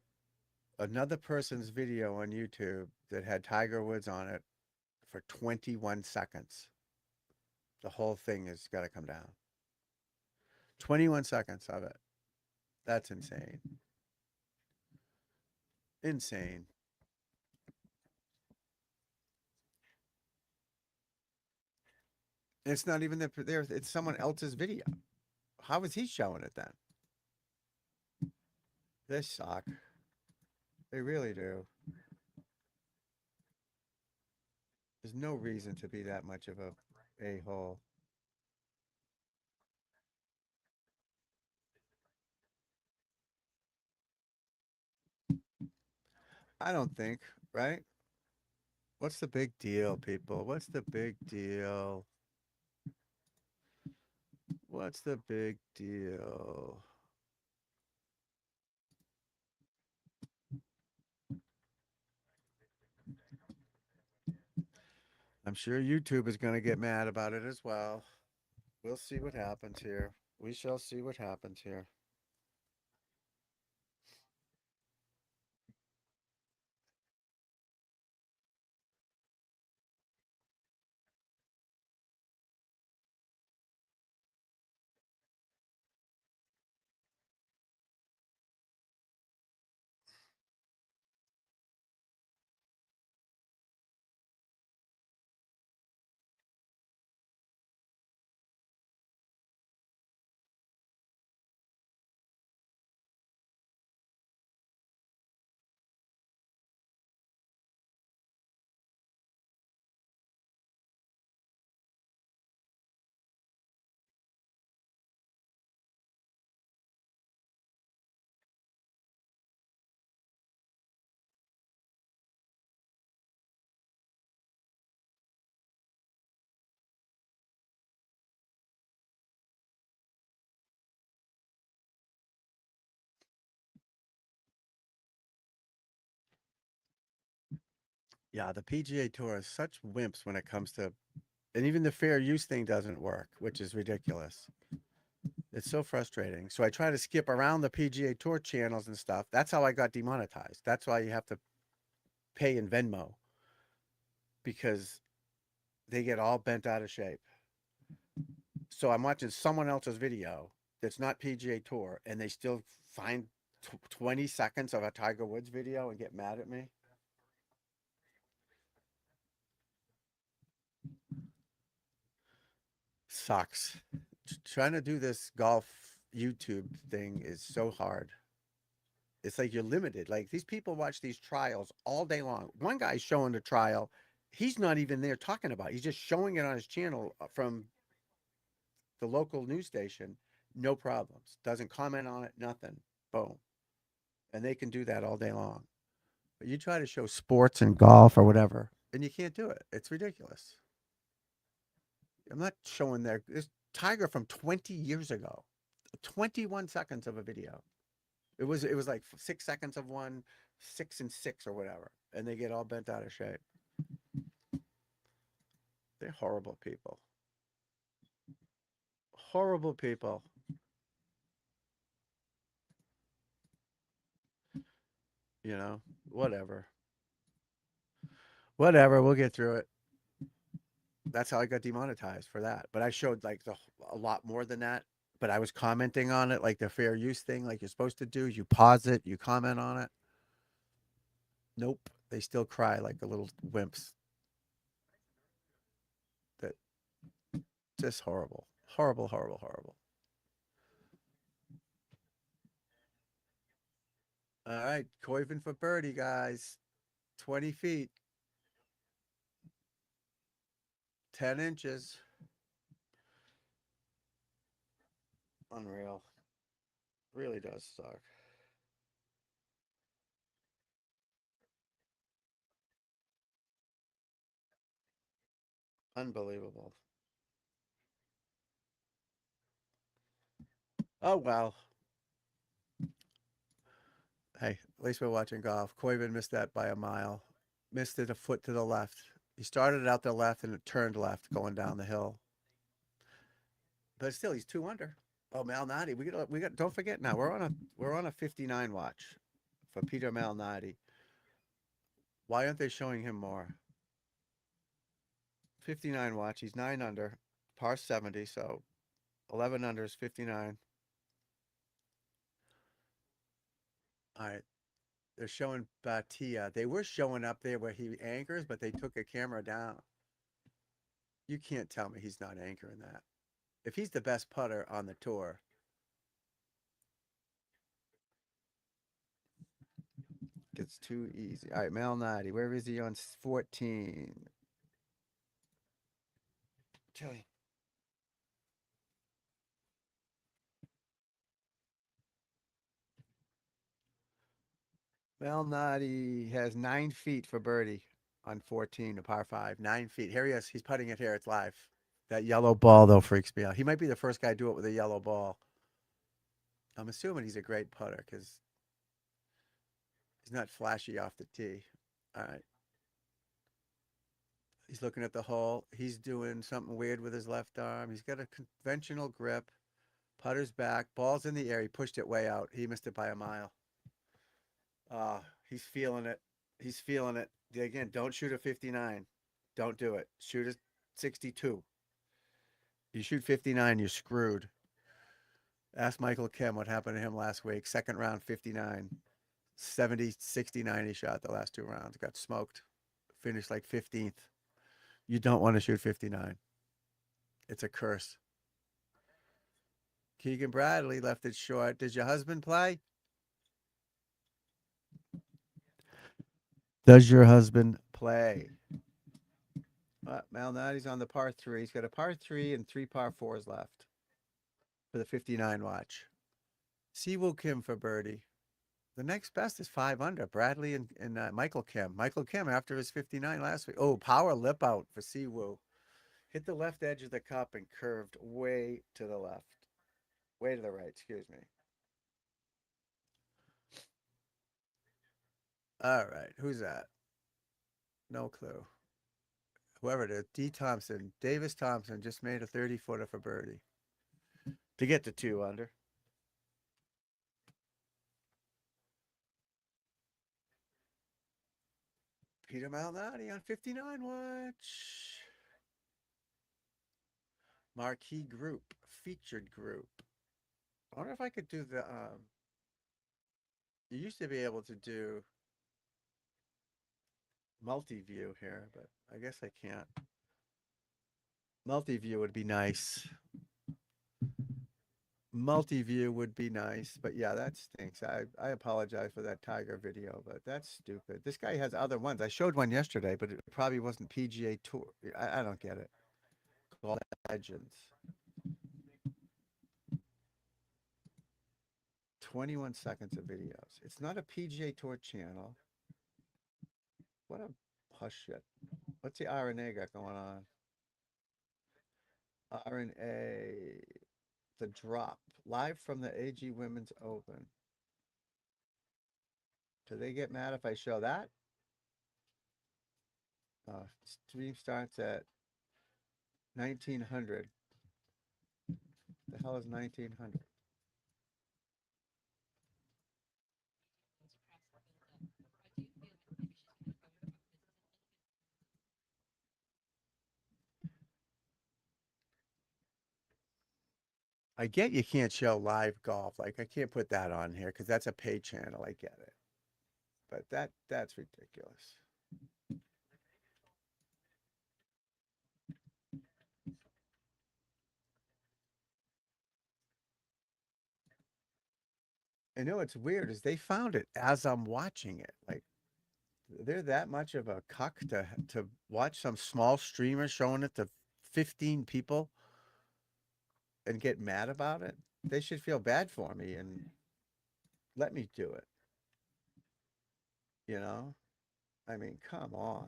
S1: another person's video on YouTube that had Tiger Woods on it for 21 seconds. The whole thing has got to come down. 21 seconds of it. That's insane. Insane. It's not even there. It's someone else's video. How is he showing it then? They suck. They really do. There's no reason to be that much of a a-hole. I don't think, right? What's the big deal, people? What's the big deal? What's the big deal? I'm sure YouTube is going to get mad about it as well. We'll see what happens here. We shall see what happens here. Yeah, the PGA Tour is such wimps when it comes to, and even the fair use thing doesn't work, which is ridiculous. It's so frustrating. So I try to skip around the PGA Tour channels and stuff. That's how I got demonetized. That's why you have to pay in Venmo, because they get all bent out of shape. So I'm watching someone else's video that's not PGA Tour, and they still find 20 seconds of a Tiger Woods video and get mad at me. Sucks. Trying to do this golf YouTube thing is so hard. It's like you're limited. Like these people watch these trials all day long. One guy's showing the trial. He's not even there talking about it. He's just showing it on his channel from the local news station. No problems. Doesn't comment on it. Nothing. Boom. And they can do that all day long. But you try to show sports and golf or whatever, and you can't do it. It's ridiculous. I'm not showing this Tiger from 20 years ago. 21 seconds of a video. It was like 6 seconds of one, 6 and 6 or whatever, and they get all bent out of shape. They're horrible people. Horrible people. You know, whatever. Whatever, we'll get through it. That's how I got demonetized for that. But I showed like a lot more than that. But I was commenting on it, like the fair use thing, like you're supposed to do. You pause it, you comment on it. Nope, they still cry like the little wimps. That just horrible, horrible, horrible, horrible. All right, Coivin for birdie, guys. 20 feet, 10 inches. Unreal. Really does suck. Unbelievable. Oh, well. Hey, at least we're watching golf. Coivin missed that by a mile. Missed it a foot to the left. He started it out the left and it turned left going down the hill. But still, he's 2 under. Oh, Malnati. We got don't forget now. We're on a 59 watch for Peter Malnati. Why aren't they showing him more? 59 watch. He's 9 under, par 70, so 11 under is 59. All right. They're showing Batia. They were showing up there where he anchors, but they took a camera down. You can't tell me he's not anchoring that. If he's the best putter on the tour, it's too easy. All right, Malnati. Where is he on 14? Chili. Malnati has 9 feet for birdie on 14, a par 5. 9 feet. Here he is. He's putting it here. It's live. That yellow ball, though, freaks me out. He might be the first guy to do it with a yellow ball. I'm assuming he's a great putter because he's not flashy off the tee. All right. He's looking at the hole. He's doing something weird with his left arm. He's got a conventional grip. Putter's back. Ball's in the air. He pushed it way out. He missed it by a mile. He's feeling it. He's feeling it. Again, don't shoot a 59. Don't do it. Shoot a 62. You shoot 59, you're screwed. Ask Michael Kim what happened to him last week. Second round, 59. 70, 60, 90 shot the last 2 rounds. Got smoked. Finished like 15th. You don't want to shoot 59. It's a curse. Keegan Bradley left it short. Does your husband play? Does your husband play? Malnati's on the par 3. He's got a par 3 and 3 par 4s left for the 59 watch. Siwoo Kim for birdie. The next best is 5 under. Bradley and Michael Kim. Michael Kim after his 59 last week. Oh, power lip out for Siwoo. Hit the left edge of the cup and curved way to the left. Way to the right, excuse me. All right, who's that? No clue. Whoever it is, D. Thompson. Davis Thompson just made a 30-footer for birdie to get to 2 under. Peter Malnati on 59 watch. Marquee group, featured group. I wonder if I could do the, you used to be able to do multi-view here, but I guess I can't. Multi-view would be nice. Multi-view would be nice, but yeah, that stinks. I apologize for that Tiger video, but that's stupid. This guy has other ones. I showed one yesterday, but it probably wasn't PGA Tour. I don't get it. Called Legends. 21 seconds of videos. It's not a PGA Tour channel. What a hush shit. What's the RNA got going on? RNA, the drop, live from the AG Women's Open. Do they get mad if I show that? Stream starts at 1900. The hell is 1900? I get you can't show live golf. Like I can't put that on here because that's a pay channel. I get it. But that's ridiculous. I know it's weird is they found it as I'm watching it. Like they're that much of a cuck to watch some small streamer showing it to 15 people and get mad about it. They should feel bad for me and let me do it. You know? I mean, come on.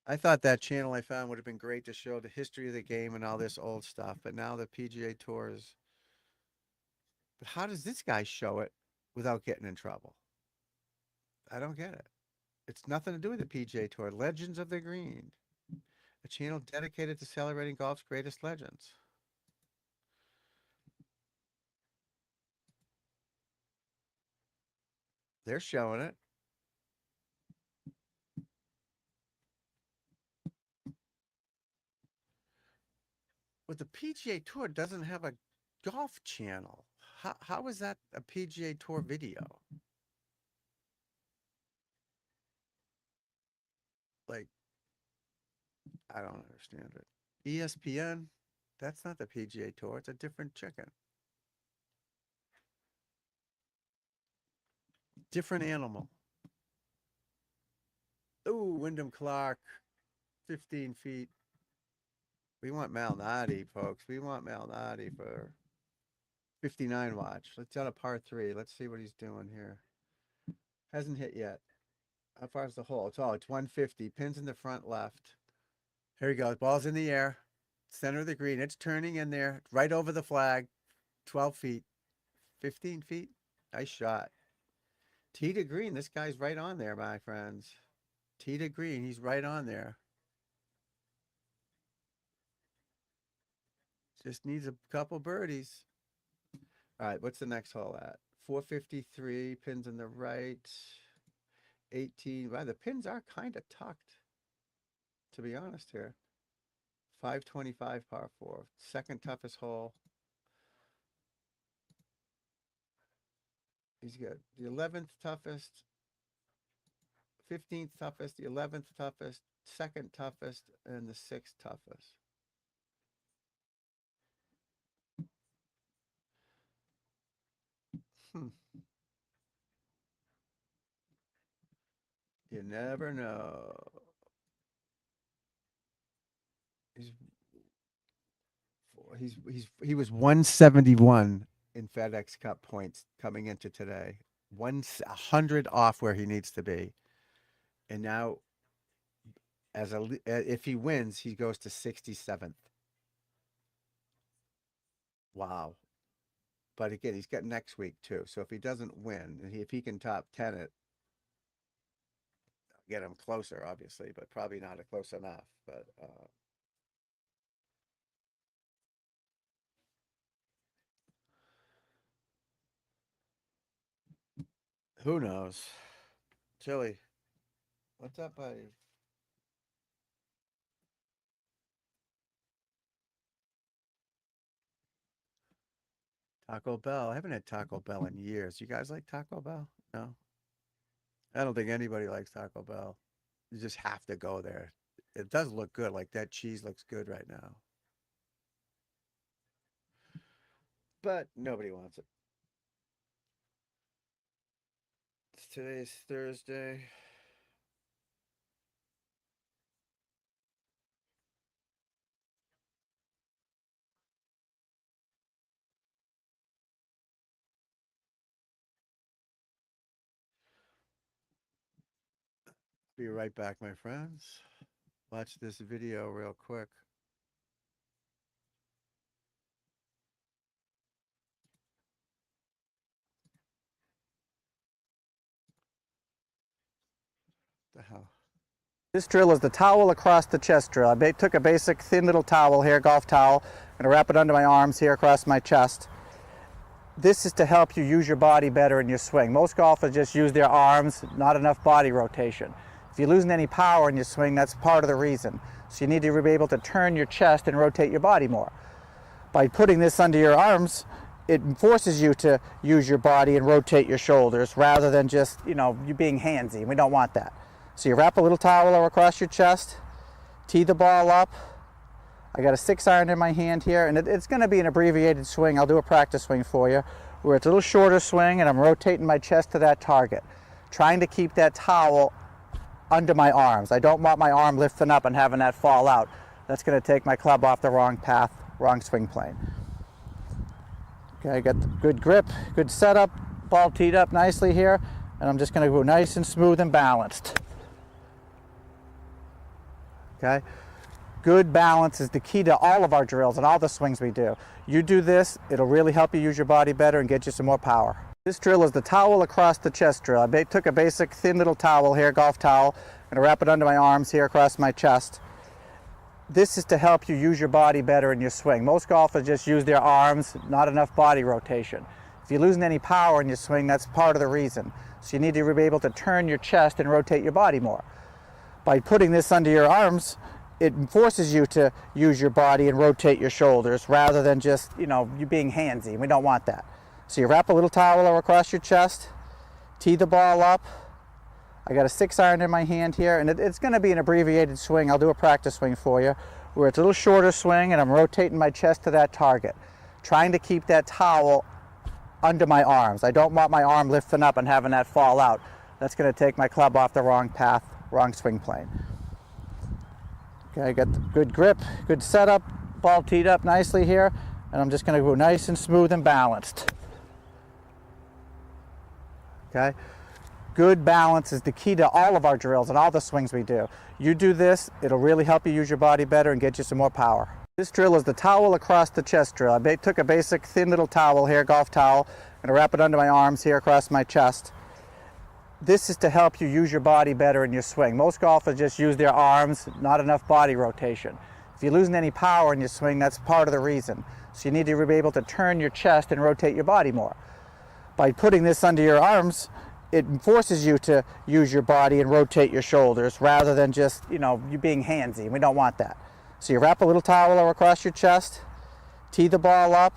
S1: I thought that channel I found would have been great to show the history of the game and all this old stuff, but now the PGA Tour is. But how does this guy show it without getting in trouble? I don't get it. It's nothing to do with the PGA Tour. Legends of the Green, a channel dedicated to celebrating golf's greatest legends. They're showing it. But the PGA Tour doesn't have a golf channel. How is that a PGA Tour video? Like, I don't understand it. ESPN, that's not the PGA Tour. It's a different chicken. Different animal. Ooh, Wyndham Clark, 15 feet. We want Malnati, folks. We want Malnati for 59 watch. Let's on a par 3. Let's see what he's doing here. Hasn't hit yet. How far is the hole? It's 150. Pins in the front left. Here he goes. Ball's in the air. Center of the green. It's turning in there. Right over the flag. 12 feet. 15 feet. Nice shot. Tee to green. This guy's right on there, my friends. Tee to green. He's right on there. Just needs a couple birdies. All right, what's the next hole at? 453, pins in the right. 18. Wow, the pins are kind of tucked, to be honest here. 525 par 4. Second toughest hole. He's got the 11th toughest, 15th toughest, the 11th toughest, second toughest, and the 6th toughest. You never know. He was 171 in FedEx Cup points coming into today. 100 off where he needs to be. And now if he wins, he goes to 67th. Wow. But again, he's got next week too. So if he doesn't win, and if he can top 10 it, get him closer, obviously, but probably not close enough. But who knows? Chili, what's up, buddy? Taco Bell. I haven't had Taco Bell in years. You guys like Taco Bell? No. I don't think anybody likes Taco Bell. You just have to go there. It does look good. Like that cheese looks good right now. But nobody wants it. Today's Thursday. Be right back, my friends. Watch this video real quick. the hell?
S8: This drill is the towel across the chest drill. I took a basic thin little towel here, golf towel, and I wrap it under my arms here across my chest. This is to help you use your body better in your swing. Most golfers just use their arms, not enough body rotation. If you're losing any power in your swing, that's part of the reason. So you need to be able to turn your chest and rotate your body more. By putting this under your arms, it forces you to use your body and rotate your shoulders rather than just, you being handsy. We don't want that. So you wrap a little towel across your chest, tee the ball up. I got a 6-iron in my hand here, and it's going to be an abbreviated swing. I'll do a practice swing for you, where it's a little shorter swing and I'm rotating my chest to that target, trying to keep that towel under my arms. I don't want my arm lifting up and having that fall out. That's going to take my club off the wrong path, wrong swing plane. Okay, I got the good grip, good setup, ball teed up nicely here, and I'm just going to go nice and smooth and balanced. Okay, good balance is the key to all of our drills and all the swings we do. You do this, it'll really help you use your body better and get you some more power. This drill is the towel across the chest drill. I took a basic thin little towel here, golf towel, and I wrap it under my arms here across my chest. This is to help you use your body better in your swing. Most golfers just use their arms, not enough body rotation. If you're losing any power in your swing, that's part of the reason. So you need to be able to turn your chest and rotate your body more. By putting this under your arms, it forces you to use your body and rotate your shoulders rather than just, you being handsy. We don't want that. So you wrap a little towel across your chest, tee the ball up. I got a 6-iron in my hand here, and it's going to be an abbreviated swing. I'll do a practice swing for you, where it's a little shorter swing and I'm rotating my chest to that target, trying to keep that towel under my arms. I don't want my arm lifting up and having that fall out. That's going to take my club off the wrong path, wrong swing plane. Okay, I got the good grip, good setup, ball teed up nicely here, and I'm just going to go nice and smooth and balanced. Okay, good balance is the key to all of our drills and all the swings we do. You do this, it'll really help you use your body better and get you some more power. This drill is the towel across the chest drill. I took a basic thin little towel here, golf towel, and I wrap it under my arms here across my chest. This is to help you use your body better in your swing. Most golfers just use their arms, not enough body rotation. If you're losing any power in your swing, that's part of the reason. So you need to be able to turn your chest and rotate your body more. By putting this under your arms, it forces you to use your body and rotate your shoulders rather than just, you being handsy. We don't want that. So you wrap a little towel across your chest, tee the ball up.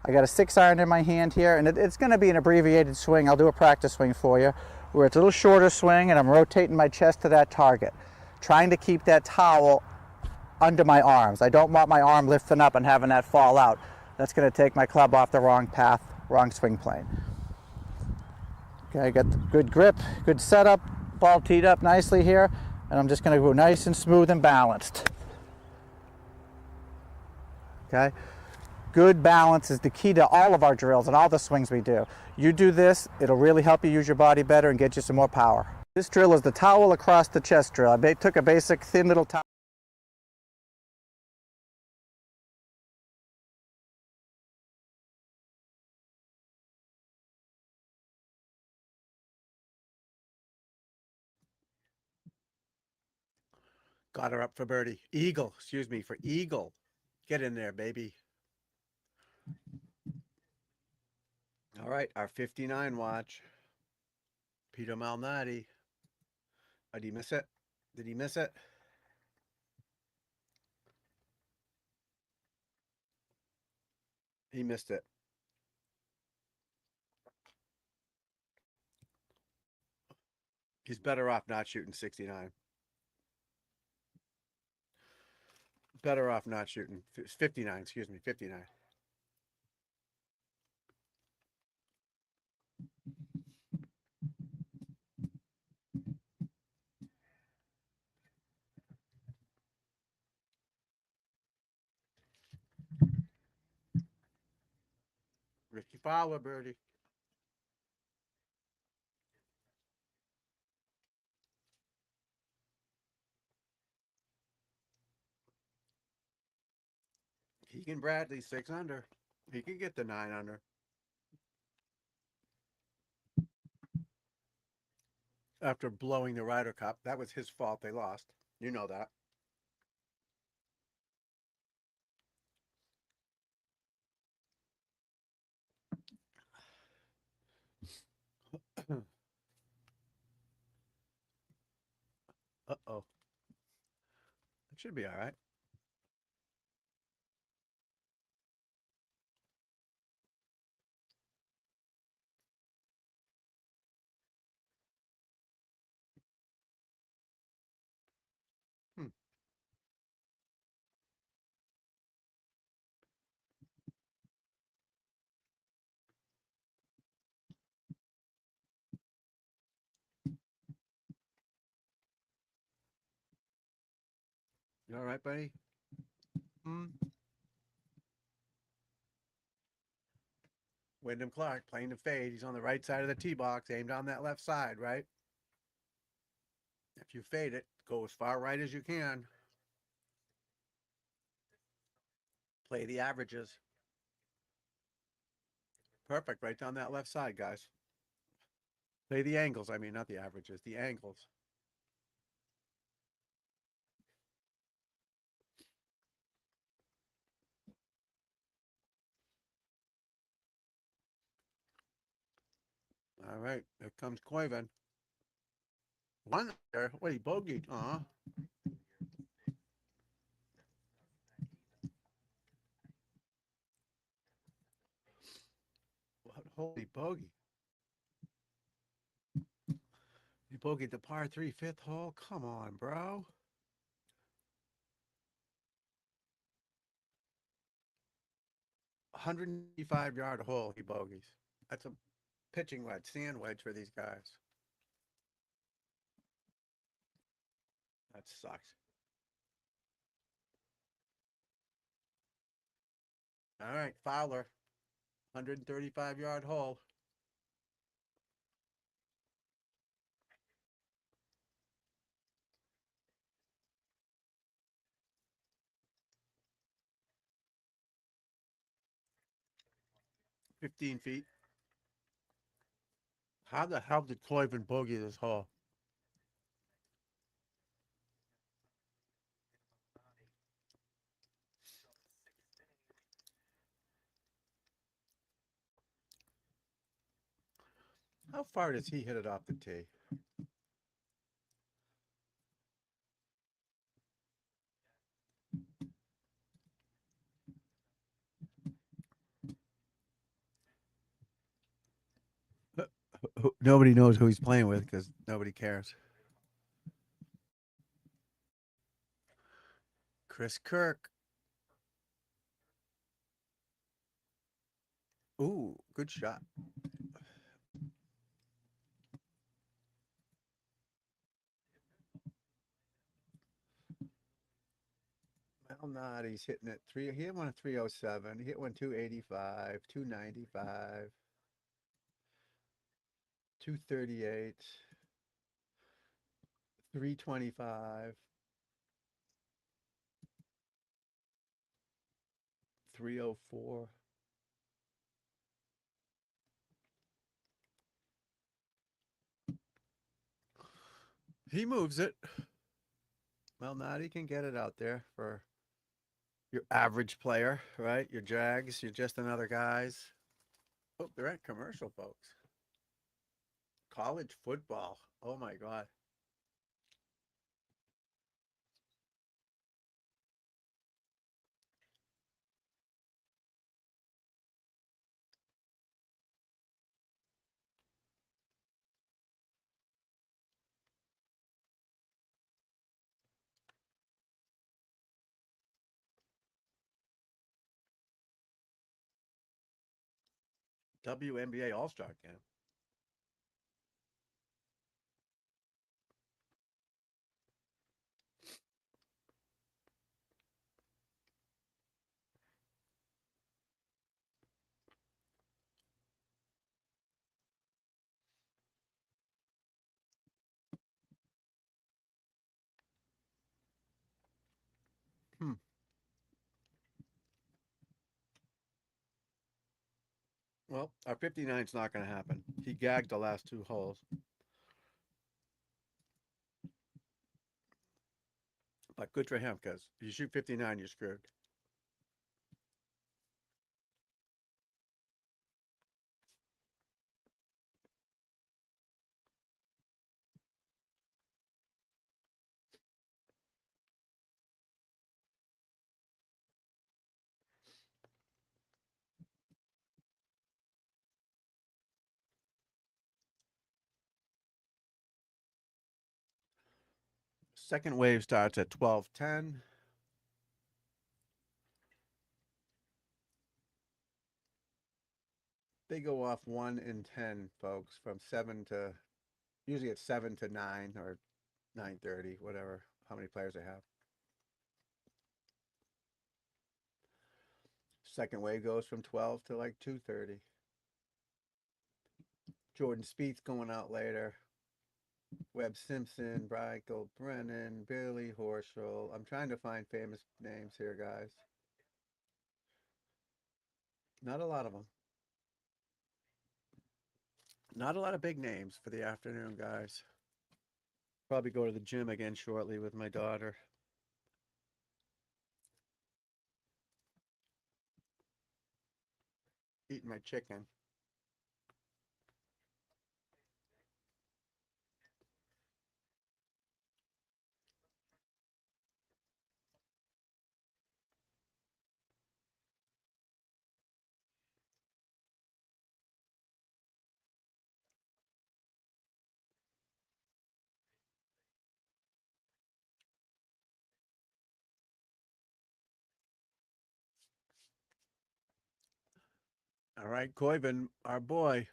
S8: I got a 6-iron in my hand here, and it's going to be an abbreviated swing. I'll do a practice swing for you, where it's a little shorter swing and I'm rotating my chest to that target, trying to keep that towel under my arms. I don't want my arm lifting up and having that fall out. That's going to take my club off the wrong path, wrong swing plane. Okay, I got the good grip, good setup, ball teed up nicely here, and I'm just going to go nice and smooth and balanced. Okay, good balance is the key to all of our drills and all the swings we do. You do this, it'll really help you use your body better and get you some more power. This drill is the towel across the chest drill. I took a basic thin little towel.
S1: Got her up for birdie. Eagle, excuse me, for eagle. Get in there, baby. All right, our 59 watch. Peter Malnati. Oh, did he miss it? Did he miss it? He missed it. He's better off not shooting 69. Better off not shooting. 59, excuse me, 59. Ricky Fowler, birdie. Keegan Bradley, 6 under. He could get the 9 under. after blowing the Ryder Cup. That was his fault. They lost. You know that. Uh-oh. It should be all right. Hmm. You all right, buddy? Hmm. Wyndham Clark playing the fade. He's on the right side of the tee box, aimed on that left side, right? If you fade it, go as far right as you can. Play the averages. Perfect, right down that left side, guys. Play the angles. I mean, not the averages, the angles. All right, here comes Coyvin. One there. What, he bogeyed? What, holy bogey. He bogeyed the par 3 fifth hole? Come on, bro. $155-yard hole, he bogeys. That's a pitching wedge, sand wedge for these guys. That sucks. All right, Fowler, 135-yard hole. $15 feet. How the hell did Coyvin bogey this hole? How far does he hit it off the tee? Nobody knows who he's playing with because nobody cares. Chris Kirk. Ooh, good shot. Malnati's hitting it three. He hit one at 307. He hit one 285, 295, 238, 325, 304. He moves it. Malnati can get it out there for your average player, right? Your Jags, you're just another guys. Oh, they're at commercial, folks. College football. Oh my God. WNBA All-Star Camp. Well, our 59's not going to happen. He gagged the last two holes. But good for him, because if you shoot 59, you're screwed. Second wave starts at 12:10. They go off 1 in 10, folks, from 7 to, usually it's 7 to 9 or 9:30, whatever, how many players they have. Second wave goes from 12 to like 2:30. Jordan Spieth's going out later. Webb Simpson, Michael Brennan, Billy Horschel. I'm trying to find famous names here, guys. Not a lot of them. Not a lot of big names for the afternoon, guys. Probably go to the gym again shortly with my daughter. Eating my chicken. All right, Koiven, our boy,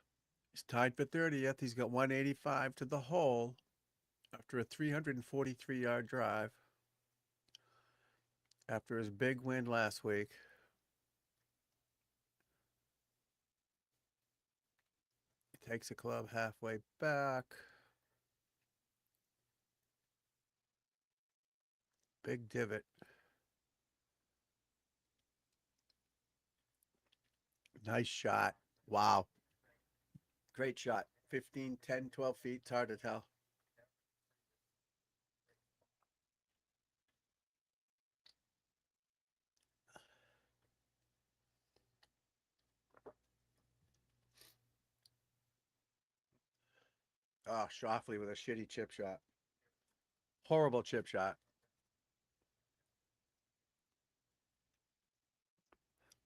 S1: he's tied for 30th. He's got 185 to the hole after a 343-yard drive after his big win last week. He takes the club halfway back. Big divot. Nice shot. Wow. Great shot. 15, 10, 12 feet. It's hard to tell. Oh, Shoffley with a shitty chip shot. Horrible chip shot.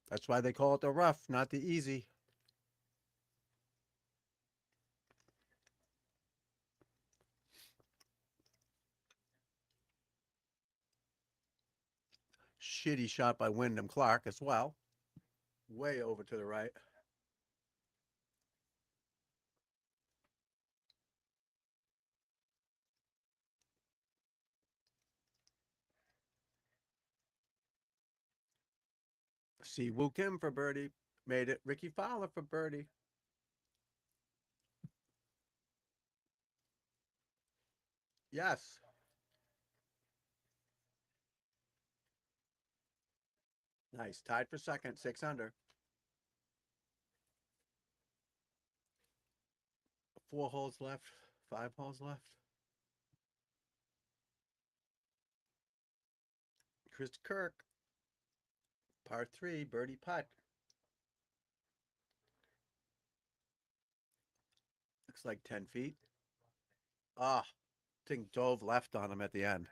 S1: That's why they call it the rough, not the easy. Shitty shot by Wyndham Clark as well. Way over to the right. Si Woo Kim for birdie. Made it. Ricky Fowler for birdie. Yes. Nice. Tied for second. 6 under. 4 holes left. 5 holes left. Chris Kirk. Par 3. Birdie putt. Looks like 10 feet. Ah, thing dove left on him at the end.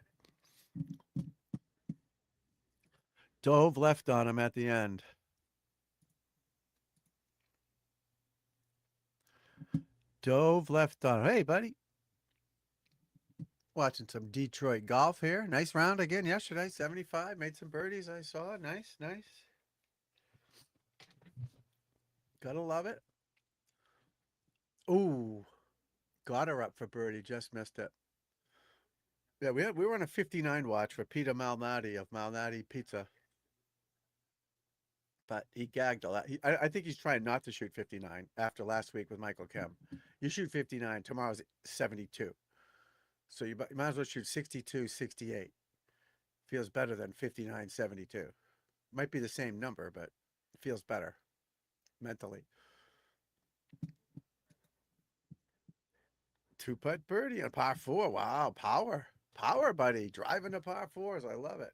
S1: Dove left on him at the end. Dove left on him. Hey, buddy. Watching some Detroit golf here. Nice round again yesterday. 75. Made some birdies. I saw. Nice, nice. Gotta love it. Ooh. Got her up for birdie. Just missed it. Yeah, we were on a 59 watch for Peter Malnati of Malnati Pizza. But he gagged a lot. I think he's trying not to shoot 59 after last week with Michael Kim. You shoot 59. Tomorrow's 72. So you might as well shoot 62, 68. Feels better than 59, 72. Might be the same number, but it feels better mentally. 2-putt birdie on par 4. Wow, power. Power buddy, driving the par fours. I love it.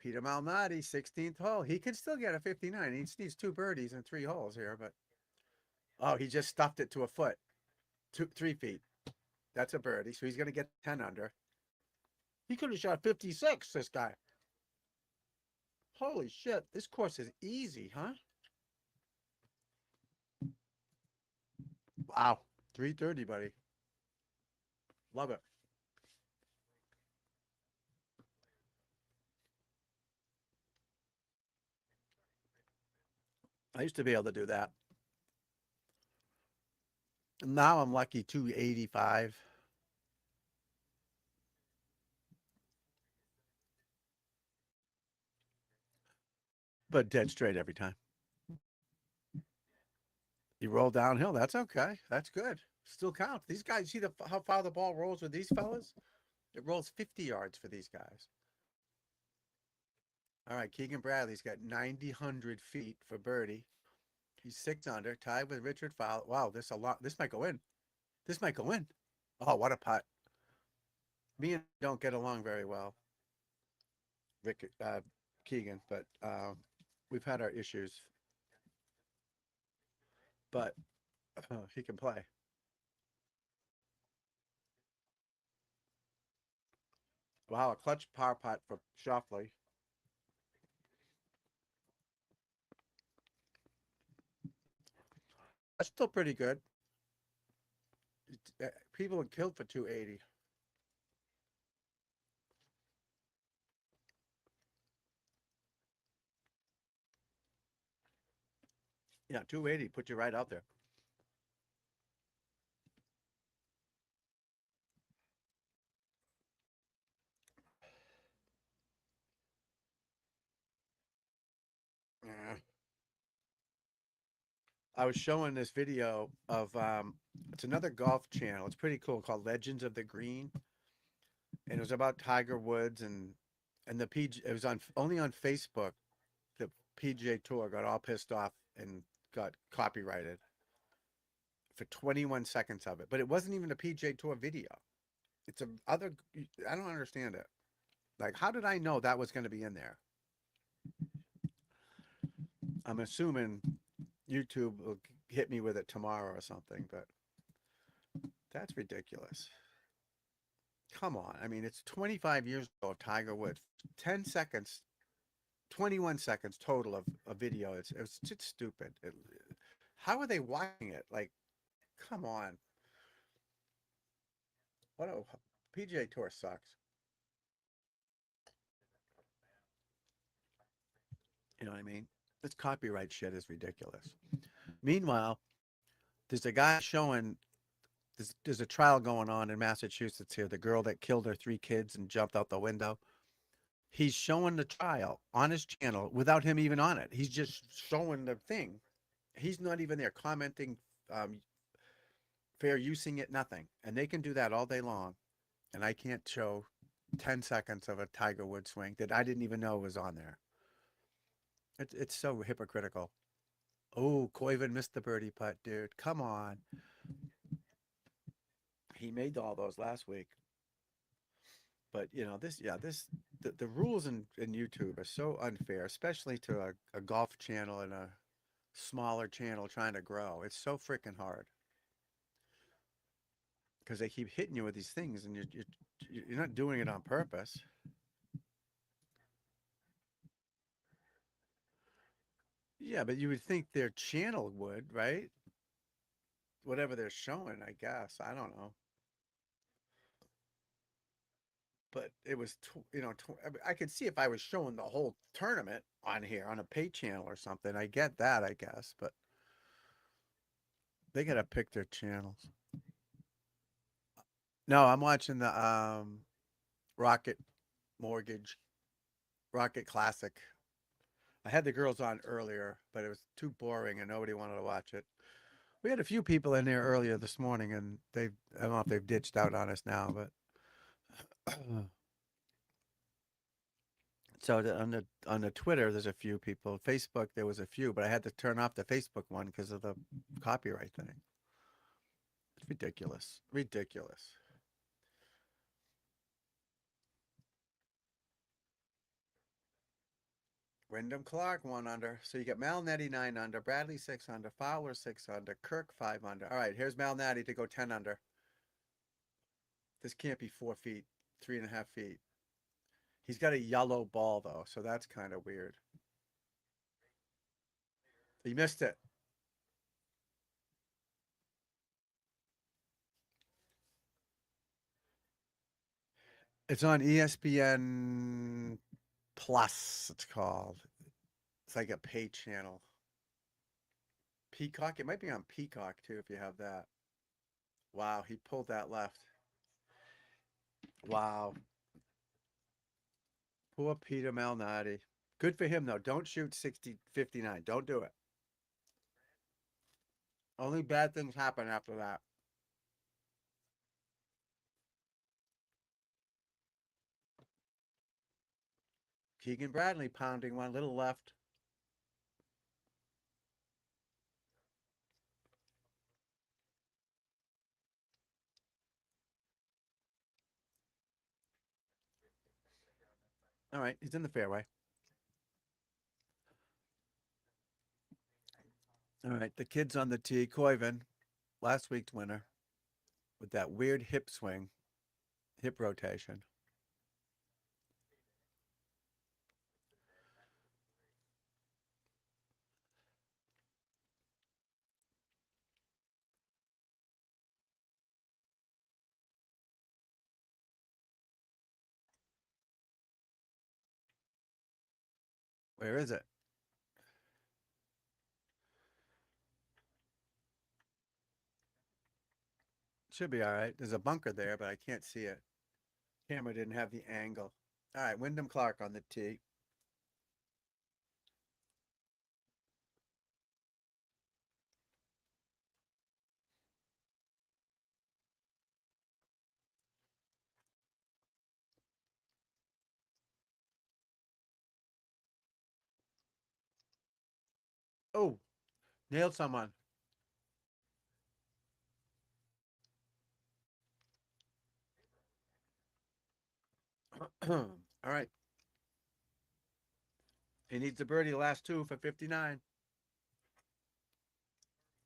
S1: Peter Malnati, 16th hole. He could still get a 59. He needs 2 birdies and 3 holes here, but oh, he just stuffed it to a foot. 3 feet. That's a birdie. So he's gonna get 10 under. He could have shot 56, this guy. Holy shit. This course is easy, huh? Wow. 330, buddy. Love it. I used to be able to do that. Now I'm lucky 285. But dead straight every time. You roll downhill. That's okay. That's good. Still counts. These guys, see how far the ball rolls with these fellas? It rolls 50 yards for these guys. All right, Keegan Bradley's got 9,000 feet for birdie. He's 6 under, tied with Richard Fowler. Wow, this might go in. This might go in. Oh, what a putt. Me and don't get along very well, Keegan, but we've had our issues. But he can play. Wow, a clutch power putt for Schauffele. That's still pretty good. People have killed for 280. Yeah, 280 put you right out there. Yeah. I was showing this video of it's another golf channel. It's pretty cool, called Legends of the Green, and it was about Tiger Woods and the PG. It was only on Facebook. The PGA Tour got all pissed off and got copyrighted for 21 seconds of it, but it wasn't even a PGA Tour video. It's I don't understand it. Like, how did I know that was going to be in there? I'm assuming YouTube will hit me with it tomorrow or something, but that's ridiculous. Come on. I mean, it's 25 years ago of Tiger Woods. 10 seconds, 21 seconds total of a video. It's just stupid. How are they watching it? Like, come on. What a PGA Tour sucks. You know what I mean? This copyright shit is ridiculous. Meanwhile, there's a guy showing there's a trial going on in Massachusetts here. The girl that killed her 3 kids and jumped out the window. He's showing the trial on his channel without him even on it. He's just showing the thing. He's not even there commenting, fair using it, nothing. And they can do that all day long. And I can't show 10 seconds of a Tiger Woods swing that I didn't even know was on there. It's so hypocritical. Oh, Koiven missed the birdie putt, dude. Come on. He made all those last week. But, you know, the rules in YouTube are so unfair, especially to a golf channel and a smaller channel trying to grow. It's so freaking hard. Because they keep hitting you with these things and you're not doing it on purpose. Yeah, but you would think their channel would, right? Whatever they're showing, I guess. I don't know. But it was, I could see if I was showing the whole tournament on here on a pay channel or something. I get that, I guess. But they got to pick their channels. No, I'm watching the Rocket Classic. I had the girls on earlier, but it was too boring and nobody wanted to watch it. We had a few people in there earlier this morning, and I don't know if they've ditched out on us now, but so on the Twitter, there's a few people. Facebook, there was a few, but I had to turn off the Facebook one because of the copyright thing. It's ridiculous. Ridiculous. Wyndham Clark 1 under. So you get Malnetti 9 under, Bradley 6 under, Fowler 6 under, Kirk 5 under. All right, here's Malnetti to go 10 under. This can't be 4 feet, 3.5 feet. He's got a yellow ball though, so that's kind of weird. He missed it. It's on ESPN Plus, it's called. It's like a pay channel. Peacock? It might be on Peacock too if you have that. Wow, he pulled that left. Wow. Poor Peter Malnati. Good for him though. Don't shoot 59. Don't do it. Only bad things happen after that. Keegan Bradley pounding one, little left. All right, he's in the fairway. All right, the kid's on the tee. Koiven, last week's winner, with that weird hip swing, hip rotation. Where is it? Should be all right. There's a bunker there, but I can't see it. Camera didn't have the angle. All right, Wyndham Clark on the tee. Oh, nailed someone. All right. He needs a birdie last 2 for 59.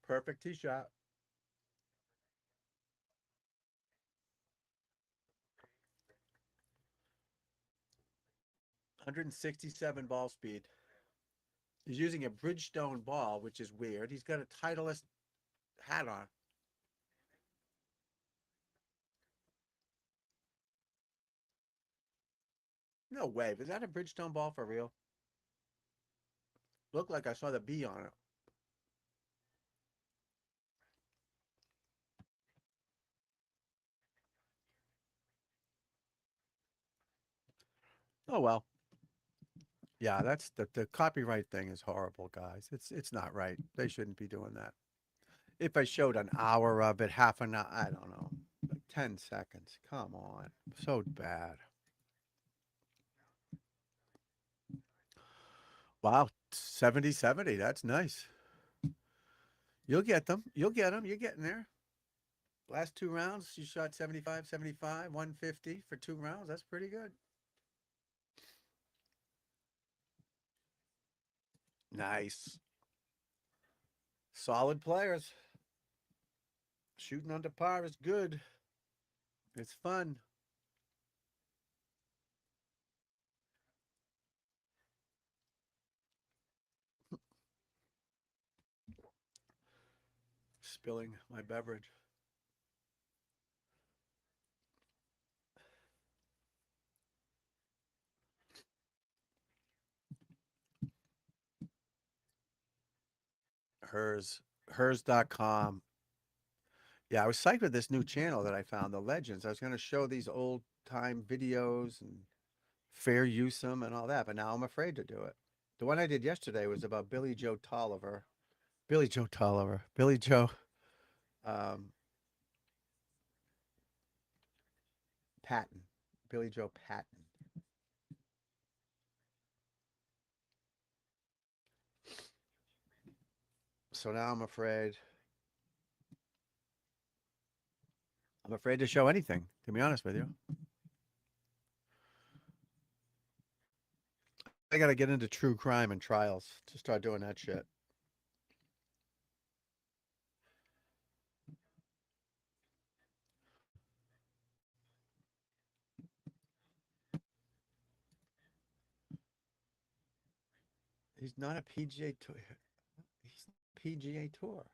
S1: Perfect tee shot. 167 ball speed. He's using a Bridgestone ball, which is weird. He's got a Titleist hat on. No way. Was that a Bridgestone ball for real? Looked like I saw the B on it. Oh well. Yeah, that's the copyright thing is horrible, guys. It's not right. They shouldn't be doing that. If I showed an hour of it, half an hour, I don't know, like 10 seconds. Come on. So bad. Wow, 70-70. That's nice. You'll get them. You'll get them. You're getting there. Last 2 rounds, you shot 75, 75, 150 for 2 rounds. That's pretty good. Nice. Solid players. Shooting under par is good. It's fun. Spilling my beverage. Hers.com. Yeah, I was psyched with this new channel that I found, the Legends. I was going to show these old time videos and fair use them and all that, but now I'm afraid to do it. The one I did yesterday was about Billy Joe Tolliver. Billy Joe Tolliver. Billy Joe Patton. Billy Joe Patton. So now I'm afraid. I'm afraid to show anything, to be honest with you. I got to get into true crime and trials to start doing that shit. He's not a PGA Tour. He's PGA Tour.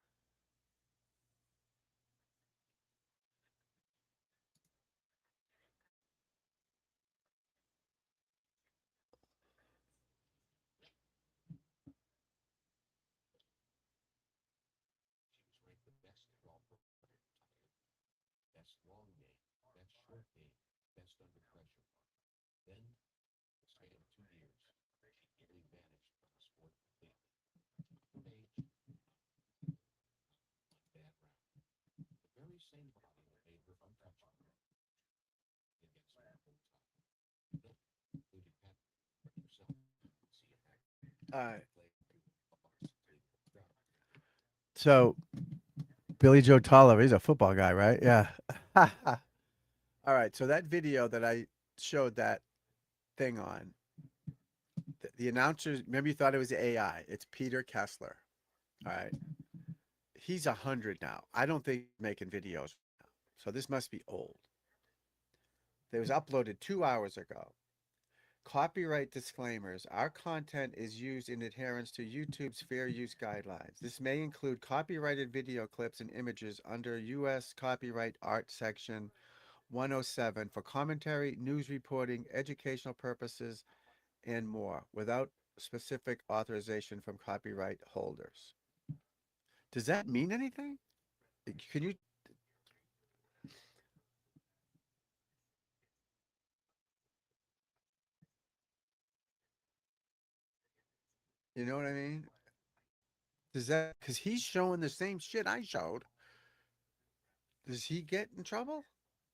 S1: All right. So, Billy Joe Tolliver, he's a football guy, right? Yeah. All right. So that video that I showed that thing on, the announcers, remember you thought it was AI. It's Peter Kessler. All right. He's 100 now. I don't think he's making videos now. So this must be old. It was uploaded 2 hours ago. Copyright disclaimers. Our content is used in adherence to YouTube's fair use guidelines. This may include copyrighted video clips and images under U.S. Copyright Art Section 107 for commentary, news reporting, educational purposes, and more, without specific authorization from copyright holders. Does that mean anything? Can you? You know what I mean? Does that, because he's showing the same shit I showed. Does he get in trouble?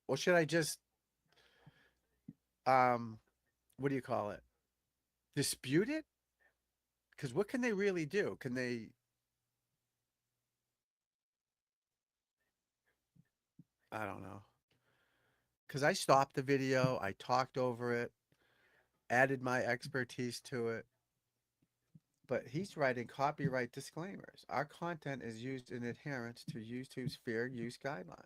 S1: Or should I just, what do you call it? Dispute it? Because what can they really do? Can they, I don't know. Because I stopped the video, I talked over it, added my expertise to it. But he's writing copyright disclaimers. Our content is used in adherence to YouTube's fair use guidelines.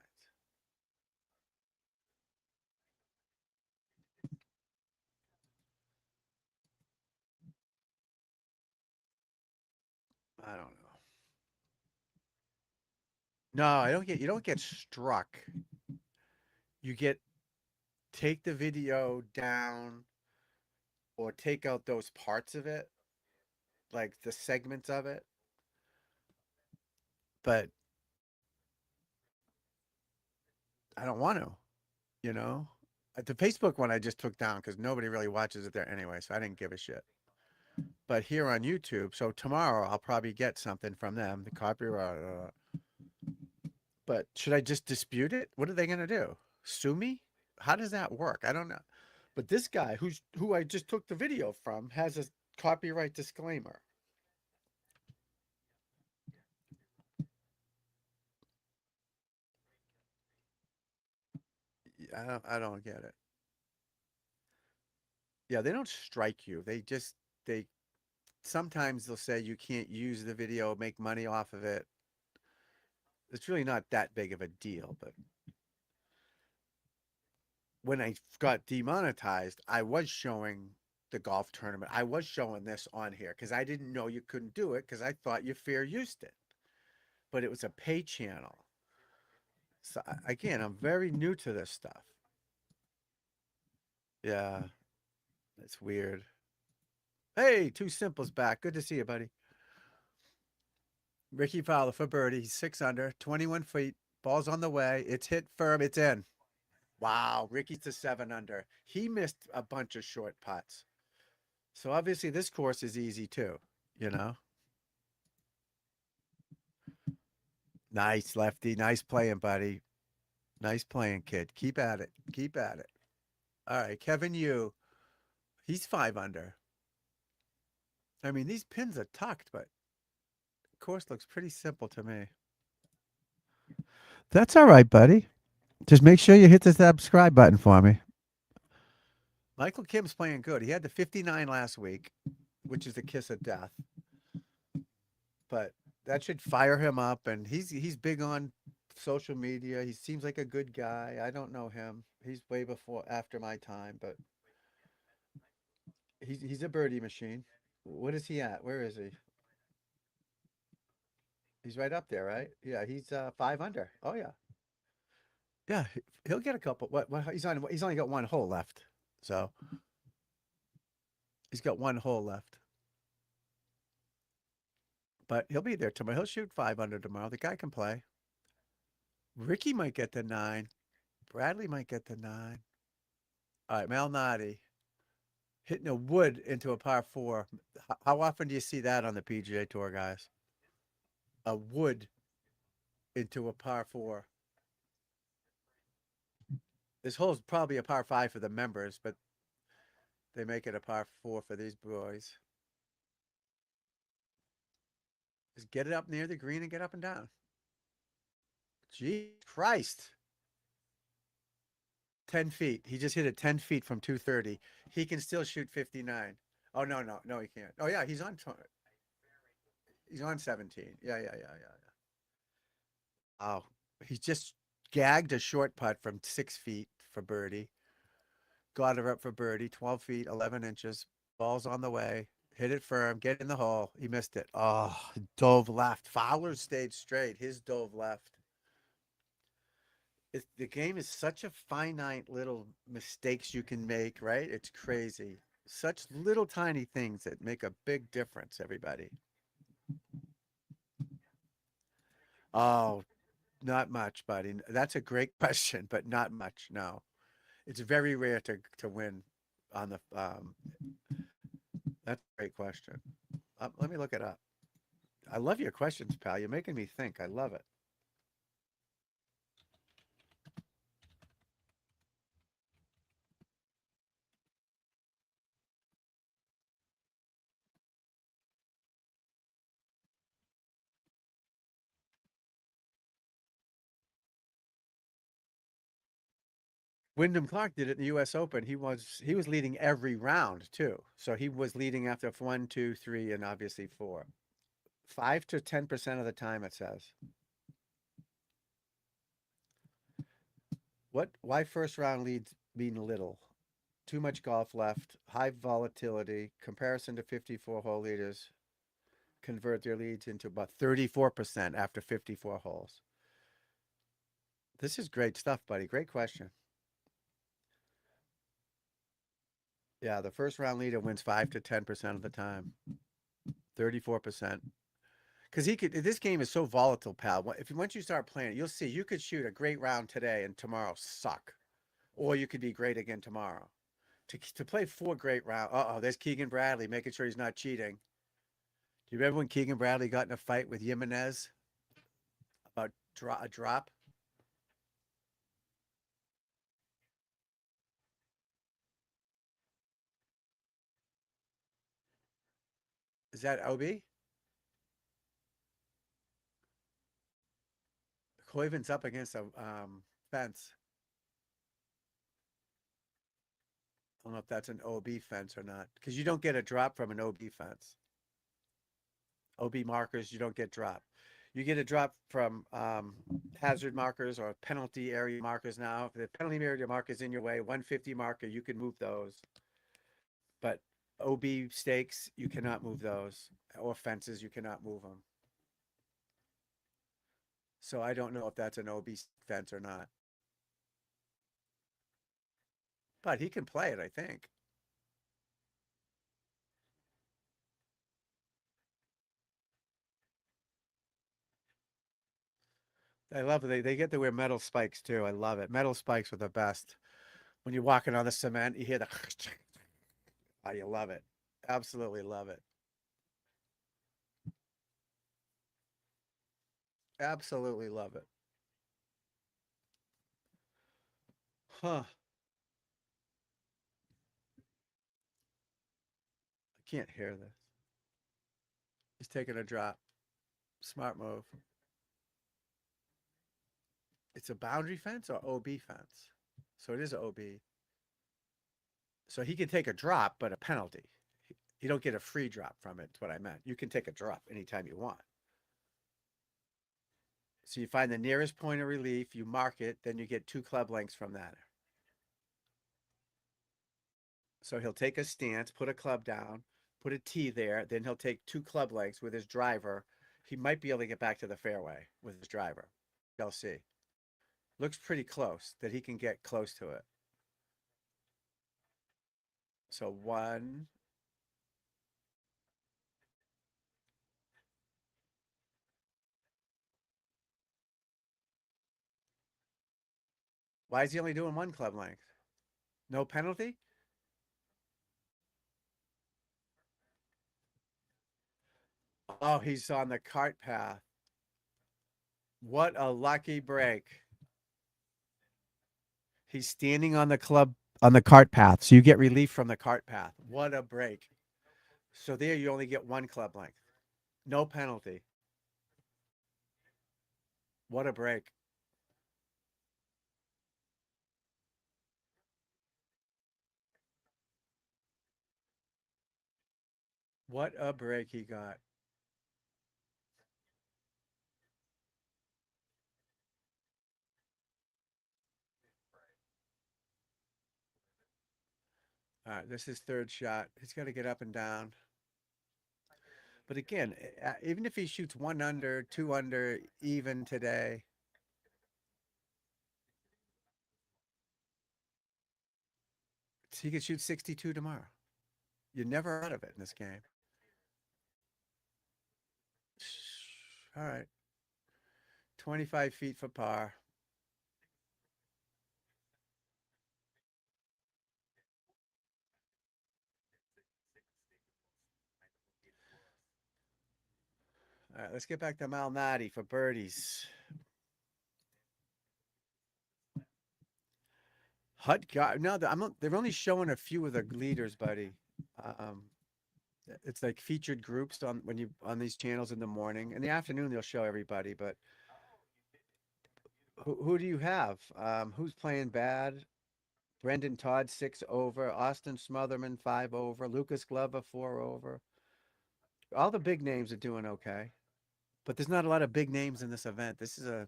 S1: I don't know. No, I don't get, you don't get struck. You get, take the video down or take out those parts of it, like the segments of it. But I don't want to, you know? The Facebook one I just took down because nobody really watches it there anyway, so I didn't give a shit. But here on YouTube, so tomorrow I'll probably get something from them, the copyright. But should I just dispute it? What are they going to do? Sue me? How does that work? I don't know. But this guy who I just took the video from has a copyright disclaimer. I don't get it. Yeah, they don't strike you. They sometimes they'll say you can't use the video, make money off of it. It's really not that big of a deal, but when I got demonetized, I was showing the golf tournament. I was showing this on here because I didn't know you couldn't do it because I thought you fair used it. But it was a pay channel. So again, I'm very new to this stuff. Yeah, it's weird. Hey, Too Simple's back. Good to see you, buddy. Ricky Fowler for birdie. He's 6 under, 21 feet. Ball's on the way. It's hit firm. It's in. Wow, Ricky's to 7 under. He missed a bunch of short putts. So obviously this course is easy too, you know? Nice, Lefty. Nice playing, buddy. Nice playing, kid. Keep at it. Keep at it. All right, Kevin Yu. He's 5 under. I mean, these pins are tucked, but the course looks pretty simple to me. That's all right, buddy. Just make sure you hit the subscribe button for me. Michael Kim's playing good. He had the 59 last week, which is the kiss of death. But that should fire him up, and he's big on social media. He seems like a good guy. I don't know him. He's way after my time, but he's a birdie machine. What is he at? Where is he? He's right up there, right? Yeah, he's 5 under. Oh yeah. Yeah, he'll get a couple. What he's only got one hole left. So he's got one hole left. But he'll be there tomorrow. He'll shoot 5 under tomorrow. The guy can play. Ricky might get the 9. Bradley might get the 9. All right, Malnati hitting a wood into a par 4. How often do you see that on the PGA Tour, guys? A wood into a par 4. This hole's probably a par 5 for the members, but they make it a par 4 for these boys. Just get it up near the green and get up and down. Gee Christ. 10 feet. He just hit it 10 feet from 230. He can still shoot 59. Oh, no, he can't. Oh, yeah, he's on 17. Yeah. Oh, he just gagged a short putt from 6 feet for birdie. Got her up for birdie, 12 feet, 11 inches. Ball's on the way. Hit it firm, get in the hole. He missed it. Oh, dove left. Fowler stayed straight. His dove left. The game is such a finite little mistakes you can make, right? It's crazy. Such little tiny things that make a big difference, everybody. Oh, not much, buddy. That's a great question, but not much. No, it's very rare to win on the. That's a great question. Let me look it up. I love your questions, pal. You're making me think. I love it. Wyndham Clark did it in the U.S. Open. He was leading every round too. So he was leading after 1, 2, 3, and obviously 4. 5 to 10% of the time, it says. Why first round leads mean little? Too much golf left, high volatility, comparison to 54 hole leaders convert their leads into about 34% after 54 holes. This is great stuff, buddy. Great question. Yeah, the first round leader wins 5 to 10% of the time. 34%. Because this game is so volatile, pal. Once you start playing it, you'll see you could shoot a great round today and tomorrow suck. Or you could be great again tomorrow. To play 4 great rounds. There's Keegan Bradley making sure he's not cheating. Do you remember when Keegan Bradley got in a fight with Jimenez about a drop? Is that OB? Koivin's up against a fence. I don't know if that's an OB fence or not, because you don't get a drop from an OB fence. OB markers, you don't get drop. You get a drop from hazard markers or penalty area markers now. If the penalty area marker is in your way, 150 marker, you can move those. But OB stakes, you cannot move those. Or fences, you cannot move them. So I don't know if that's an OB fence or not. But he can play it, I think. I love it. They get to wear metal spikes too. I love it. Metal spikes are the best. When you're walking on the cement, you hear the oh, you love it. Absolutely love it. Absolutely love it. Huh. I can't hear this. He's taking a drop. Smart move. It's a boundary fence or OB fence. So it is OB. So he can take a drop, but a penalty. You don't get a free drop from it. That's what I meant. You can take a drop anytime you want. So you find the nearest point of relief, you mark it, then you get 2 club lengths from that. So he'll take a stance, put a club down, put a tee there, then he'll take 2 club lengths with his driver. He might be able to get back to the fairway with his driver. You'll see. Looks pretty close, that he can get close to it. So 1. Why is he only doing 1 club length? No penalty? Oh, he's on the cart path. What a lucky break. He's standing on the cart path. So you get relief from the cart path. What a break. So there you only get 1 club length. No penalty. What a break. What a break he got. All right, this is 3rd shot. He's got to get up and down. But again, even if he shoots 1 under, 2 under, even today, he could shoot 62 tomorrow. You're never out of it in this game. All right. 25 feet for par. All right, let's get back to Malnati for birdies. Hut guy. No, they're only showing a few of the leaders, buddy. It's like featured groups on these channels in the morning. In the afternoon, they'll show everybody. But who do you have? Who's playing bad? Brendan Todd 6 over. Austin Smotherman 5 over. Lucas Glover 4 over. All the big names are doing okay, but there's not a lot of big names in this event. This is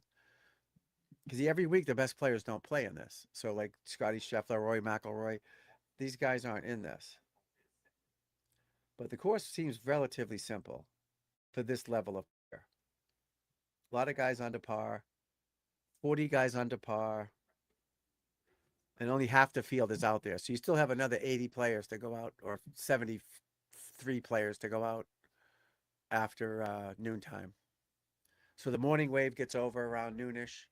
S1: because every week the best players don't play in this. So like Scotty Scheffler, Rory McIlroy, these guys aren't in this. But the course seems relatively simple for this level of player. A lot of guys under par, 40 guys under par, and only half the field is out there. So you still have another 80 players to go out, or 73 players to go out after noontime. So the morning wave gets over around noonish.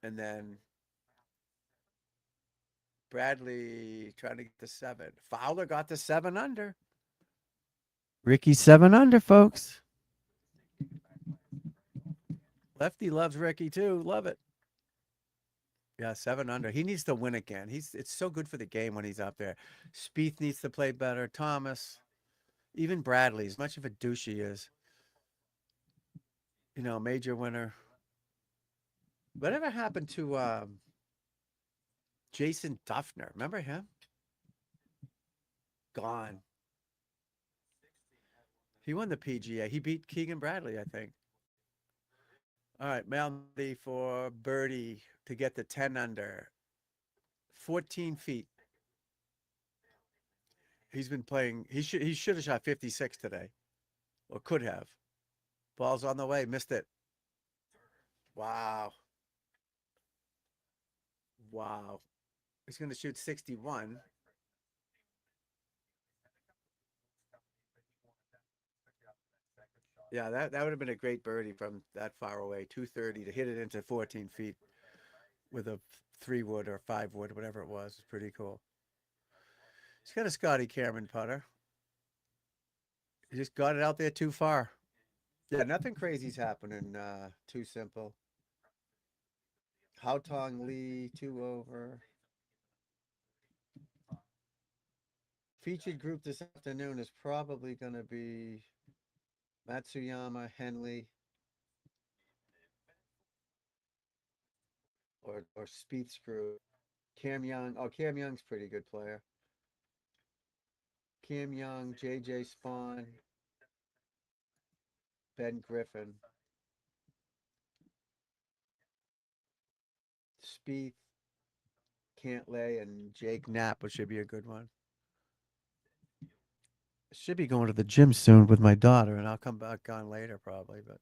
S1: And then Bradley trying to get the 7. Fowler got the 7 under. Ricky 7 under, folks. Lefty loves Ricky too. Love it. Yeah, 7 under. He needs to win again. It's so good for the game when he's up there. Spieth needs to play better. Thomas, even Bradley, as much of a douche he is. You know, major winner. Whatever happened to Jason Duffner? Remember him? Gone. He won the PGA. He beat Keegan Bradley, I think. All right, Malnati for birdie to get the 10 under. 14 feet. He's been playing. He should have shot 56 today, or could have. Ball's on the way. Missed it. Wow. Wow. He's going to shoot 61. Yeah, that would have been a great birdie from that far away. 230 to hit it into 14 feet with a 3-wood or 5-wood, whatever it was. It's pretty cool. He's got a Scotty Cameron putter. He just got it out there too far. Yeah, nothing crazy's happening. Too simple. Haotong Lee 2 over. Featured group this afternoon is probably going to be Matsuyama, Henley, or Speed Screw. Cam Young. Oh, Cam Young's a pretty good player. Cam Young, JJ Spawn, Ben Griffin, Spieth, Cantlay, and Jake Knapp, which should be a good one. Should be going to the gym soon with my daughter, and I'll come back on later probably, but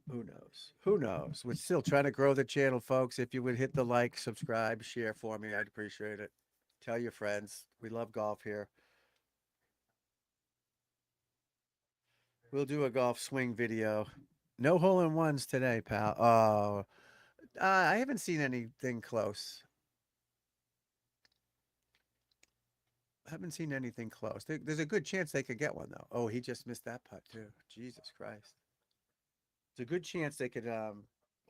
S1: who knows? Who knows? We're still trying to grow the channel, folks. If you would hit the like, subscribe, share for me, I'd appreciate it. Tell your friends. We love golf here. We'll do a golf swing video. No hole-in-ones today, pal. Oh, I haven't seen anything close. I haven't seen anything close. There's a good chance they could get one, though. Oh, he just missed that putt, too. Jesus Christ. There's a good chance they could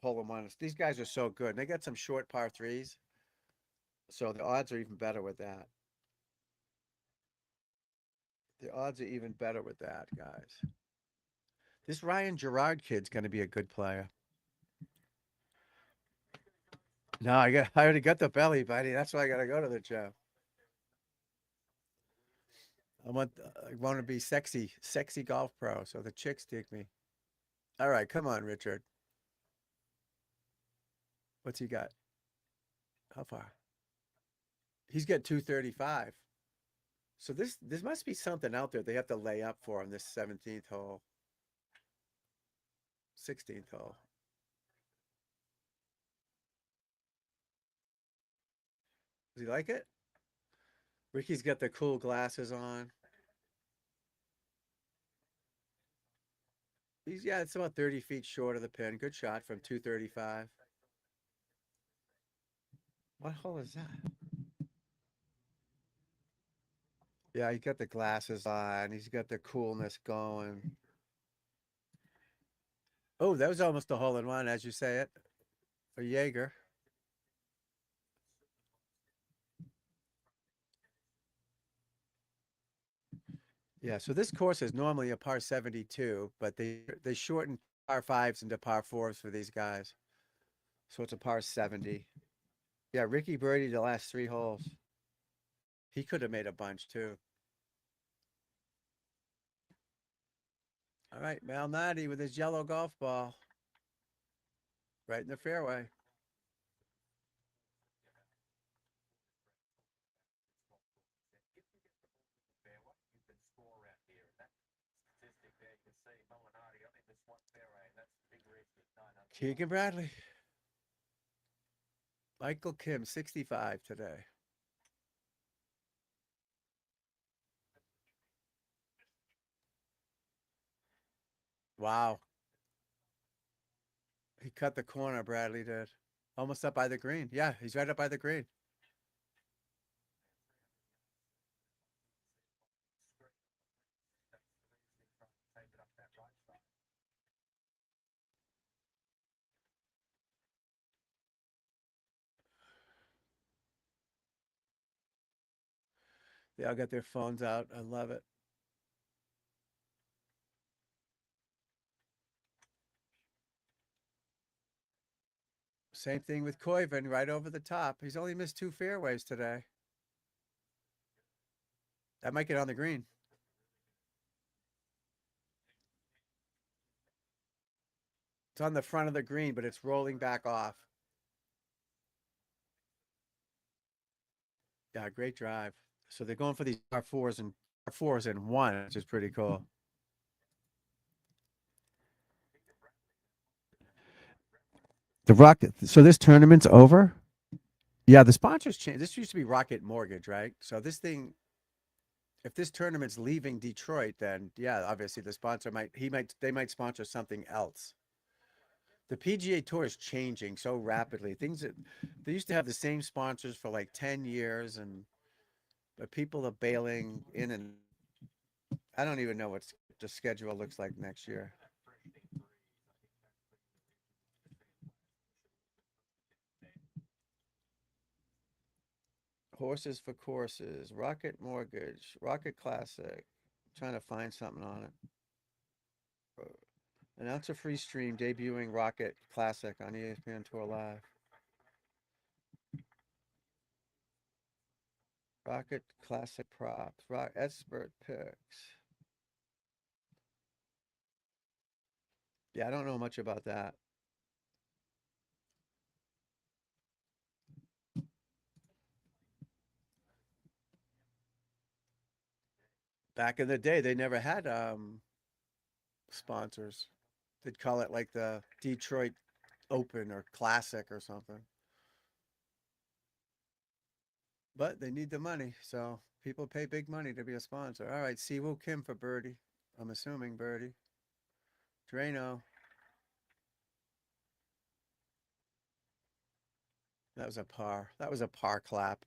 S1: hole-in-one. These guys are so good. They got some short par threes, so the odds are even better with that. The odds are even better with that, guys. This Ryan Gerard kid's going to be a good player. No, I already got the belly, buddy. That's why I got to go to the gym. I want to be sexy golf pro, so the chicks dig me. All right, come on, Richard. What's he got? How far? He's got 235. So this must be something out there they have to lay up for on this 17th hole. 16th hole. Does he like it? Ricky's got the cool glasses on. Yeah, it's about 30 feet short of the pin. Good shot from 235. What hole is that? Yeah, he got the glasses on. He's got the coolness going. Oh, that was almost a hole-in-one, as you say it. For Jaeger. Yeah, so this course is normally a par 72, but they shorten par fives into par fours for these guys. So it's a par 70. Yeah, Ricky birdied the last 3 holes. He could have made a bunch too. All right, Malnati with his yellow golf ball. Right in the fairway. Keegan Bradley. Michael Kim, 65 today. Wow. He cut the corner, Bradley did. Almost up by the green. Yeah, he's right up by the green. They all got their phones out. I love it. Same thing with Koiven, right over the top. He's only missed 2 fairways today. That might get on the green. It's on the front of the green, but it's rolling back off. Yeah, great drive. So they're going for these par fours and 1, which is pretty cool. The Rocket. So this tournament's over? Yeah, the sponsors changed. This used to be Rocket Mortgage, right? So this thing, if this tournament's leaving Detroit, then yeah, obviously the sponsor they might sponsor something else. The PGA Tour is changing so rapidly. They used to have the same sponsors for like 10 years, but people are bailing in, and I don't even know what the schedule looks like next year. Horses for Courses, Rocket Mortgage, Rocket Classic. I'm trying to find something on it. Announce a free stream debuting Rocket Classic on ESPN Tour Live. Rocket Classic props. Rock expert picks. Yeah, I don't know much about that. Back in the day, they never had sponsors. They'd call it like the Detroit Open or Classic or something. But they need the money, so people pay big money to be a sponsor. All right, Siwoo Kim for birdie. I'm assuming birdie. Drano. That was a par. That was a par clap.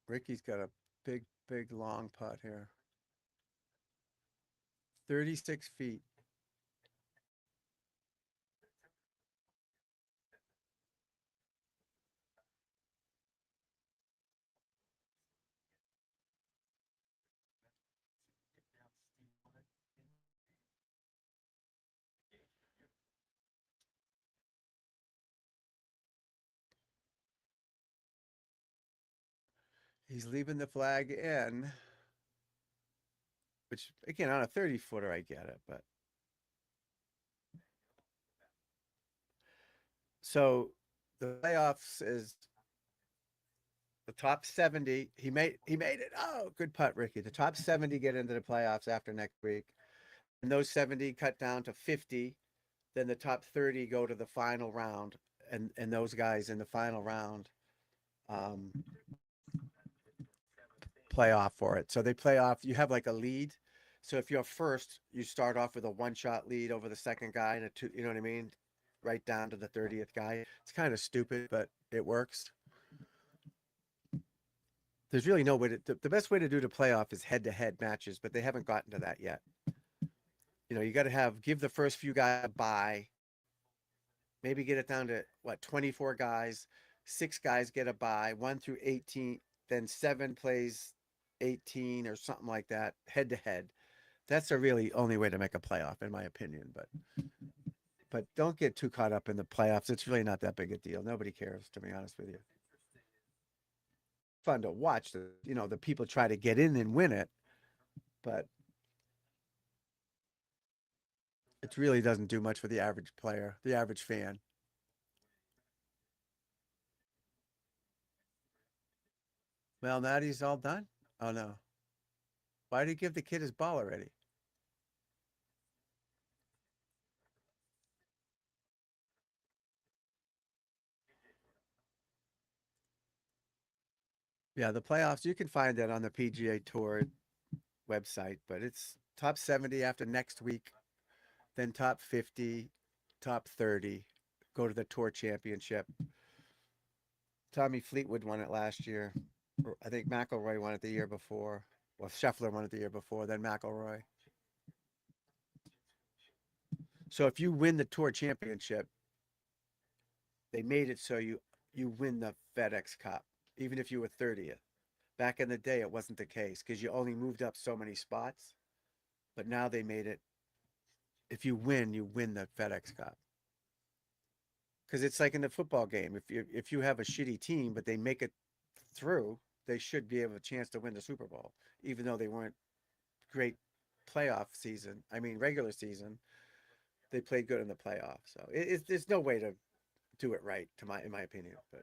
S1: Ricky's got a big, big long putt here. 36 feet. He's leaving the flag in, which again, on a 30-footer, I get it, but. So the playoffs is the top 70. He made it. Oh, good putt, Ricky. The top 70 get into the playoffs after next week. And those 70 cut down to 50. Then the top 30 go to the final round. And those guys in the final round play off for it. So they play off. You have like a lead. So if you're first, you start off with a one-shot lead over the second guy and a two, you know what I mean? Right down to the 30th guy. It's kind of stupid, but it works. There's really no way to, the best way to do the playoff is head-to-head matches, but they haven't gotten to that yet. You know, you got to give the first few guys a bye, maybe get it down to what, 24 guys, 6 guys get a bye, 1 through 18, then 7 plays 18 or something like that, head-to-head. That's the really only way to make a playoff, in my opinion, but don't get too caught up in the playoffs. It's really not that big a deal. Nobody cares, to be honest with you. Fun to watch the people try to get in and win it, but it really doesn't do much for the average player, the average fan. Well, Natty's all done. Oh no. Why did he give the kid his ball already? Yeah, the playoffs, you can find that on the PGA Tour website, but it's top 70 after next week, then top 50, top 30, go to the Tour Championship. Tommy Fleetwood won it last year. I think McIlroy won it the year before. Well, Scheffler won it the year before, then McIlroy. So if you win the Tour Championship, they made it so you win the FedEx Cup, even if you were 30th. Back in the day, it wasn't the case because you only moved up so many spots. But now they made it, if you win the FedEx Cup. Because it's like in the football game. If you have a shitty team, but they make it through, they should be able a chance to win the Super Bowl, even though they weren't great playoff season. I mean, regular season, they played good in the playoffs. So there's no way to do it right, in my opinion. But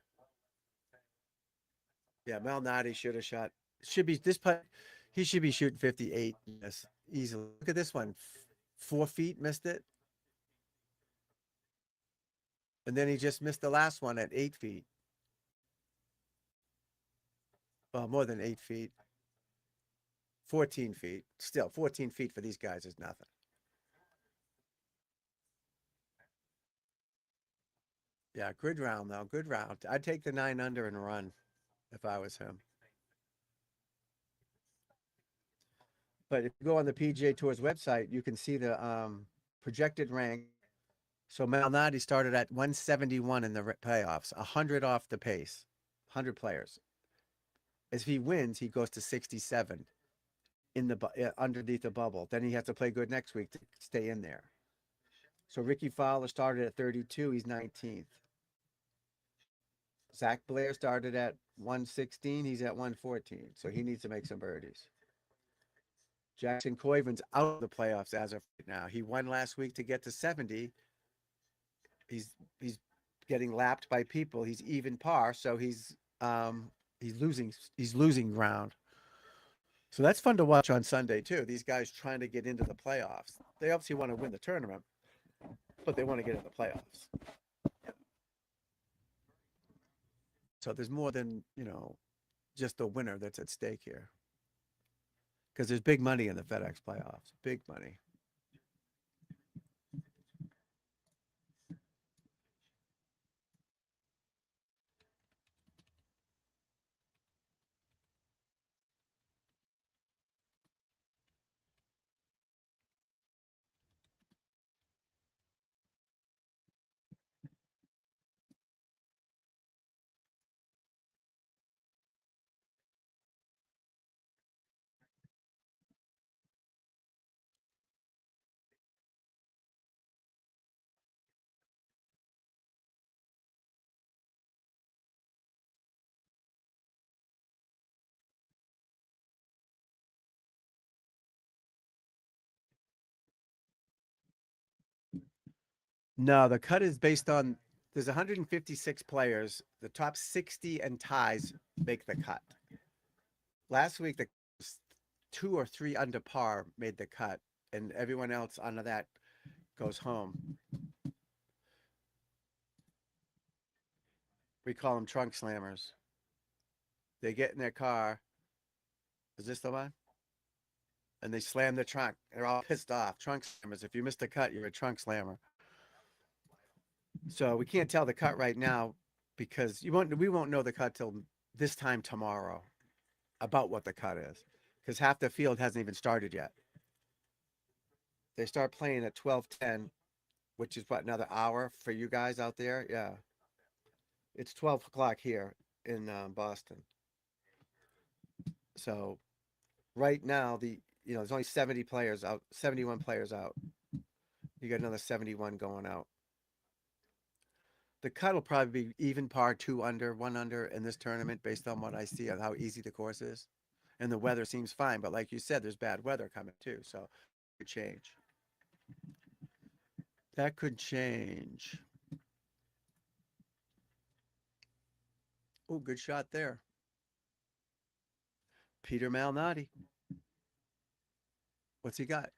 S1: yeah, Malnati should have shot. Should be this putt. He should be shooting 58. Yes, easily. Look at this one. 4 feet, missed it. And then he just missed the last one at 8 feet. Well, more than 8 feet. 14 feet. Still, 14 feet for these guys is nothing. Yeah, good round, though. Good round. I'd take the 9 under and run if I was him. But if you go on the PGA Tour's website, you can see the projected rank. So Malnati started at 171 in the playoffs, 100 off the pace, 100 players. If he wins, he goes to 67. in the underneath the bubble. Then he has to play good next week to stay in there. So Ricky Fowler started at 32. He's 19th. Zach Blair started at 116. He's at 114. So he needs to make some birdies. Jackson Coyvin's out of the playoffs as of right now. He won last week to get to 70. He's getting lapped by people. He's even par, so he's losing ground. So that's fun to watch on Sunday too. These guys trying to get into the playoffs. They obviously want to win the tournament, but they want to get in the playoffs. So there's more than, just the winner that's at stake here. Because there's big money in the FedEx playoffs. Big money. No, the cut is based on there's 156 players. The top 60 and ties make the cut. Last week, the 2 or 3 under par made the cut, and everyone else under that goes home. We call them trunk slammers. They get in their car. Is this the one? And they slam the trunk. They're all pissed off. Trunk slammers. If you missed a cut, you're a trunk slammer. So we can't tell the cut right now because we won't know the cut till this time tomorrow about what the cut is because half the field hasn't even started yet. They start playing at 12:10, which is what, another hour for you guys out there? Yeah. It's 12 o'clock here in Boston. So right now, there's only 70 players out, 71 players out. You got another 71 going out. The cut will probably be even par, 2 under, 1 under in this tournament based on what I see of how easy the course is. And the weather seems fine, but like you said, there's bad weather coming too, so it could change. That could change. Oh, good shot there. Peter Malnati. What's he got?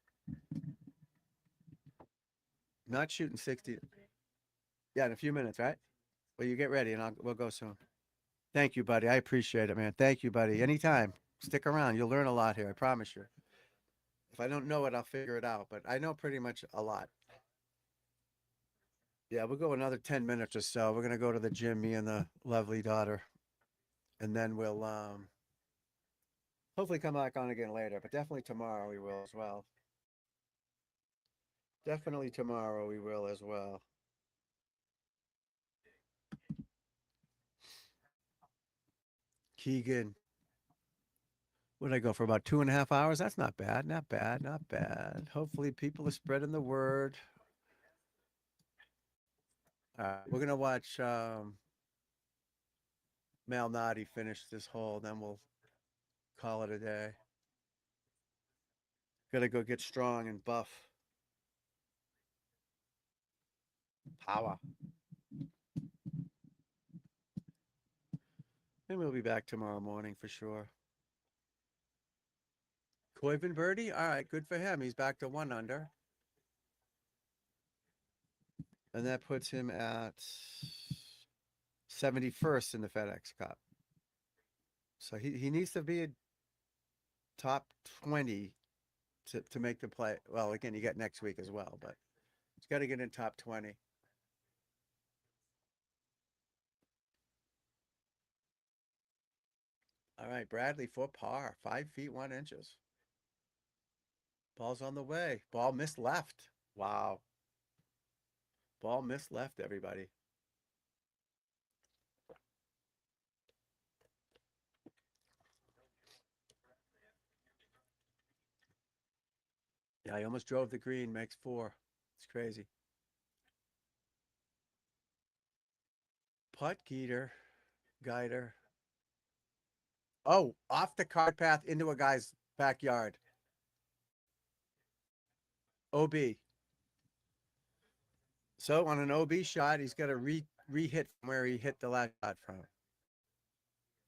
S1: Not shooting 60. Yeah, in a few minutes, right? Well, you get ready and we'll go soon. Thank you, buddy. I appreciate it, man. Thank you, buddy. Anytime. Stick around. You'll learn a lot here. I promise you. If I don't know it, I'll figure it out, but I know pretty much a lot. Yeah, we'll go another 10 minutes or so. We're going to go to the gym, me and the lovely daughter. And then we'll hopefully come back on again later, but definitely tomorrow we will as well. Definitely tomorrow we will as well. Keegan. What did I go for about 2.5 hours? That's not bad. Not bad. Not bad. Hopefully people are spreading the word. All right, we're going to watch Malnati finish this hole, then we'll call it a day. Gotta go get strong and buff. Power. And we'll be back tomorrow morning for sure. Coyvin birdie? All right, good for him. He's back to 1 under. And that puts him at 71st in the FedEx Cup. So he needs to be a top 20 to make the play. Well, again, you get next week as well, but he's got to get in top 20. All right, Bradley for par, 5 feet 1 inches. Ball's on the way. Ball missed left. Wow. Ball missed left, everybody. Yeah, I almost drove the green, makes 4. It's crazy. Putt guider. Oh, off the cart path into a guy's backyard. OB. So on an OB shot, he's got to re-hit from where he hit the last shot from.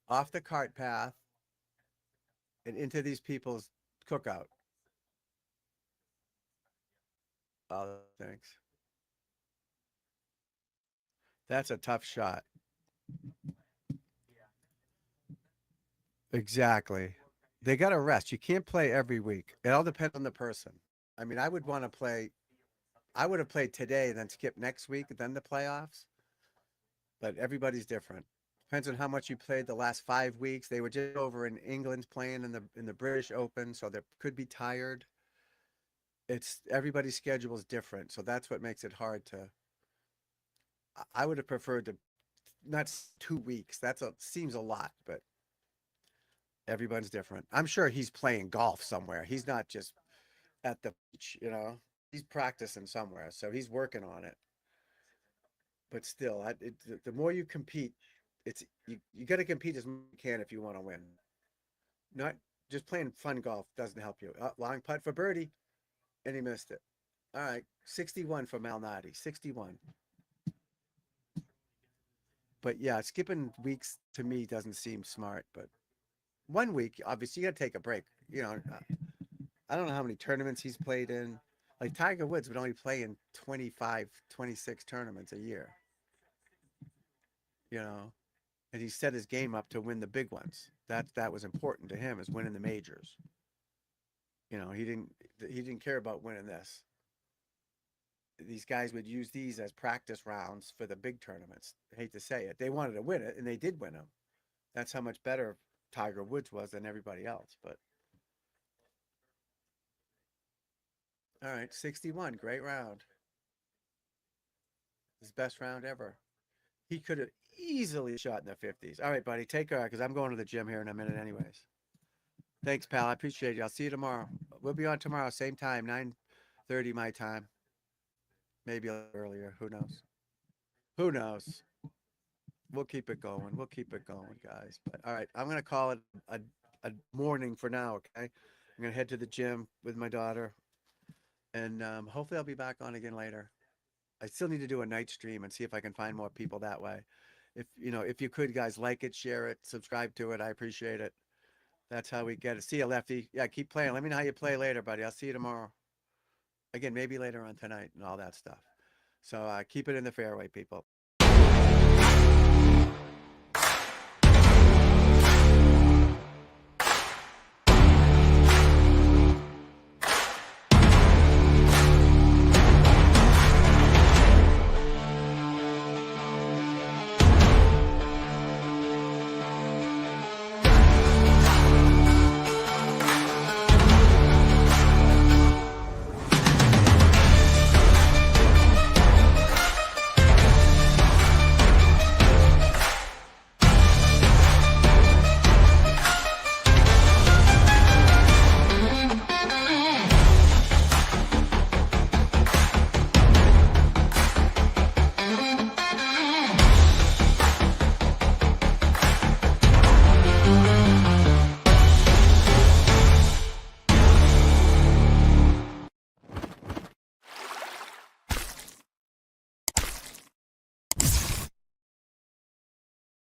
S1: Off the cart path and into these people's cookout. Oh, thanks. That's a tough shot. Exactly. They got to rest. You can't play every week. It all depends on the person. I mean, I would want to play. I would have played today, then skip next week, then the playoffs. But everybody's different. Depends on how much you played the last 5 weeks. They were just over in England playing in the British Open, so they could be tired. It's everybody's schedule is different, so that's what makes it hard to. I would have preferred to not 2 weeks. Seems a lot, but everyone's different. I'm sure he's playing golf somewhere. He's not just at the beach, He's practicing somewhere, so he's working on it. But still, the more you compete, you got to compete as much as you can if you want to win. Not just playing fun golf doesn't help you. Long putt for birdie, and he missed it. All right, 61 for Malnati, 61. But yeah, skipping weeks to me doesn't seem smart. But 1 week, obviously, you got to take a break. I don't know how many tournaments he's played in. Like Tiger Woods would only play in 25, 26 tournaments a year. And he set his game up to win the big ones. That was important to him, is winning the majors. He didn't care about winning this. These guys would use these as practice rounds for the big tournaments. I hate to say it. They wanted to win it, and they did win them. That's how much better Tiger Woods was than everybody else. But all right, 61, great round. His best round ever. He could have easily shot in the 50s. All right, buddy, take care, because I'm going to the gym here in a minute anyways. Thanks, pal. I appreciate you. I'll see you tomorrow. We'll be on tomorrow, same time, 9:30 my time. Maybe a little earlier. Who knows? Who knows? We'll keep it going. We'll keep it going, guys. But all right, I'm going to call it a morning for now, okay? I'm going to head to the gym with my daughter. And hopefully I'll be back on again later. I still need to do a night stream and see if I can find more people that way. If you could, guys, like it, share it, subscribe to it. I appreciate it. That's how we get it. See you, Lefty. Yeah, keep playing. Let me know how you play later, buddy. I'll see you tomorrow. Again, maybe later on tonight and all that stuff. So keep it in the fairway, people.